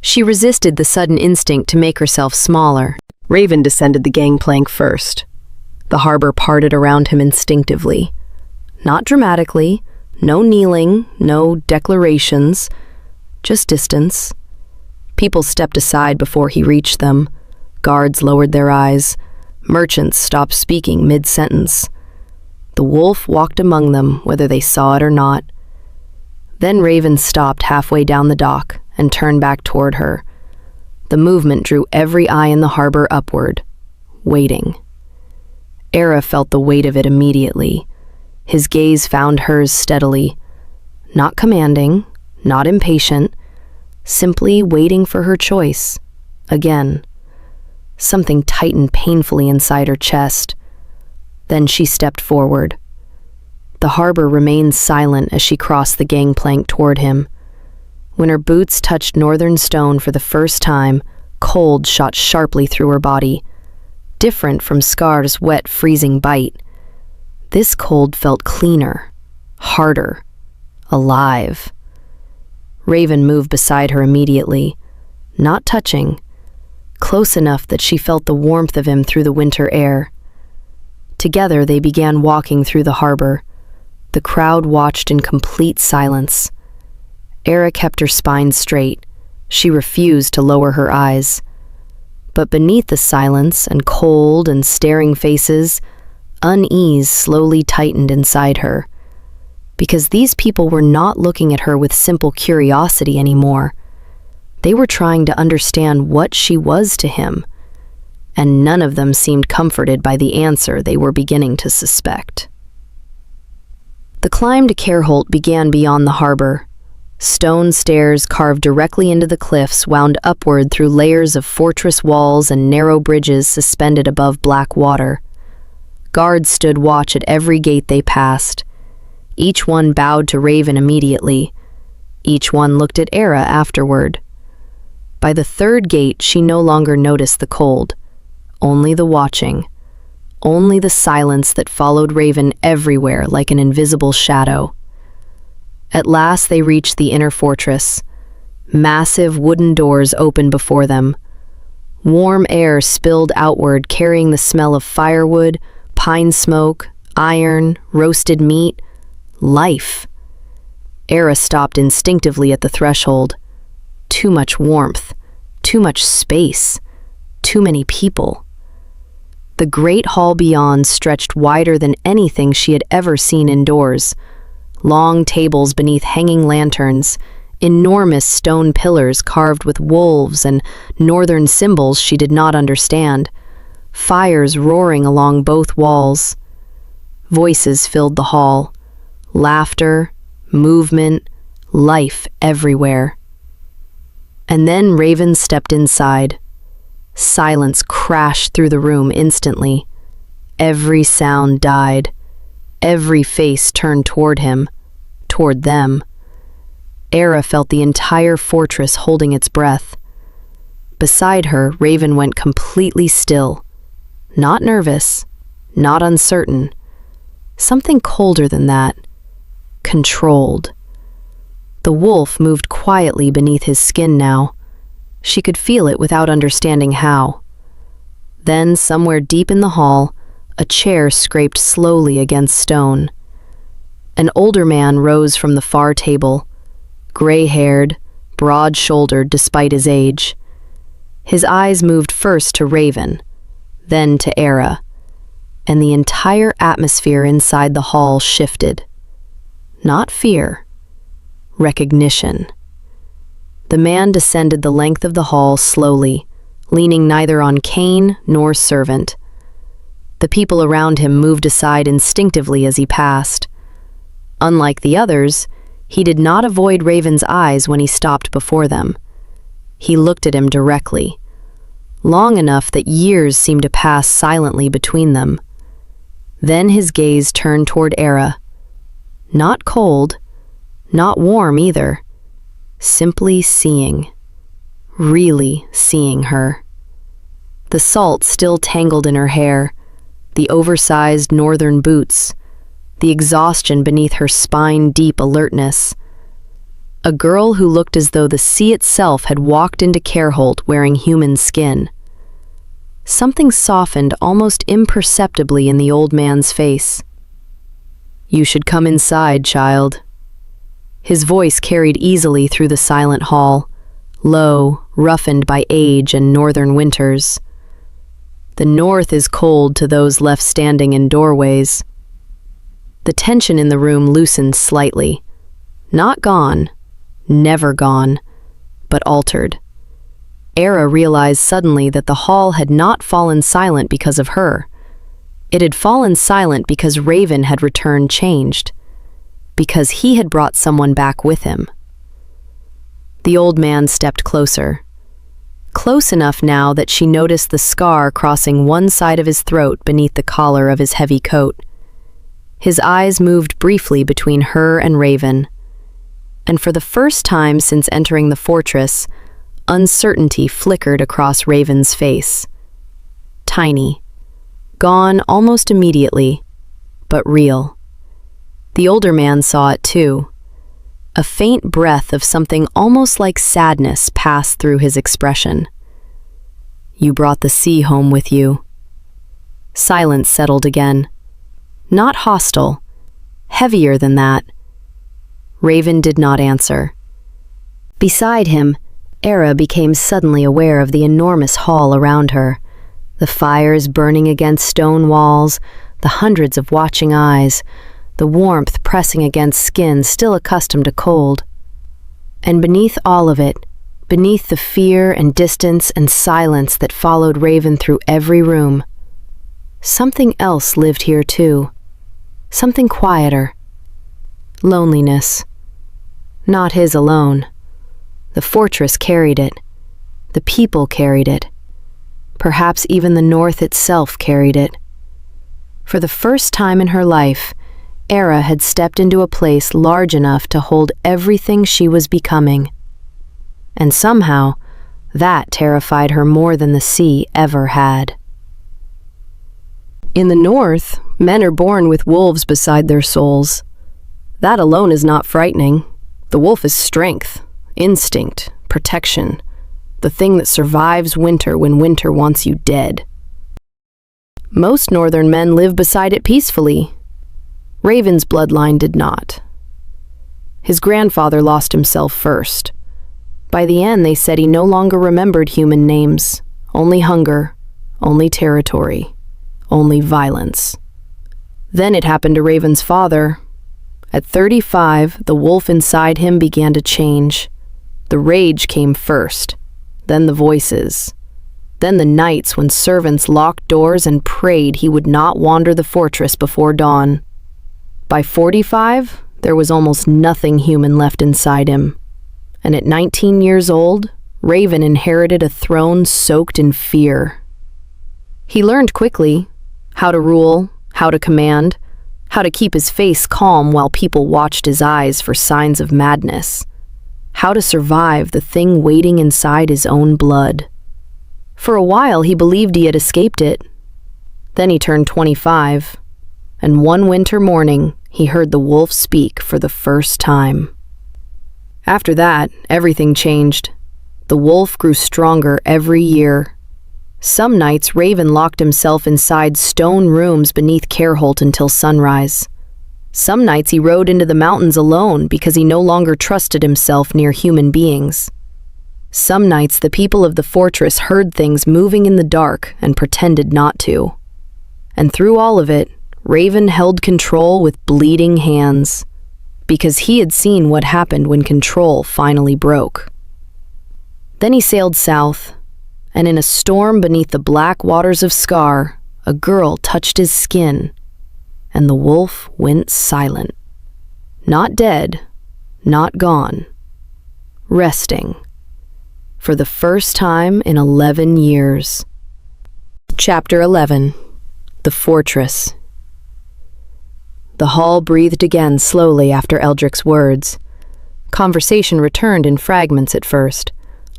She resisted the sudden instinct to make herself smaller. Raven descended the gangplank first. The harbor parted around him instinctively. Not dramatically. No kneeling, no declarations, just distance. People stepped aside before he reached them. Guards lowered their eyes. Merchants stopped speaking mid-sentence. The wolf walked among them, whether they saw it or not. Then Raven stopped halfway down the dock and turned back toward her. The movement drew every eye in the harbor upward, waiting. Eira felt the weight of it immediately. His gaze found hers steadily, not commanding, not impatient, simply waiting for her choice. Again. Something tightened painfully inside her chest. Then she stepped forward. The harbor remained silent as she crossed the gangplank toward him. When her boots touched northern stone for the first time, cold shot sharply through her body, different from Skar's wet, freezing bite. This cold felt cleaner, harder, alive. Raven moved beside her immediately, not touching, close enough that she felt the warmth of him through the winter air. Together they began walking through the harbor. The crowd watched in complete silence. Eira kept her spine straight. She refused to lower her eyes. But beneath the silence and cold and staring faces, unease slowly tightened inside her. Because these people were not looking at her with simple curiosity anymore. They were trying to understand what she was to him. And none of them seemed comforted by the answer they were beginning to suspect. The climb to Kerholt began beyond the harbor. Stone stairs carved directly into the cliffs wound upward through layers of fortress walls and narrow bridges suspended above black water. Guards stood watch at every gate they passed. Each one bowed to Raven immediately. Each one looked at Eira afterward. By the third gate, she no longer noticed the cold. Only the watching. Only the silence that followed Raven everywhere like an invisible shadow. At last they reached the inner fortress. Massive wooden doors opened before them. Warm air spilled outward, carrying the smell of firewood, pine smoke, iron, roasted meat, life. Eira stopped instinctively at the threshold. Too much warmth, too much space, too many people. The great hall beyond stretched wider than anything she had ever seen indoors. Long tables beneath hanging lanterns, enormous stone pillars carved with wolves and northern symbols she did not understand, fires roaring along both walls. Voices filled the hall, laughter, movement, life everywhere. And then Raven stepped inside. Silence crashed through the room instantly. Every sound died. Every face turned toward him, toward them. Eira felt the entire fortress holding its breath. Beside her, Raven went completely still. Not nervous, not uncertain. Something colder than that. Controlled. The wolf moved quietly beneath his skin now. She could feel it without understanding how. Then, somewhere deep in the hall, a chair scraped slowly against stone. An older man rose from the far table, gray-haired, broad-shouldered despite his age. His eyes moved first to Raven, then to Eira, and the entire atmosphere inside the hall shifted. Not fear, recognition. The man descended the length of the hall slowly, leaning neither on cane nor servant. The people around him moved aside instinctively as he passed. Unlike the others, he did not avoid Raven's eyes when he stopped before them. He looked at him directly, long enough that years seemed to pass silently between them. Then his gaze turned toward Eira. Not cold, not warm either. Simply seeing. Really seeing her. The salt still tangled in her hair, the oversized northern boots, the exhaustion beneath her spine-deep alertness. A girl who looked as though the sea itself had walked into Careholt wearing human skin. Something softened almost imperceptibly in the old man's face. "You should come inside, child." His voice carried easily through the silent hall, low, roughened by age and northern winters. The north is cold to those left standing in doorways. The tension in the room loosened slightly. Not gone, never gone, but altered. Eira realized suddenly that the hall had not fallen silent because of her. It had fallen silent because Raven had returned changed, because he had brought someone back with him. The old man stepped closer. Close enough now that she noticed the scar crossing one side of his throat beneath the collar of his heavy coat. His eyes moved briefly between her and Raven. And for the first time since entering the fortress, uncertainty flickered across Raven's face. Tiny. Gone almost immediately, but real. The older man saw it too. A faint breath of something almost like sadness passed through his expression. "You brought the sea home with you." Silence settled again. Not hostile, heavier than that. Raven did not answer. Beside him, Eira became suddenly aware of the enormous hall around her, the fires burning against stone walls, the hundreds of watching eyes, the warmth pressing against skin still accustomed to cold. And beneath all of it, beneath the fear and distance and silence that followed Raven through every room, something else lived here too. Something quieter. Loneliness. Not his alone. The fortress carried it. The people carried it. Perhaps even the north itself carried it. For the first time in her life, Eira had stepped into a place large enough to hold everything she was becoming. And somehow, that terrified her more than the sea ever had. In the north, men are born with wolves beside their souls. That alone is not frightening. The wolf is strength, instinct, protection, the thing that survives winter when winter wants you dead. Most northern men live beside it peacefully. Raven's bloodline did not. His grandfather lost himself first. By the end, they said he no longer remembered human names, only hunger, only territory, only violence. Then it happened to Raven's father. At 35, the wolf inside him began to change. The rage came first, then the voices, then the nights when servants locked doors and prayed he would not wander the fortress before dawn. By 45, there was almost nothing human left inside him. And at 19 years old, Raven inherited a throne soaked in fear. He learned quickly how to rule, how to command, how to keep his face calm while people watched his eyes for signs of madness, how to survive the thing waiting inside his own blood. For a while, he believed he had escaped it. Then he turned 25, and one winter morning, he heard the wolf speak for the first time. After that, everything changed. The wolf grew stronger every year. Some nights, Raven locked himself inside stone rooms beneath Careholt until sunrise. Some nights he rode into the mountains alone because he no longer trusted himself near human beings. Some nights the people of the fortress heard things moving in the dark and pretended not to. And through all of it, Raven held control with bleeding hands, because he had seen what happened when control finally broke. Then he sailed south, and in a storm beneath the black waters of Skar, a girl touched his skin, and the wolf went silent. Not dead, not gone. Resting. For the first time in 11 years. Chapter 11. The Fortress. The hall breathed again slowly after Eldric's words. Conversation returned in fragments at first.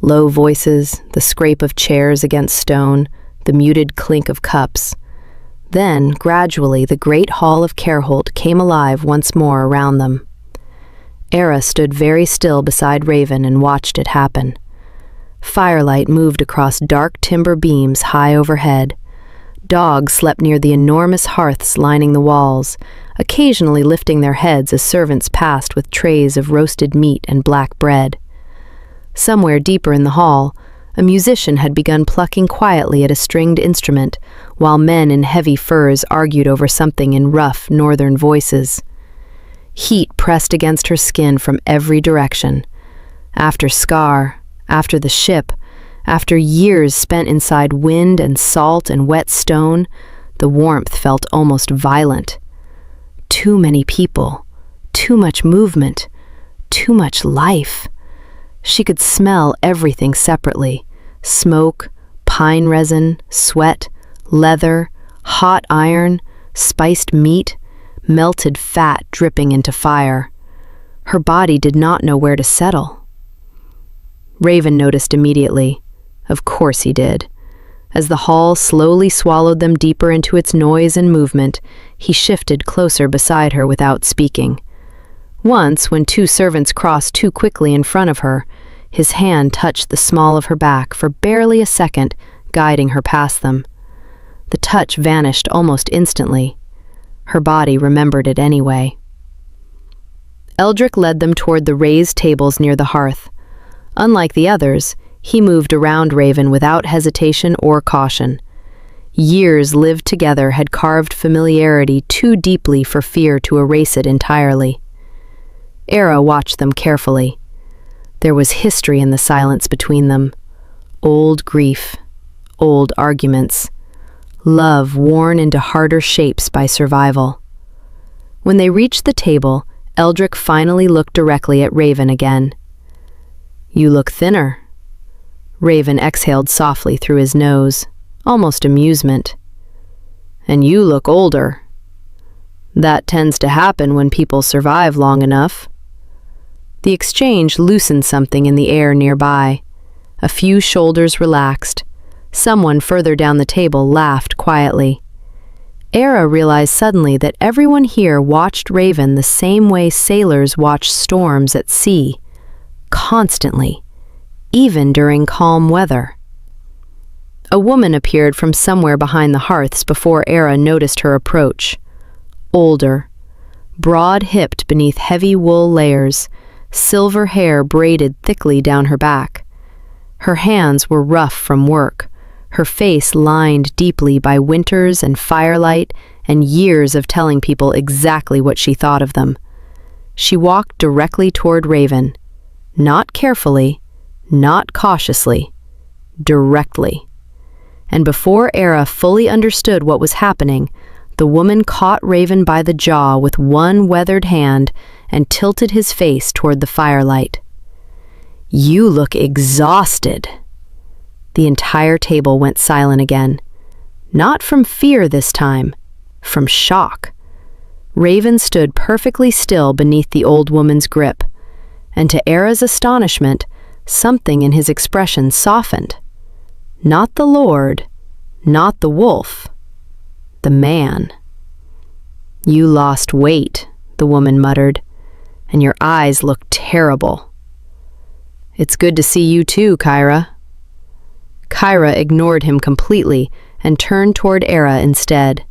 Low voices, the scrape of chairs against stone, the muted clink of cups. Then, gradually, the great hall of Careholt came alive once more around them. Eira stood very still beside Raven and watched it happen. Firelight moved across dark timber beams high overhead. Dogs slept near the enormous hearths lining the walls, occasionally lifting their heads as servants passed with trays of roasted meat and black bread. Somewhere deeper in the hall, a musician had begun plucking quietly at a stringed instrument, while men in heavy furs argued over something in rough northern voices. Heat pressed against her skin from every direction. After Skar, after the ship, after years spent inside wind and salt and wet stone, the warmth felt almost violent. Too many people, too much movement, too much life. She could smell everything separately: smoke, pine resin, sweat, leather, hot iron, spiced meat, melted fat dripping into fire. Her body did not know where to settle. Raven noticed immediately. Of course he did. As the hall slowly swallowed them deeper into its noise and movement, he shifted closer beside her without speaking. Once, when two servants crossed too quickly in front of her, his hand touched the small of her back for barely a second, guiding her past them. The touch vanished almost instantly. Her body remembered it anyway. Eldric led them toward the raised tables near the hearth. Unlike the others, he moved around Raven without hesitation or caution. Years lived together had carved familiarity too deeply for fear to erase it entirely. Eira watched them carefully. There was history in the silence between them. Old grief, old arguments, love worn into harder shapes by survival. When they reached the table, Eldric finally looked directly at Raven again. "You look thinner." Raven exhaled softly through his nose, almost amusement. "And you look older." "That tends to happen when people survive long enough." The exchange loosened something in the air nearby. A few shoulders relaxed. Someone further down the table laughed quietly. Eira realized suddenly that everyone here watched Raven the same way sailors watch storms at sea. Constantly. even during calm weather. A woman appeared from somewhere behind the hearths before Eira noticed her approach. Older, broad-hipped beneath heavy wool layers, silver hair braided thickly down her back. Her hands were rough from work, her face lined deeply by winters and firelight and years of telling people exactly what she thought of them. She walked directly toward Raven, not carefully, not cautiously, directly. And before Eira fully understood what was happening, the woman caught Raven by the jaw with one weathered hand and tilted his face toward the firelight. "You look exhausted." The entire table went silent again. Not from fear this time, from shock. Raven stood perfectly still beneath the old woman's grip, and to Eira's astonishment, something in his expression softened. Not the Lord, not the wolf, the man. "You lost weight," the woman muttered, "and your eyes look terrible." "It's good to see you too, Kyra." Kyra ignored him completely and turned toward Eira instead.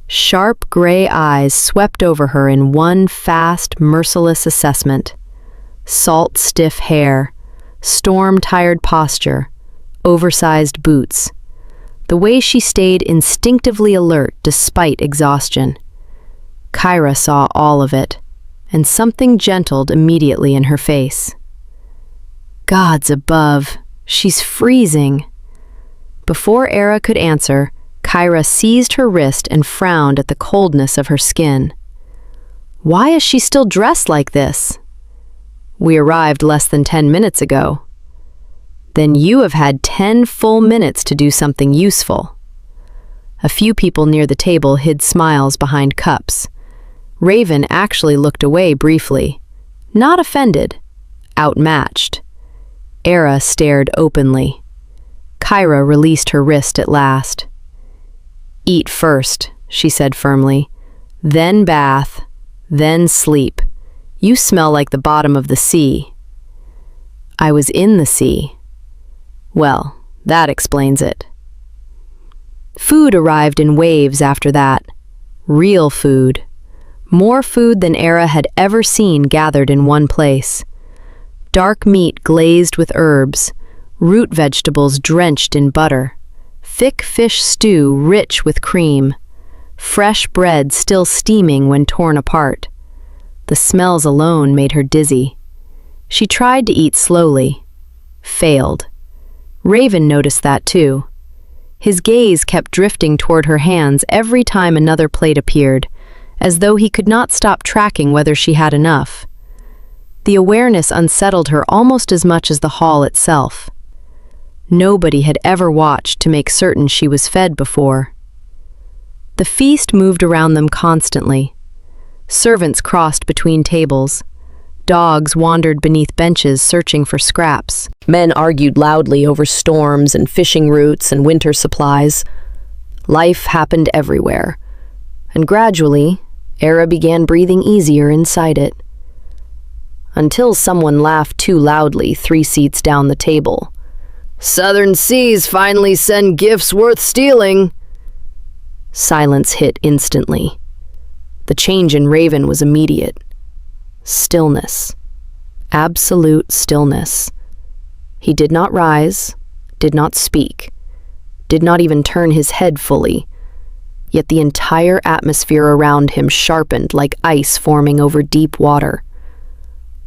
Sharp gray eyes swept over her in one fast, merciless assessment. Salt-stiff hair, storm-tired posture, oversized boots. The way she stayed instinctively alert despite exhaustion. Kyra saw all of it, and something gentled immediately in her face. Gods above, she's freezing. Before Eira could answer, Kyra seized her wrist and frowned at the coldness of her skin. "Why is she still dressed like this?" "We arrived less than 10 minutes ago." "Then you have had 10 full minutes to do something useful." A few people near the table hid smiles behind cups. Raven actually looked away briefly, not offended, outmatched. Eira stared openly. Kyra released her wrist at last. "Eat first," she said firmly. "Then bath, then sleep. You smell like the bottom of the sea." "I was in the sea." "Well, that explains it." Food arrived in waves after that. Real food. More food than Eira had ever seen gathered in one place. Dark meat glazed with herbs, root vegetables drenched in butter, thick fish stew rich with cream, fresh bread still steaming when torn apart. The smells alone made her dizzy. She tried to eat slowly. Failed. Raven noticed that too. His gaze kept drifting toward her hands every time another plate appeared, as though he could not stop tracking whether she had enough. The awareness unsettled her almost as much as the hall itself. Nobody had ever watched to make certain she was fed before. The feast moved around them constantly. Servants crossed between tables. Dogs wandered beneath benches searching for scraps. Men argued loudly over storms and fishing routes and winter supplies. Life happened everywhere, and gradually, Eira began breathing easier inside it. Until someone laughed too loudly 3 seats down the table. "Southern seas finally send gifts worth stealing." Silence hit instantly. The change in Raven was immediate. Stillness. Absolute stillness. He did not rise, did not speak, did not even turn his head fully, yet the entire atmosphere around him sharpened like ice forming over deep water.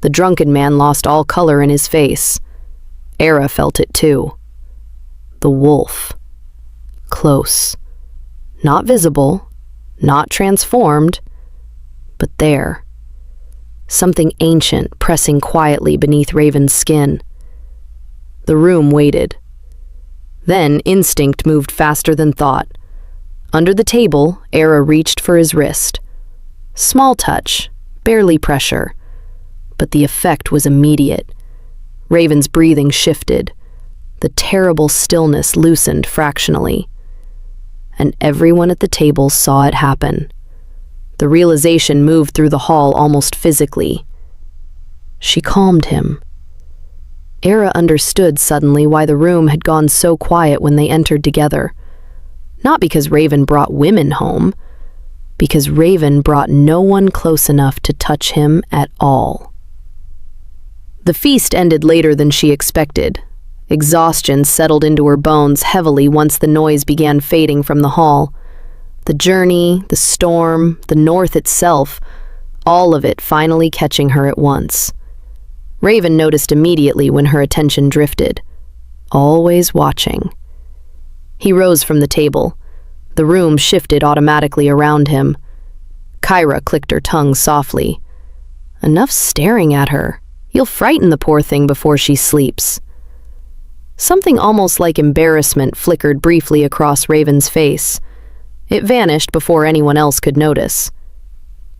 The drunken man lost all color in his face. Eira felt it too. The wolf. Close. Not visible, not transformed, but there. Something ancient pressing quietly beneath Raven's skin. The room waited. Then instinct moved faster than thought. Under the table, Eira reached for his wrist. Small touch, barely pressure, but the effect was immediate. Raven's breathing shifted. The terrible stillness loosened fractionally. And everyone at the table saw it happen. The realization moved through the hall almost physically. She calmed him. Eira understood suddenly why the room had gone so quiet when they entered together. Not because Raven brought women home, because Raven brought no one close enough to touch him at all. The feast ended later than she expected. Exhaustion settled into her bones heavily once the noise began fading from the hall. The journey, the storm, the north itself, all of it finally catching her at once. Raven noticed immediately when her attention drifted, always watching. He rose from the table. The room shifted automatically around him. Kyra clicked her tongue softly. Enough staring at her. You'll frighten the poor thing before she sleeps. Something almost like embarrassment flickered briefly across Raven's face. It vanished before anyone else could notice.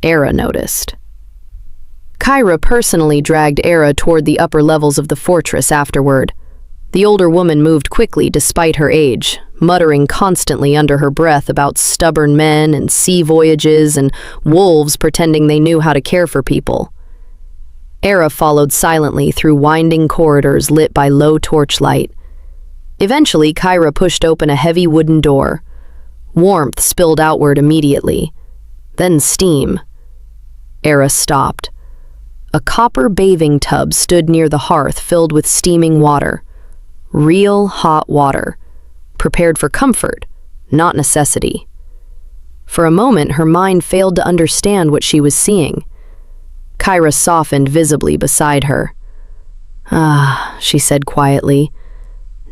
Eira noticed. Kyra personally dragged Eira toward the upper levels of the fortress afterward. The older woman moved quickly despite her age, muttering constantly under her breath about stubborn men and sea voyages and wolves pretending they knew how to care for people. Eira followed silently through winding corridors lit by low torchlight. Eventually, Kyra pushed open a heavy wooden door. Warmth spilled outward immediately. Then steam. Eira stopped. A copper bathing tub stood near the hearth filled with steaming water. Real hot water. Prepared for comfort, not necessity. For a moment, her mind failed to understand what she was seeing. Kyra softened visibly beside her. "Ah," she said quietly,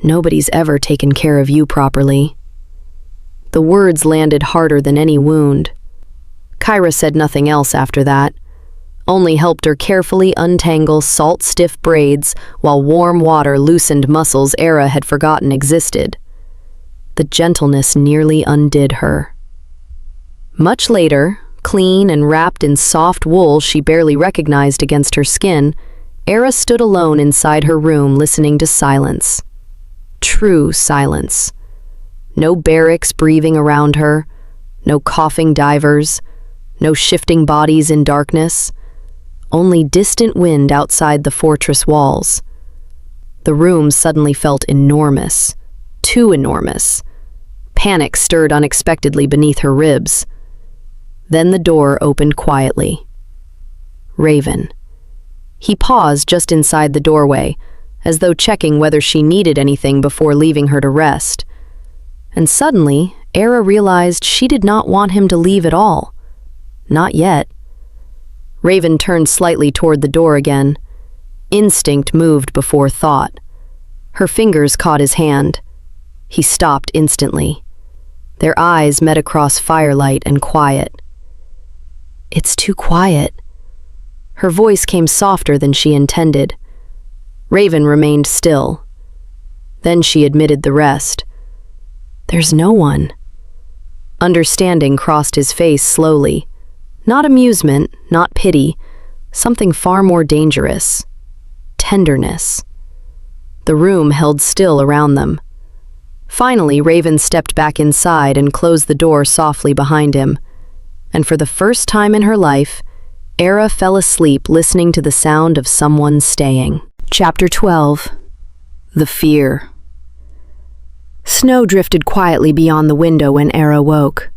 "nobody's ever taken care of you properly." The words landed harder than any wound. Kyra said nothing else after that, only helped her carefully untangle salt-stiff braids while warm water loosened muscles Eira had forgotten existed. The gentleness nearly undid her. Much later, clean and wrapped in soft wool she barely recognized against her skin, Eira stood alone inside her room listening to silence. True silence. No barracks breathing around her, no coughing divers, no shifting bodies in darkness, only distant wind outside the fortress walls. The room suddenly felt enormous, too enormous. Panic stirred unexpectedly beneath her ribs. Then the door opened quietly. Raven. He paused just inside the doorway, as though checking whether she needed anything before leaving her to rest. And suddenly, Eira realized she did not want him to leave at all. Not yet. Raven turned slightly toward the door again. Instinct moved before thought. Her fingers caught his hand. He stopped instantly. Their eyes met across firelight and quiet. "It's too quiet." Her voice came softer than she intended. Raven remained still. Then she admitted the rest. "There's no one." Understanding crossed his face slowly. Not amusement, not pity, something far more dangerous. Tenderness. The room held still around them. Finally, Raven stepped back inside and closed the door softly behind him. And for the first time in her life, Eira fell asleep listening to the sound of someone staying. Chapter 12. The Fear. Snow drifted quietly beyond the window when Eira woke.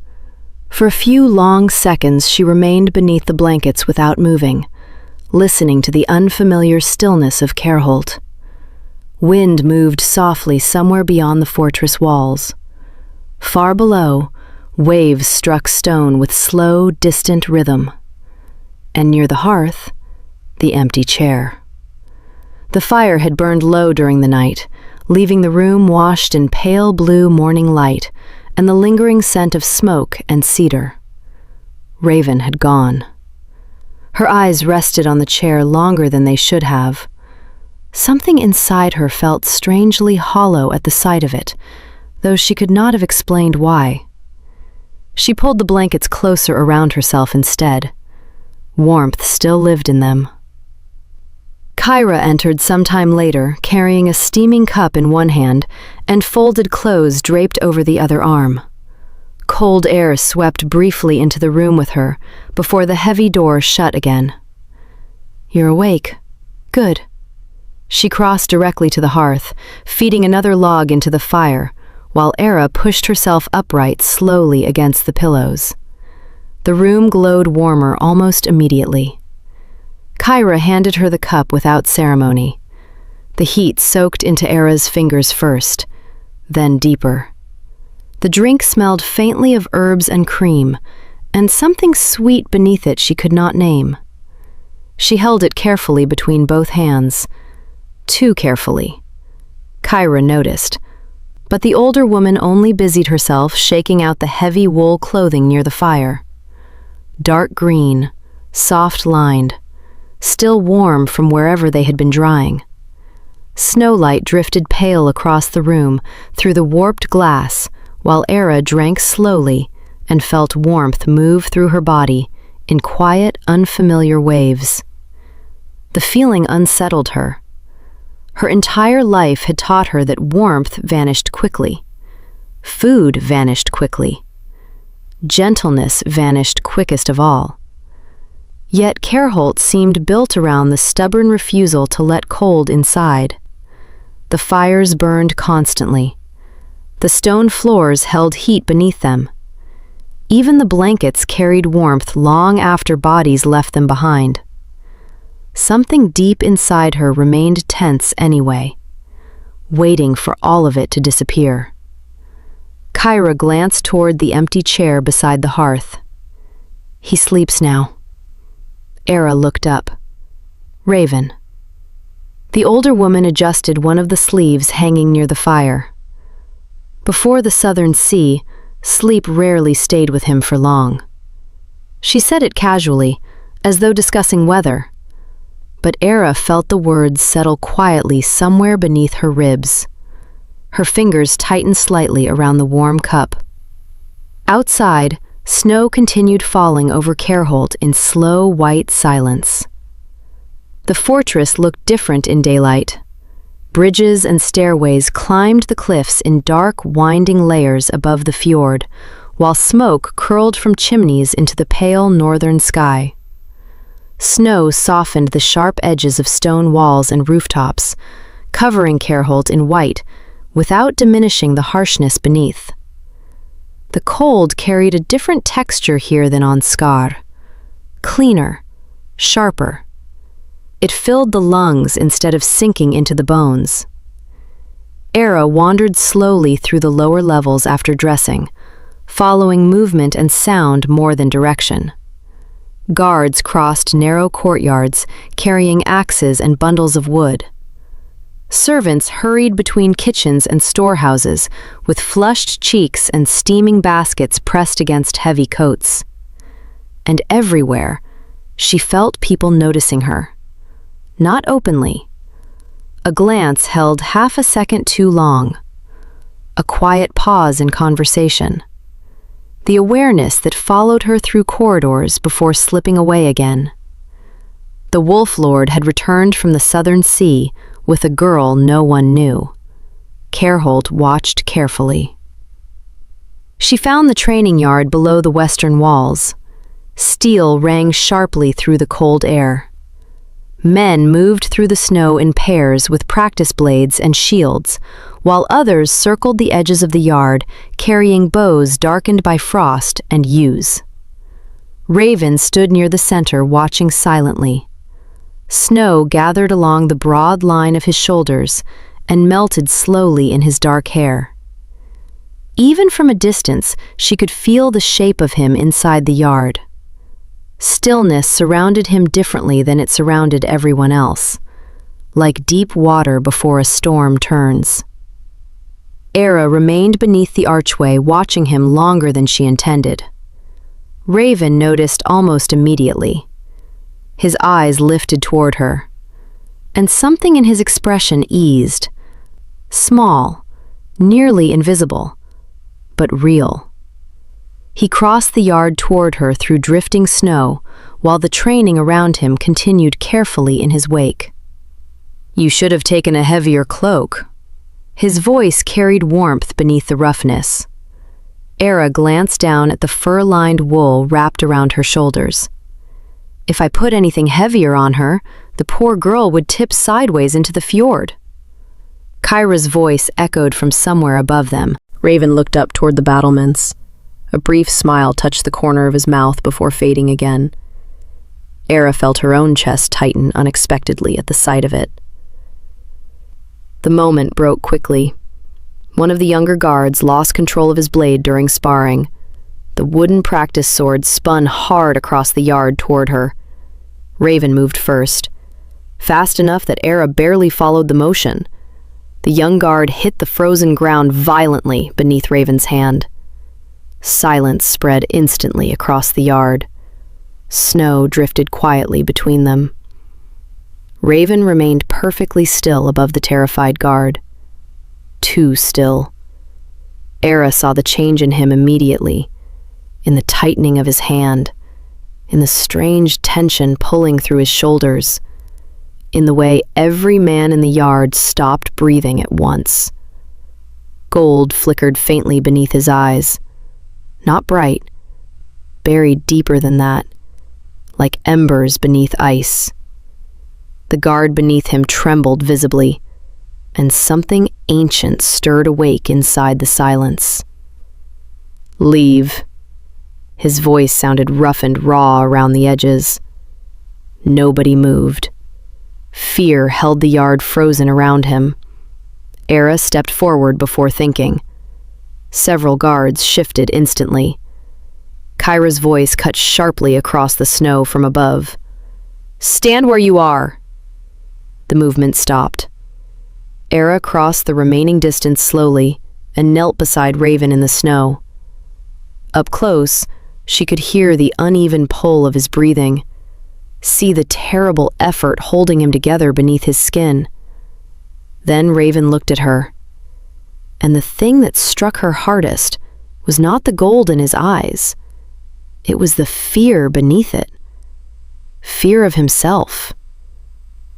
For a few long seconds she remained beneath the blankets without moving, listening to the unfamiliar stillness of Kerholt. Wind moved softly somewhere beyond the fortress walls. Far below, waves struck stone with slow, distant rhythm. And near the hearth, the empty chair. The fire had burned low during the night, leaving the room washed in pale blue morning light and the lingering scent of smoke and cedar. Raven had gone. Her eyes rested on the chair longer than they should have. Something inside her felt strangely hollow at the sight of it, though she could not have explained why. She pulled the blankets closer around herself instead. Warmth still lived in them. Kyra entered sometime later, carrying a steaming cup in one hand and folded clothes draped over the other arm. Cold air swept briefly into the room with her before the heavy door shut again. "You're awake. Good." She crossed directly to the hearth, feeding another log into the fire, while Eira pushed herself upright slowly against the pillows. The room glowed warmer almost immediately. Kyra handed her the cup without ceremony. The heat soaked into Eira's fingers first, then deeper. The drink smelled faintly of herbs and cream, and something sweet beneath it she could not name. She held it carefully between both hands. Too carefully. Kyra noticed, but the older woman only busied herself shaking out the heavy wool clothing near the fire. Dark green, soft-lined, still warm from wherever they had been drying. Snowlight drifted pale across the room through the warped glass, while Eira drank slowly and felt warmth move through her body in quiet, unfamiliar waves. The feeling unsettled her. Her entire life had taught her that warmth vanished quickly. Food vanished quickly. Gentleness vanished quickest of all. Yet Kerholt seemed built around the stubborn refusal to let cold inside. The fires burned constantly. The stone floors held heat beneath them. Even the blankets carried warmth long after bodies left them behind. Something deep inside her remained tense anyway, waiting for all of it to disappear. Kyra glanced toward the empty chair beside the hearth. He sleeps now. Eira looked up. Raven. The older woman adjusted one of the sleeves hanging near the fire. Before the southern sea, sleep rarely stayed with him for long. She said it casually, as though discussing weather, but Eira felt the words settle quietly somewhere beneath her ribs. Her fingers tightened slightly around the warm cup. Outside, snow continued falling over Kerholt in slow white silence. The fortress looked different in daylight. Bridges and stairways climbed the cliffs in dark, winding layers above the fjord, while smoke curled from chimneys into the pale northern sky. Snow softened the sharp edges of stone walls and rooftops, covering Kerholt in white, without diminishing the harshness beneath. The cold carried a different texture here than on Skar. Cleaner, sharper. It filled the lungs instead of sinking into the bones. Eira wandered slowly through the lower levels after dressing, following movement and sound more than direction. Guards crossed narrow courtyards, carrying axes and bundles of wood. Servants hurried between kitchens and storehouses, with flushed cheeks and steaming baskets pressed against heavy coats. And everywhere, she felt people noticing her. Not openly. A glance held half a second too long. A quiet pause in conversation. The awareness that followed her through corridors before slipping away again. The Wolf Lord had returned from the southern sea with a girl no one knew. Kerholt watched carefully. She found the training yard below the western walls. Steel rang sharply through the cold air. Men moved through the snow in pairs with practice blades and shields, while others circled the edges of the yard, carrying bows darkened by frost and yews. Raven stood near the center, watching silently. Snow gathered along the broad line of his shoulders and melted slowly in his dark hair. Even from a distance, she could feel the shape of him inside the yard. Stillness surrounded him differently than it surrounded everyone else, like deep water before a storm turns. Eira remained beneath the archway, watching him longer than she intended. Raven noticed almost immediately. His eyes lifted toward her, and something in his expression eased. Small, nearly invisible, but real. He crossed the yard toward her through drifting snow, while the training around him continued carefully in his wake. "You should have taken a heavier cloak." His voice carried warmth beneath the roughness. Eira glanced down at the fur-lined wool wrapped around her shoulders. "If I put anything heavier on her, the poor girl would tip sideways into the fjord. Kyra's voice echoed from somewhere above them. Raven looked up toward the battlements. A brief smile touched the corner of his mouth before fading again. Eira felt her own chest tighten unexpectedly at the sight of it. The moment broke quickly. One of the younger guards lost control of his blade during sparring. The wooden practice sword spun hard across the yard toward her. Raven moved first, fast enough that Eira barely followed the motion. The young guard hit the frozen ground violently beneath Raven's hand. Silence spread instantly across the yard. Snow drifted quietly between them. Raven remained perfectly still above the terrified guard. Too still. Eira saw the change in him immediately, in the tightening of his hand, in the strange tension pulling through his shoulders, in the way every man in the yard stopped breathing at once. Gold flickered faintly beneath his eyes. Not bright, buried deeper than that, like embers beneath ice. The guard beneath him trembled visibly, and something ancient stirred awake inside the silence. "Leave." His voice sounded rough and raw around the edges. Nobody moved. Fear held the yard frozen around him. Eira stepped forward before thinking. Several guards shifted instantly. Kyra's voice cut sharply across the snow from above. "Stand where you are!" The movement stopped. Eira crossed the remaining distance slowly and knelt beside Raven in the snow. Up close, she could hear the uneven pull of his breathing, see the terrible effort holding him together beneath his skin. Then Raven looked at her, and the thing that struck her hardest was not the gold in his eyes. It was the fear beneath it. Fear of himself.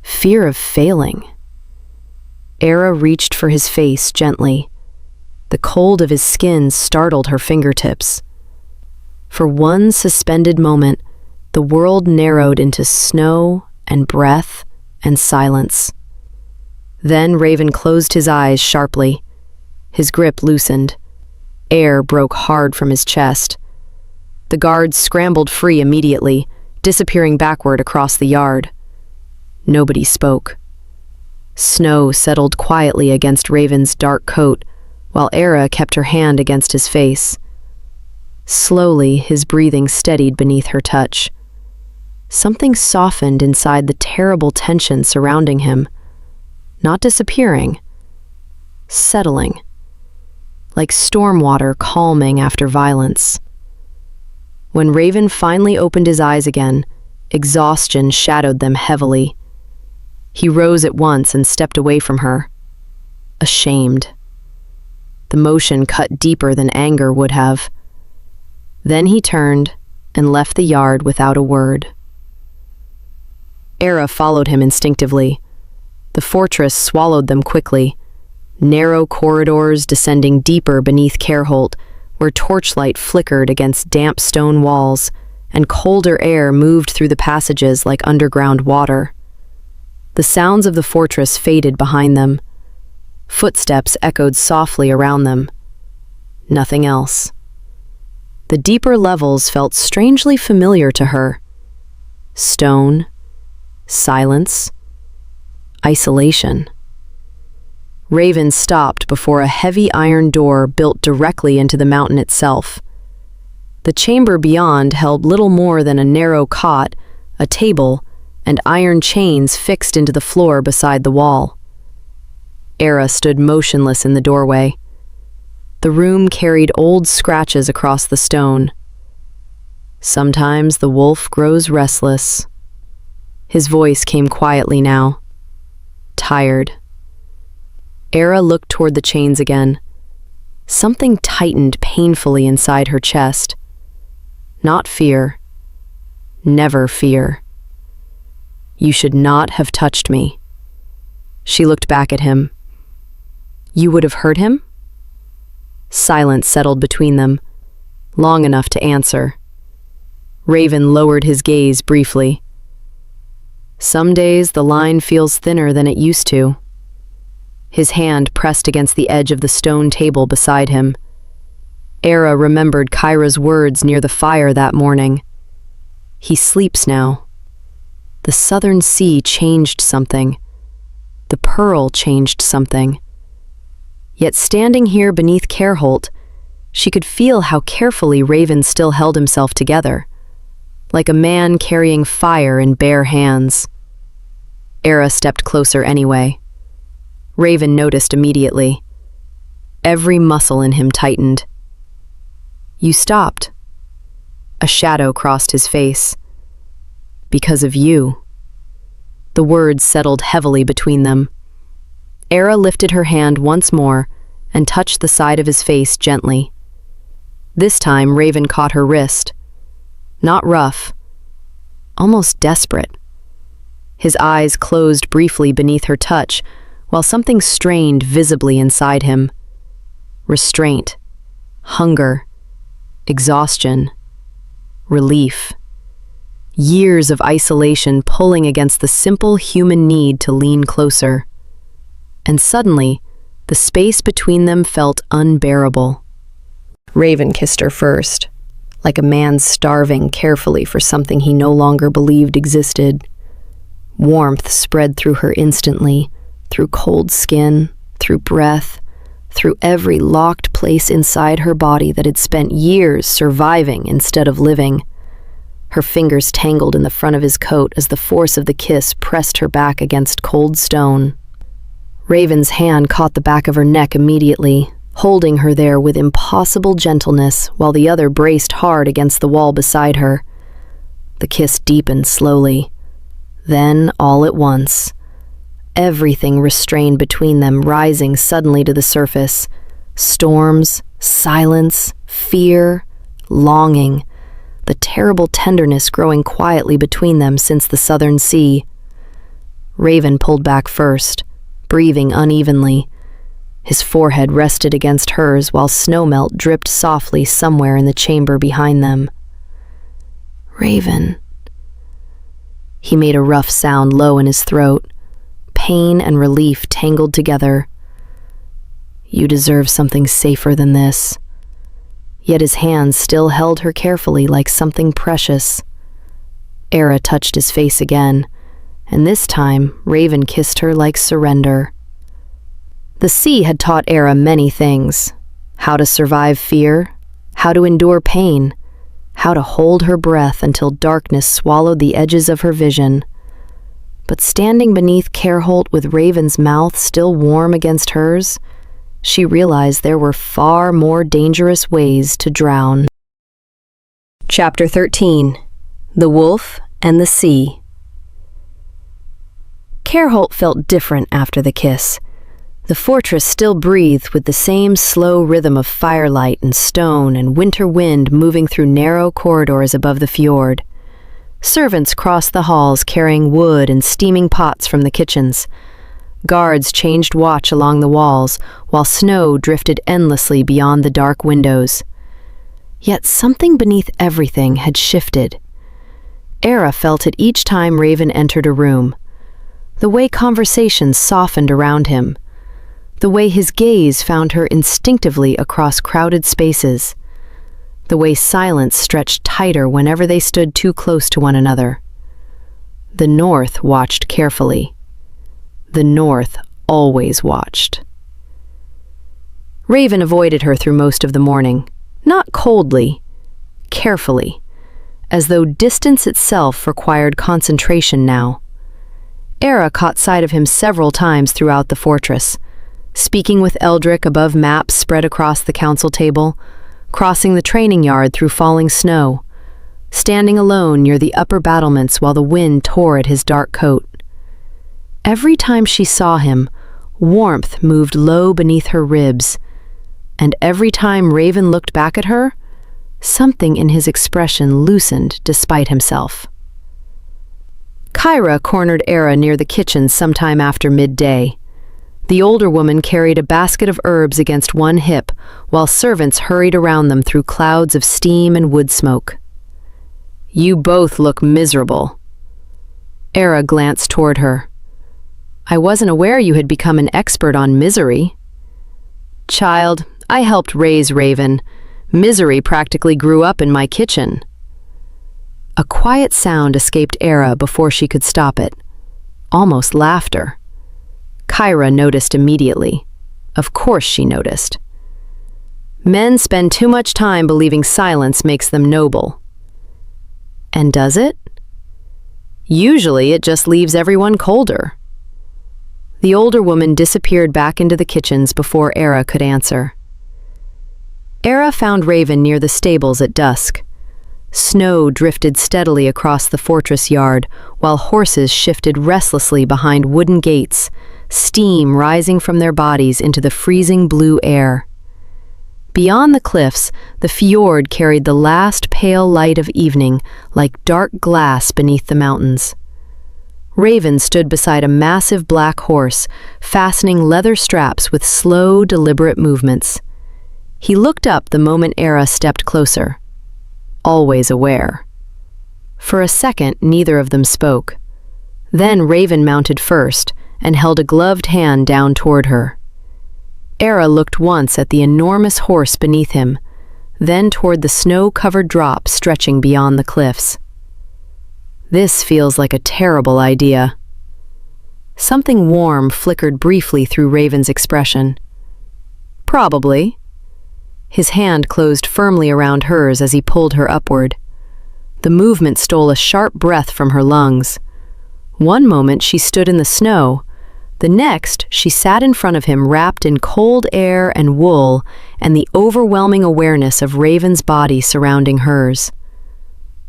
Fear of failing. Eira reached for his face gently. The cold of his skin startled her fingertips. For one suspended moment, the world narrowed into snow and breath and silence. Then Raven closed his eyes sharply. His grip loosened. Air broke hard from his chest. The guards scrambled free immediately, disappearing backward across the yard. Nobody spoke. Snow settled quietly against Raven's dark coat, while Eira kept her hand against his face. Slowly, his breathing steadied beneath her touch. Something softened inside the terrible tension surrounding him, not disappearing, settling, like storm water calming after violence. When Raven finally opened his eyes again, exhaustion shadowed them heavily. He rose at once and stepped away from her, ashamed. The motion cut deeper than anger would have. Then he turned and left the yard without a word. Eira followed him instinctively. The fortress swallowed them quickly, narrow corridors descending deeper beneath Careholt, where torchlight flickered against damp stone walls, and colder air moved through the passages like underground water. The sounds of the fortress faded behind them. Footsteps echoed softly around them. Nothing else. The deeper levels felt strangely familiar to her. Stone, silence, isolation. Raven stopped before a heavy iron door built directly into the mountain itself. The chamber beyond held little more than a narrow cot, a table, and iron chains fixed into the floor beside the wall. Eira stood motionless in the doorway. The room carried old scratches across the stone. Sometimes the wolf grows restless. His voice came quietly now. Tired. Eira looked toward the chains again. Something tightened painfully inside her chest. Not fear. Never fear. "You should not have touched me." She looked back at him. "You would have hurt him?" Silence settled between them, long enough to answer. Raven lowered his gaze briefly. Some days the line feels thinner than it used to. His hand pressed against the edge of the stone table beside him. Eira remembered Kyra's words near the fire that morning. He sleeps now. The southern sea changed something. The pearl changed something. Yet standing here beneath Kerholt, she could feel how carefully Raven still held himself together, like a man carrying fire in bare hands. Eira stepped closer anyway. Raven noticed immediately. Every muscle in him tightened. "You stopped." A shadow crossed his face. "Because of you." The words settled heavily between them. Eira lifted her hand once more and touched the side of his face gently. This time Raven caught her wrist. Not rough, almost desperate. His eyes closed briefly beneath her touch, while something strained visibly inside him. Restraint, hunger, exhaustion, relief. Years of isolation pulling against the simple human need to lean closer. And suddenly, the space between them felt unbearable. Raven kissed her first, like a man starving carefully for something he no longer believed existed. Warmth spread through her instantly, through cold skin, through breath, through every locked place inside her body that had spent years surviving instead of living. Her fingers tangled in the front of his coat as the force of the kiss pressed her back against cold stone. Raven's hand caught the back of her neck immediately, holding her there with impossible gentleness while the other braced hard against the wall beside her. The kiss deepened slowly. Then, all at once, everything restrained between them rising suddenly to the surface. Storms, silence, fear, longing, the terrible tenderness growing quietly between them since the southern sea. Raven pulled back first, breathing unevenly. His forehead rested against hers while snowmelt dripped softly somewhere in the chamber behind them. "Raven." He made a rough sound low in his throat. Pain and relief tangled together. "You deserve something safer than this." Yet his hands still held her carefully like something precious. Eira touched his face again, and this time Raven kissed her like surrender. The sea had taught Eira many things: how to survive fear, how to endure pain, how to hold her breath until darkness swallowed the edges of her vision. But standing beneath Kerholt with Raven's mouth still warm against hers, she realized there were far more dangerous ways to drown. Chapter 13. The Wolf and the Sea. Kerholt felt different after the kiss. The fortress still breathed with the same slow rhythm of firelight and stone and winter wind moving through narrow corridors above the fjord. Servants crossed the halls carrying wood and steaming pots from the kitchens. Guards changed watch along the walls, while snow drifted endlessly beyond the dark windows. Yet something beneath everything had shifted. Eira felt it each time Raven entered a room. The way conversations softened around him. The way his gaze found her instinctively across crowded spaces. The way silence stretched tighter whenever they stood too close to one another. The North watched carefully. The North always watched. Raven avoided her through most of the morning, not coldly, carefully, as though distance itself required concentration now. Eira caught sight of him several times throughout the fortress, speaking with Eldrick above maps spread across the council table, crossing the training yard through falling snow, standing alone near the upper battlements while the wind tore at his dark coat. Every time she saw him, warmth moved low beneath her ribs, and every time Raven looked back at her, something in his expression loosened despite himself. Kyra cornered Eira near the kitchen sometime after midday. The older woman carried a basket of herbs against one hip, while servants hurried around them through clouds of steam and wood smoke. "You both look miserable." Eira glanced toward her. "I wasn't aware you had become an expert on misery." "Child, I helped raise Raven. Misery practically grew up in my kitchen." A quiet sound escaped Eira before she could stop it. Almost laughter. Kyra noticed immediately. Of course she noticed. "Men spend too much time believing silence makes them noble." "And does it?" "Usually it just leaves everyone colder." The older woman disappeared back into the kitchens before Eira could answer. Eira found Raven near the stables at dusk. Snow drifted steadily across the fortress yard, while horses shifted restlessly behind wooden gates, steam rising from their bodies into the freezing blue air. Beyond the cliffs, the fjord carried the last pale light of evening like dark glass beneath the mountains. Raven stood beside a massive black horse, fastening leather straps with slow, deliberate movements. He looked up the moment Eira stepped closer. Always aware. For a second, neither of them spoke. Then Raven mounted first and held a gloved hand down toward her. Eira looked once at the enormous horse beneath him, then toward the snow-covered drop stretching beyond the cliffs. "This feels like a terrible idea." Something warm flickered briefly through Raven's expression. "Probably." His hand closed firmly around hers as he pulled her upward. The movement stole a sharp breath from her lungs. One moment she stood in the snow. The next, she sat in front of him wrapped in cold air and wool and the overwhelming awareness of Raven's body surrounding hers.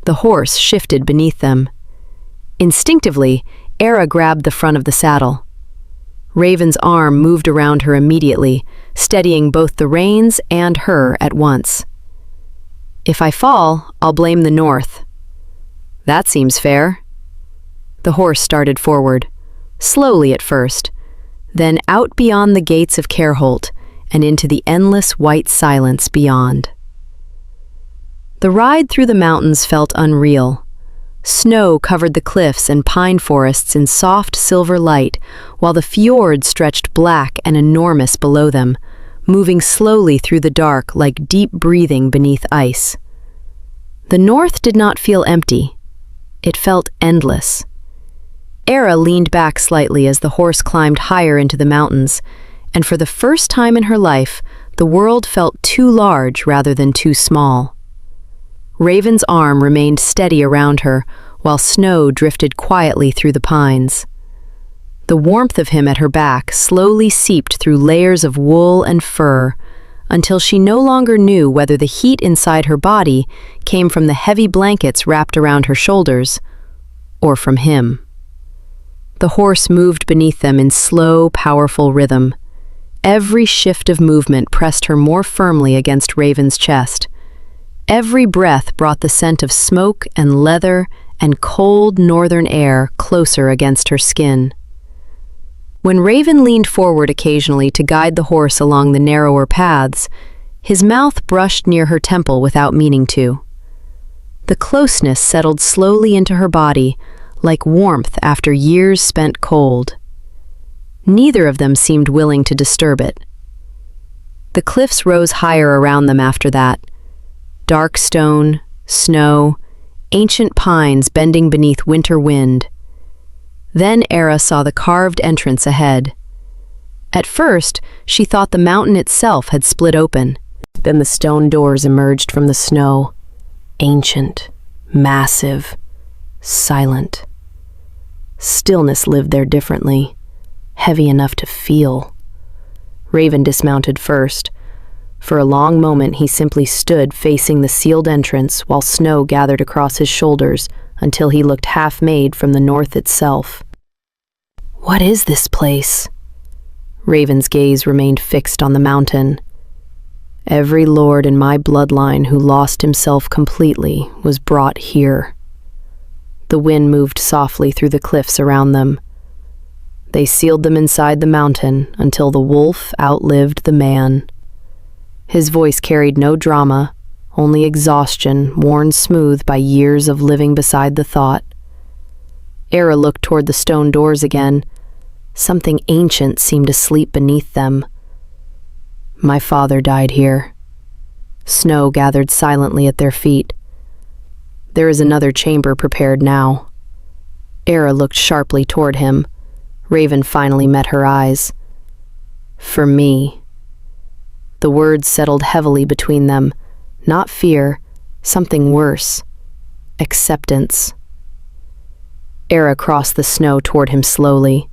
The horse shifted beneath them. Instinctively, Eira grabbed the front of the saddle. Raven's arm moved around her immediately, steadying both the reins and her at once. "If I fall, I'll blame the north." "That seems fair." The horse started forward, slowly at first, then out beyond the gates of Careholt and into the endless white silence beyond. The ride through the mountains felt unreal. Snow covered the cliffs and pine forests in soft silver light, while the fjord stretched black and enormous below them, moving slowly through the dark like deep breathing beneath ice. The north did not feel empty. It felt endless. Eira leaned back slightly as the horse climbed higher into the mountains, and for the first time in her life, the world felt too large rather than too small. Raven's arm remained steady around her, while snow drifted quietly through the pines. The warmth of him at her back slowly seeped through layers of wool and fur, until she no longer knew whether the heat inside her body came from the heavy blankets wrapped around her shoulders, or from him. The horse moved beneath them in slow, powerful rhythm. Every shift of movement pressed her more firmly against Raven's chest. Every breath brought the scent of smoke and leather and cold northern air closer against her skin. When Raven leaned forward occasionally to guide the horse along the narrower paths, his mouth brushed near her temple without meaning to. The closeness settled slowly into her body, like warmth after years spent cold. Neither of them seemed willing to disturb it. The cliffs rose higher around them after that. Dark stone, snow, ancient pines bending beneath winter wind. Then Eira saw the carved entrance ahead. At first, she thought the mountain itself had split open. Then the stone doors emerged from the snow. Ancient, massive, silent. Stillness lived there differently, heavy enough to feel. Raven dismounted first. For a long moment he simply stood facing the sealed entrance while snow gathered across his shoulders until he looked half-made from the north itself. "What is this place?" Raven's gaze remained fixed on the mountain. "Every lord in my bloodline who lost himself completely was brought here." The wind moved softly through the cliffs around them. They sealed them inside the mountain until the wolf outlived the man. His voice carried no drama, only exhaustion worn smooth by years of living beside the thought. Eira looked toward the stone doors again. Something ancient seemed asleep beneath them. My father died here. Snow gathered silently at their feet. There is another chamber prepared now. Eira looked sharply toward him. Raven finally met her eyes. For me. The words settled heavily between them. Not fear, something worse. Acceptance. Eira crossed the snow toward him slowly.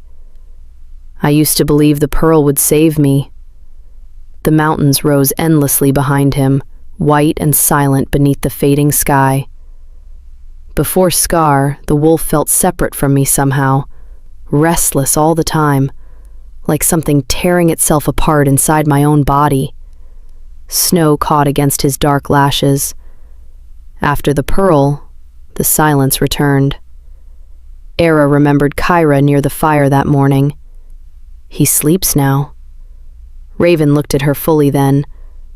I used to believe the pearl would save me. The mountains rose endlessly behind him, white and silent beneath the fading sky. Before Skar, the wolf felt separate from me somehow, restless all the time, like something tearing itself apart inside my own body. Snow caught against his dark lashes. After the pearl, the silence returned. Eira remembered Kyra near the fire that morning. He sleeps now. Raven looked at her fully then,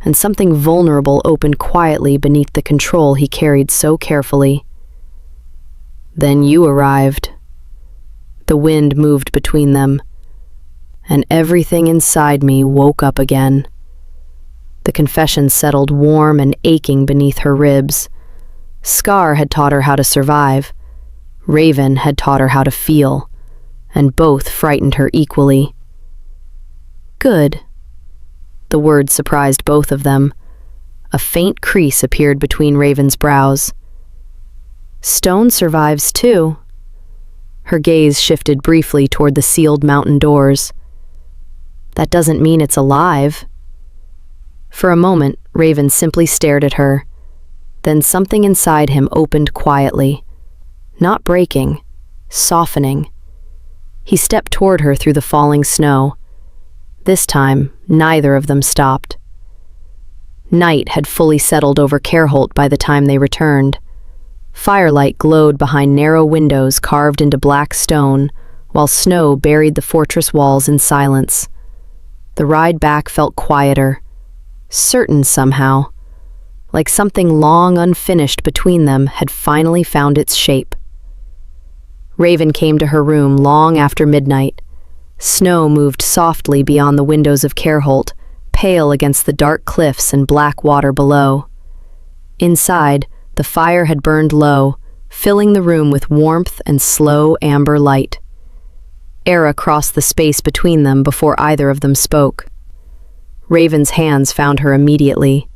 and something vulnerable opened quietly beneath the control he carried so carefully. Then you arrived. The wind moved between them, and everything inside me woke up again. The confession settled warm and aching beneath her ribs. Skar had taught her how to survive. Raven had taught her how to feel, and both frightened her equally. Good. The word surprised both of them. A faint crease appeared between Raven's brows. Stone survives too. Her gaze shifted briefly toward the sealed mountain doors. That doesn't mean it's alive. For a moment, Raven simply stared at her. Then something inside him opened quietly. Not breaking, softening. He stepped toward her through the falling snow. This time, neither of them stopped. Night had fully settled over Kerholt by the time they returned. Firelight glowed behind narrow windows carved into black stone, while snow buried the fortress walls in silence. The ride back felt quieter, certain somehow, like something long unfinished between them had finally found its shape. Raven came to her room long after midnight. Snow moved softly beyond the windows of Kerholt, pale against the dark cliffs and black water below. Inside, the fire had burned low, filling the room with warmth and slow amber light. Eira crossed the space between them before either of them spoke. Raven's hands found her immediately.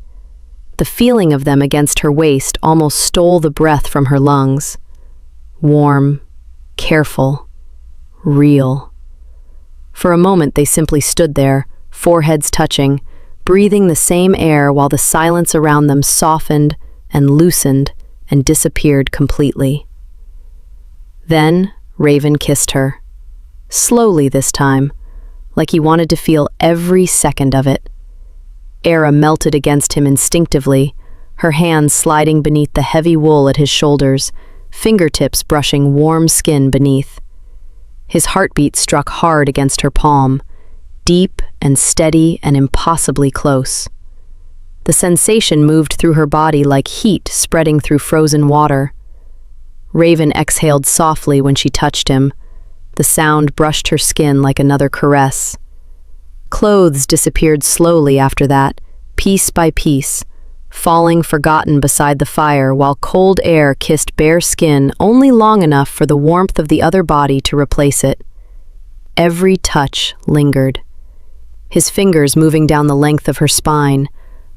The feeling of them against her waist almost stole the breath from her lungs. Warm, careful, real. For a moment they simply stood there, foreheads touching, breathing the same air while the silence around them softened and loosened and disappeared completely. Then Raven kissed her. Slowly this time, like he wanted to feel every second of it. Eira melted against him instinctively, her hands sliding beneath the heavy wool at his shoulders, fingertips brushing warm skin beneath. His heartbeat struck hard against her palm, deep and steady and impossibly close. The sensation moved through her body like heat spreading through frozen water. Raven exhaled softly when she touched him. The sound brushed her skin like another caress. Clothes disappeared slowly after that, piece by piece, falling forgotten beside the fire while cold air kissed bare skin only long enough for the warmth of the other body to replace it. Every touch lingered. His fingers moving down the length of her spine,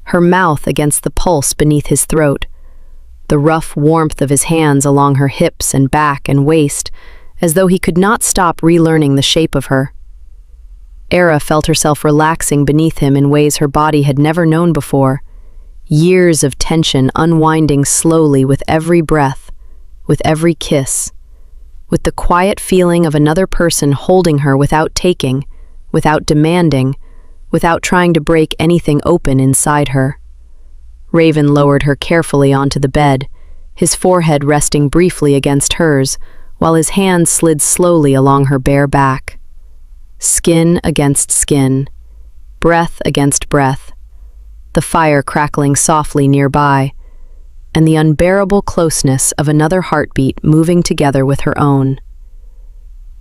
her mouth against the pulse beneath his throat, the rough warmth of his hands along her hips and back and waist, as though he could not stop relearning the shape of her. Eira felt herself relaxing beneath him in ways her body had never known before, years of tension unwinding slowly with every breath, with every kiss, with the quiet feeling of another person holding her without taking, without demanding, without trying to break anything open inside her. Raven lowered her carefully onto the bed, his forehead resting briefly against hers, while his hand slid slowly along her bare back. Skin against skin, breath against breath, the fire crackling softly nearby, and the unbearable closeness of another heartbeat moving together with her own.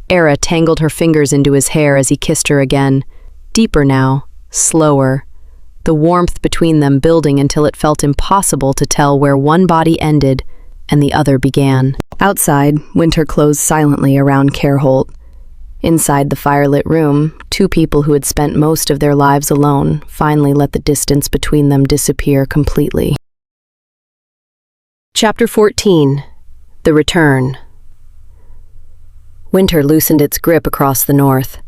Eira tangled her fingers into his hair as he kissed her again, deeper now, slower, the warmth between them building until it felt impossible to tell where one body ended and the other began. Outside, winter closed silently around Careholt. Inside the firelit room, two people who had spent most of their lives alone finally let the distance between them disappear completely. Chapter 14. The Return. Winter loosened its grip across the north.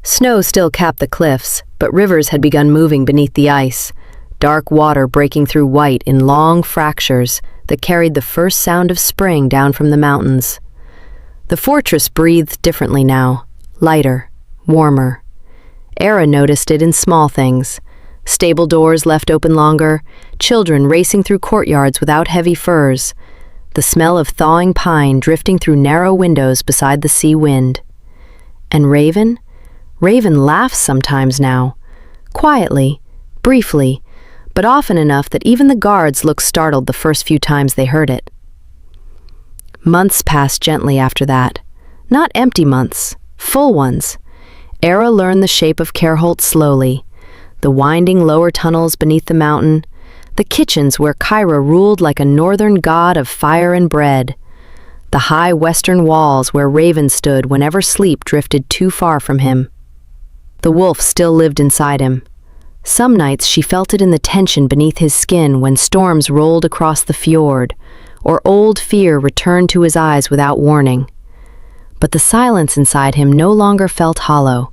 Snow still capped the cliffs, but rivers had begun moving beneath the ice, dark water breaking through white in long fractures that carried the first sound of spring down from the mountains. The fortress breathed differently now, lighter, warmer. Eira noticed it in small things. Stable doors left open longer, children racing through courtyards without heavy furs, the smell of thawing pine drifting through narrow windows beside the sea wind. And Raven? Raven laughs sometimes now, quietly, briefly, but often enough that even the guards looked startled the first few times they heard it. Months passed gently after that. Not empty months, full ones. Eira learned the shape of Careholt slowly, the winding lower tunnels beneath the mountain, the kitchens where Kyra ruled like a northern god of fire and bread, the high western walls where Raven stood whenever sleep drifted too far from him. The wolf still lived inside him. Some nights she felt it in the tension beneath his skin when storms rolled across the fjord, or old fear returned to his eyes without warning. But the silence inside him no longer felt hollow.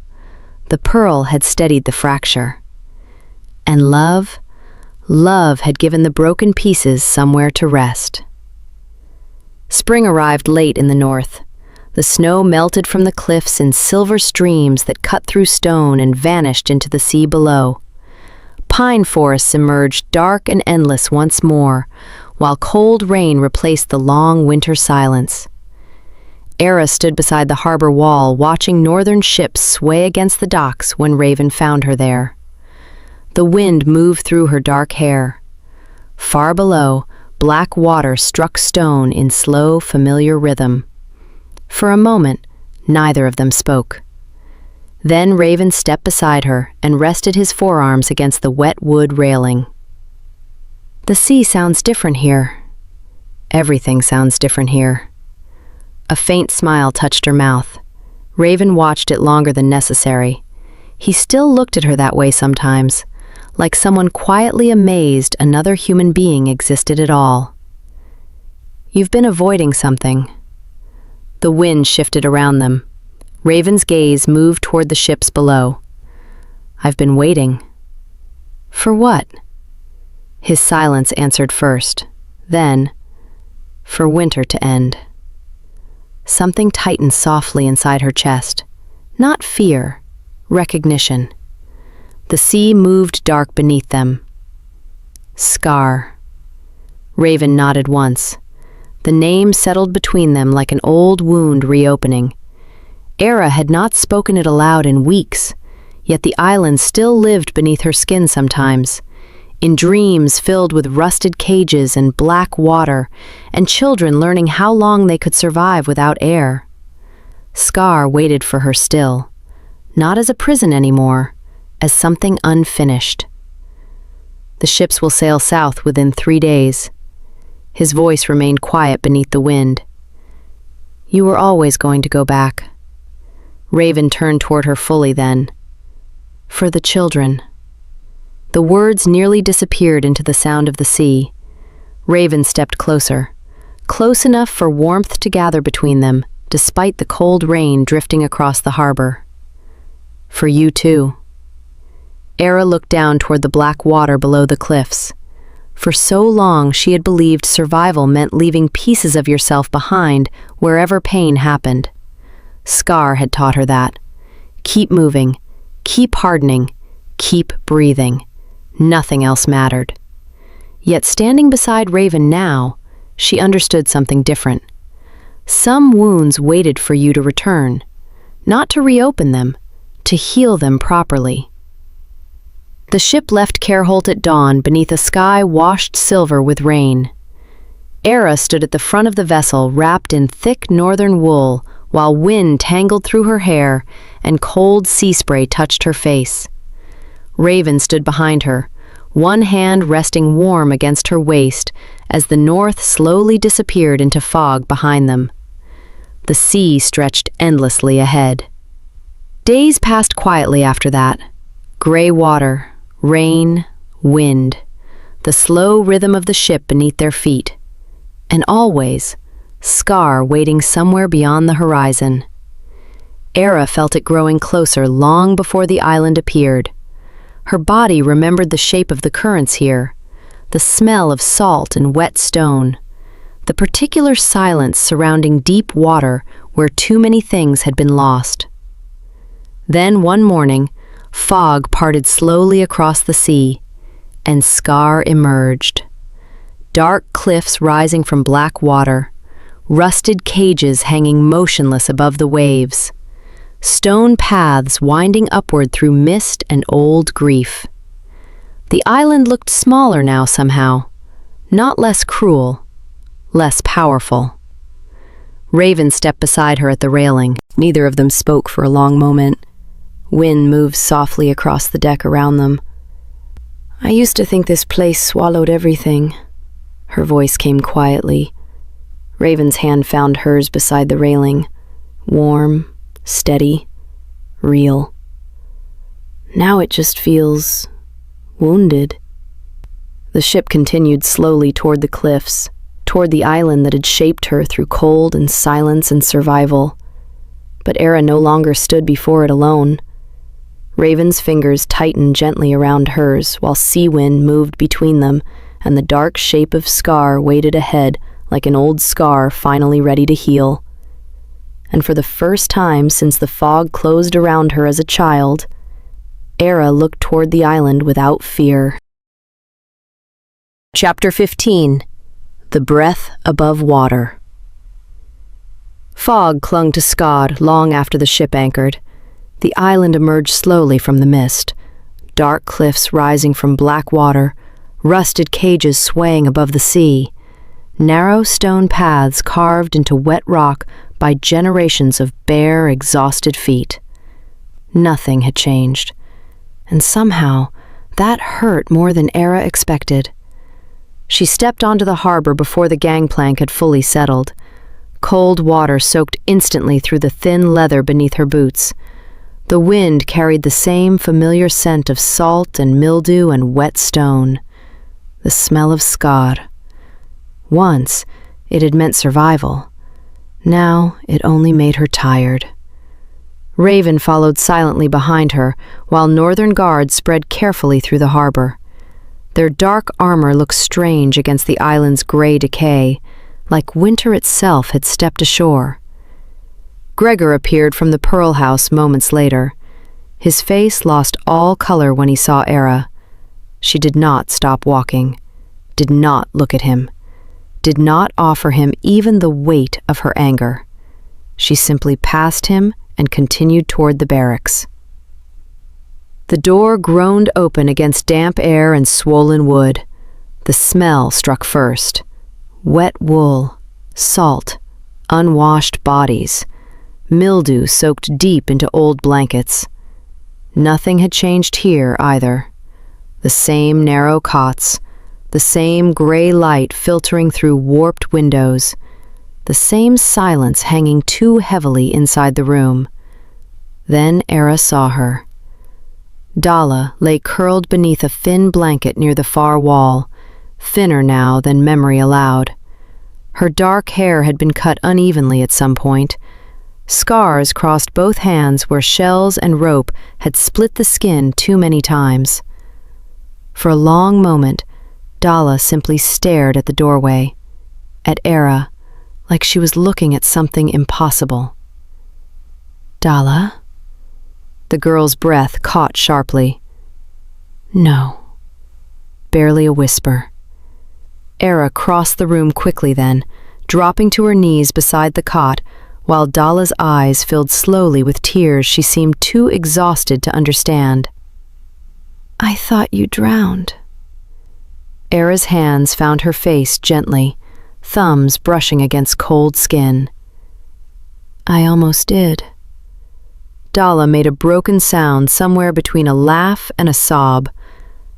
The pearl had steadied the fracture. And love had given the broken pieces somewhere to rest. Spring arrived late in the north. The snow melted from the cliffs in silver streams that cut through stone and vanished into the sea below. Pine forests emerged dark and endless once more, while cold rain replaced the long winter silence. Eira stood beside the harbor wall, watching northern ships sway against the docks when Raven found her there. The wind moved through her dark hair. Far below, black water struck stone in slow, familiar rhythm. For a moment, neither of them spoke. Then Raven stepped beside her and rested his forearms against the wet wood railing. The sea sounds different here. Everything sounds different here. A faint smile touched her mouth. Raven watched it longer than necessary. He still looked at her that way sometimes, like someone quietly amazed another human being existed at all. You've been avoiding something. The wind shifted around them. Raven's gaze moved toward the ships below. I've been waiting. For what? His silence answered first. Then, for winter to end. Something tightened softly inside her chest. Not fear, recognition. The sea moved dark beneath them. Skar. Raven nodded once. The name settled between them like an old wound reopening. Eira had not spoken it aloud in weeks, yet the island still lived beneath her skin sometimes, in dreams filled with rusted cages and black water, and children learning how long they could survive without air. Skar waited for her still, not as a prison anymore, as something unfinished. The ships will sail south within 3 days. His voice remained quiet beneath the wind. You were always going to go back. Raven turned toward her fully then. For the children. The words nearly disappeared into the sound of the sea. Raven stepped closer, close enough for warmth to gather between them, despite the cold rain drifting across the harbor. For you too. Eira looked down toward the black water below the cliffs. For so long she had believed survival meant leaving pieces of yourself behind wherever pain happened. Skar had taught her that. Keep moving, keep hardening, keep breathing. Nothing else mattered. Yet standing beside Raven now, she understood something different. Some wounds waited for you to return, not to reopen them, to heal them properly. The ship left Careholt at dawn beneath a sky washed silver with rain. Eira stood at the front of the vessel wrapped in thick northern wool, while wind tangled through her hair and cold sea spray touched her face. Raven stood behind her, one hand resting warm against her waist as the north slowly disappeared into fog behind them. The sea stretched endlessly ahead. Days passed quietly after that. Gray water, rain, wind, the slow rhythm of the ship beneath their feet, and always Skar waiting somewhere beyond the horizon. Eira felt it growing closer long before the island appeared. Her body remembered the shape of the currents here, the smell of salt and wet stone, the particular silence surrounding deep water where too many things had been lost. Then one morning, fog parted slowly across the sea, and Skar emerged. Dark cliffs rising from black water, rusted cages hanging motionless above the waves, stone paths winding upward through mist and old grief. The island looked smaller now somehow, not less cruel, less powerful. Raven stepped beside her at the railing. Neither of them spoke for a long moment. Wind moved softly across the deck around them. "I used to think this place swallowed everything." Her voice came quietly. Raven's hand found hers beside the railing, warm, steady, real. "Now it just feels wounded." The ship continued slowly toward the cliffs, toward the island that had shaped her through cold and silence and survival. But Eira no longer stood before it alone. Raven's fingers tightened gently around hers while sea wind moved between them, and the dark shape of Skar waited ahead like an old scar finally ready to heal. And for the first time since the fog closed around her as a child, Eira looked toward the island without fear. Chapter 15. The Breath Above Water. Fog clung to Skar long after the ship anchored. The island emerged slowly from the mist, dark cliffs rising from black water, rusted cages swaying above the sea, narrow stone paths carved into wet rock by generations of bare, exhausted feet. Nothing had changed, and somehow that hurt more than Eira expected. She stepped onto the harbor before the gangplank had fully settled. Cold water soaked instantly through the thin leather beneath her boots. The wind carried the same familiar scent of salt and mildew and wet stone. The smell of Skar. Once, it had meant survival. Now, it only made her tired. Raven followed silently behind her, while northern guards spread carefully through the harbor. Their dark armor looked strange against the island's gray decay, like winter itself had stepped ashore. Gregor appeared from the Pearl House moments later. His face lost all color when he saw Eira. She did not stop walking, did not look at him, did not offer him even the weight of her anger. She simply passed him and continued toward the barracks. The door groaned open against damp air and swollen wood. The smell struck first. Wet wool, salt, unwashed bodies, mildew soaked deep into old blankets. Nothing had changed here either. The same narrow cots, the same gray light filtering through warped windows, the same silence hanging too heavily inside the room. Then Eira saw her. Dala lay curled beneath a thin blanket near the far wall, thinner now than memory allowed. Her dark hair had been cut unevenly at some point. Scars crossed both hands where shells and rope had split the skin too many times. For a long moment, Dala simply stared at the doorway, at Eira, like she was looking at something impossible. "Dala?" The girl's breath caught sharply. "No." Barely a whisper. Eira crossed the room quickly then, dropping to her knees beside the cot, while Dala's eyes filled slowly with tears she seemed too exhausted to understand. "I thought you drowned." Eira's hands found her face gently, thumbs brushing against cold skin. I almost did. Dala made a broken sound somewhere between a laugh and a sob.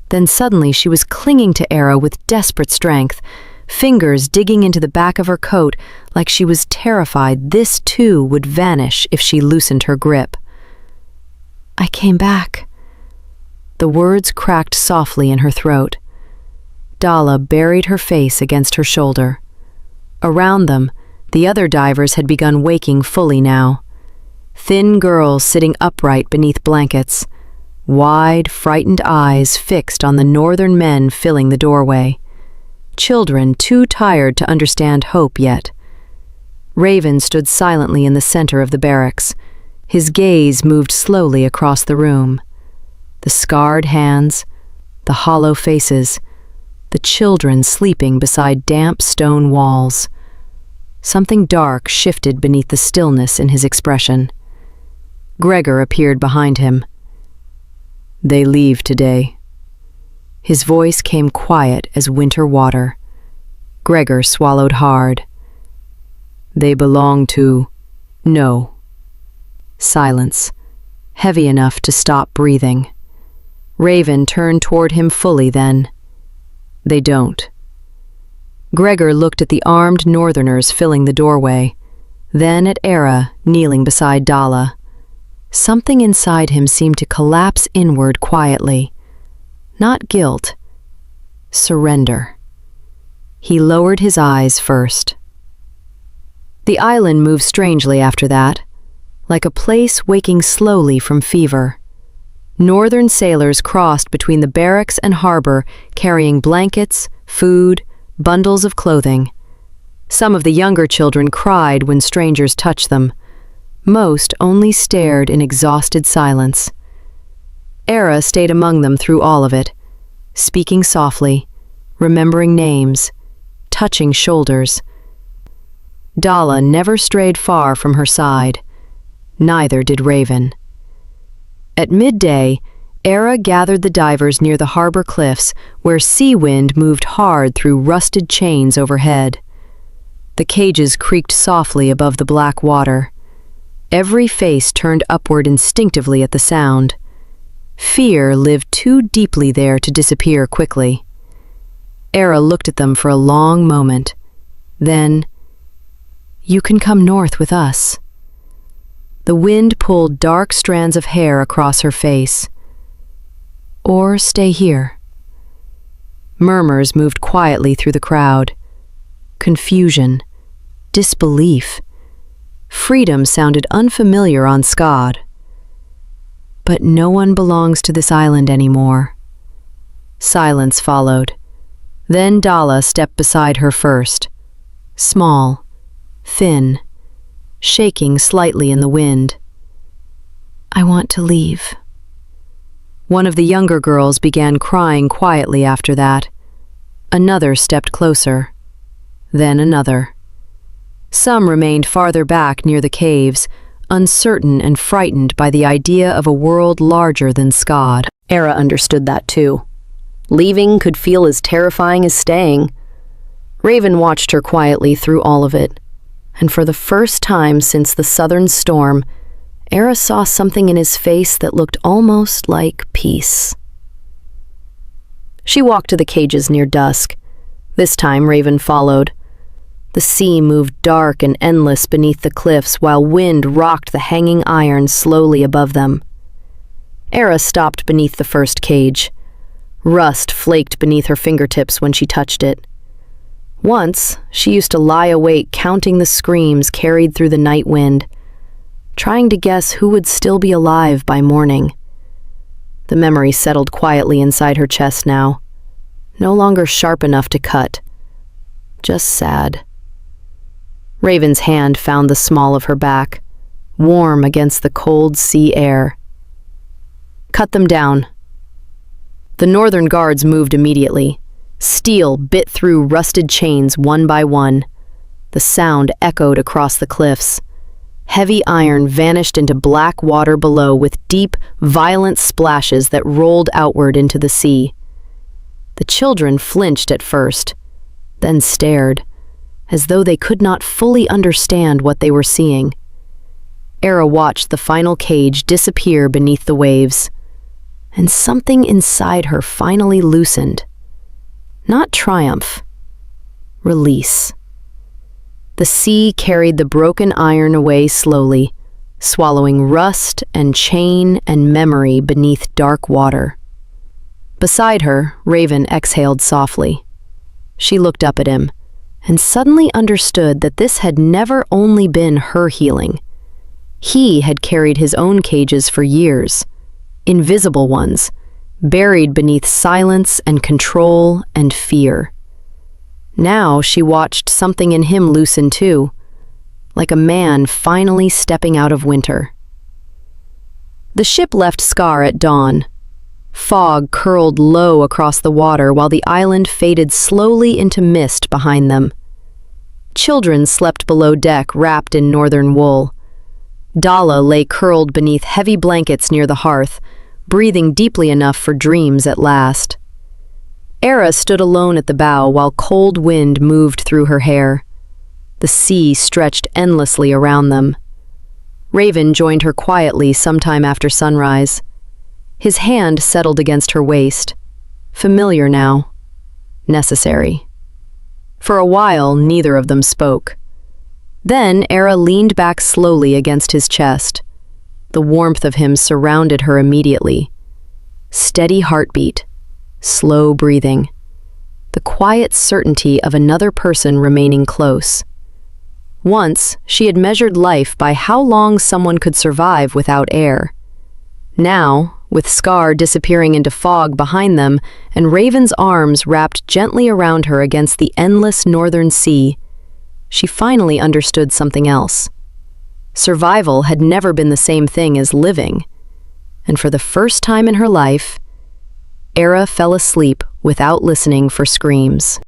Then suddenly she was clinging to Eira with desperate strength, fingers digging into the back of her coat like she was terrified this too would vanish if she loosened her grip. I came back. The words cracked softly in her throat. Dala buried her face against her shoulder. Around them, the other divers had begun waking fully now. Thin girls sitting upright beneath blankets, wide, frightened eyes fixed on the northern men filling the doorway. Children too tired to understand hope yet. Raven stood silently in the center of the barracks. His gaze moved slowly across the room. The scarred hands, the hollow faces, the children sleeping beside damp stone walls. Something dark shifted beneath the stillness in his expression. Gregor appeared behind him. They leave today. His voice came quiet as winter water. Gregor swallowed hard. They belong to... No. Silence, heavy enough to stop breathing. Raven turned toward him fully then. They don't. Gregor looked at the armed northerners filling the doorway, then at Eira kneeling beside Dala. Something inside him seemed to collapse inward quietly. Not guilt, surrender. He lowered his eyes first. The island moved strangely after that, like a place waking slowly from fever. Northern sailors crossed between the barracks and harbor, carrying blankets, food, bundles of clothing. Some of the younger children cried when strangers touched them. Most only stared in exhausted silence. Eira stayed among them through all of it, speaking softly, remembering names, touching shoulders. Dala never strayed far from her side. Neither did Raven. At midday, Eira gathered the divers near the harbor cliffs where sea wind moved hard through rusted chains overhead. The cages creaked softly above the black water. Every face turned upward instinctively at the sound. Fear lived too deeply there to disappear quickly. Eira looked at them for a long moment. Then, "You can come north with us." The wind pulled dark strands of hair across her face. "Or stay here." Murmurs moved quietly through the crowd. Confusion, disbelief. Freedom sounded unfamiliar on Skar. But no one belongs to this island anymore. Silence followed. Then Dala stepped beside her first. Small, thin, shaking slightly in the wind. "I want to leave." One of the younger girls began crying quietly after that. Another stepped closer. Then another. Some remained farther back near the caves, uncertain and frightened by the idea of a world larger than Skar. Eira understood that too. Leaving could feel as terrifying as staying. Raven watched her quietly through all of it, and for the first time since the southern storm, Eira saw something in his face that looked almost like peace. She walked to the cages near dusk. This time Raven followed. The sea moved dark and endless beneath the cliffs while wind rocked the hanging iron slowly above them. Eira stopped beneath the first cage. Rust flaked beneath her fingertips when she touched it. Once, she used to lie awake counting the screams carried through the night wind, trying to guess who would still be alive by morning. The memory settled quietly inside her chest now, no longer sharp enough to cut, just sad. Raven's hand found the small of her back, warm against the cold sea air. "Cut them down." The northern guards moved immediately. Steel bit through rusted chains one by one. The sound echoed across the cliffs. Heavy iron vanished into black water below with deep, violent splashes that rolled outward into the sea. The children flinched at first, then stared, as though they could not fully understand what they were seeing. Eira watched the final cage disappear beneath the waves, and something inside her finally loosened. Not triumph, release. The sea carried the broken iron away slowly, swallowing rust and chain and memory beneath dark water. Beside her, Raven exhaled softly. She looked up at him, and suddenly understood that this had never only been her healing. He had carried his own cages for years, invisible ones, buried beneath silence and control and fear. Now she watched something in him loosen too, like a man finally stepping out of winter. The ship left Skar at dawn. Fog curled low across the water while the island faded slowly into mist behind them. Children slept below deck wrapped in northern wool. Dala lay curled beneath heavy blankets near the hearth, breathing deeply enough for dreams at last. Eira stood alone at the bow while cold wind moved through her hair. The sea stretched endlessly around them. Raven joined her quietly sometime after sunrise. His hand settled against her waist. Familiar now. Necessary. For a while, neither of them spoke. Then Eira leaned back slowly against his chest. The warmth of him surrounded her immediately. Steady heartbeat, slow breathing. The quiet certainty of another person remaining close. Once, she had measured life by how long someone could survive without air. Now, with Skar disappearing into fog behind them and Raven's arms wrapped gently around her against the endless northern sea, she finally understood something else. Survival had never been the same thing as living, and for the first time in her life, Eira fell asleep without listening for screams.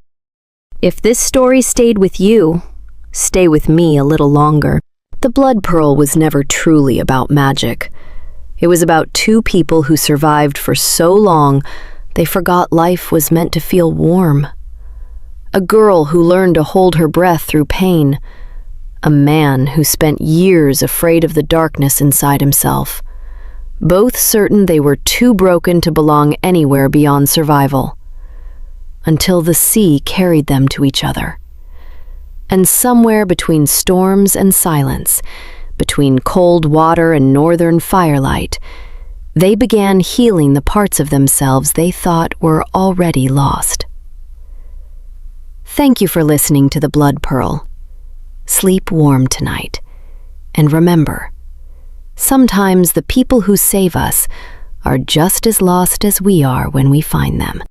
If this story stayed with you, stay with me a little longer. The Blood Pearl was never truly about magic. It was about two people who survived for so long they forgot life was meant to feel warm. A girl who learned to hold her breath through pain. A man who spent years afraid of the darkness inside himself. Both certain they were too broken to belong anywhere beyond survival. Until the sea carried them to each other. And somewhere between storms and silence, between cold water and northern firelight, they began healing the parts of themselves they thought were already lost. Thank you for listening to The Blood Pearl. Sleep warm tonight. And remember, sometimes the people who save us are just as lost as we are when we find them.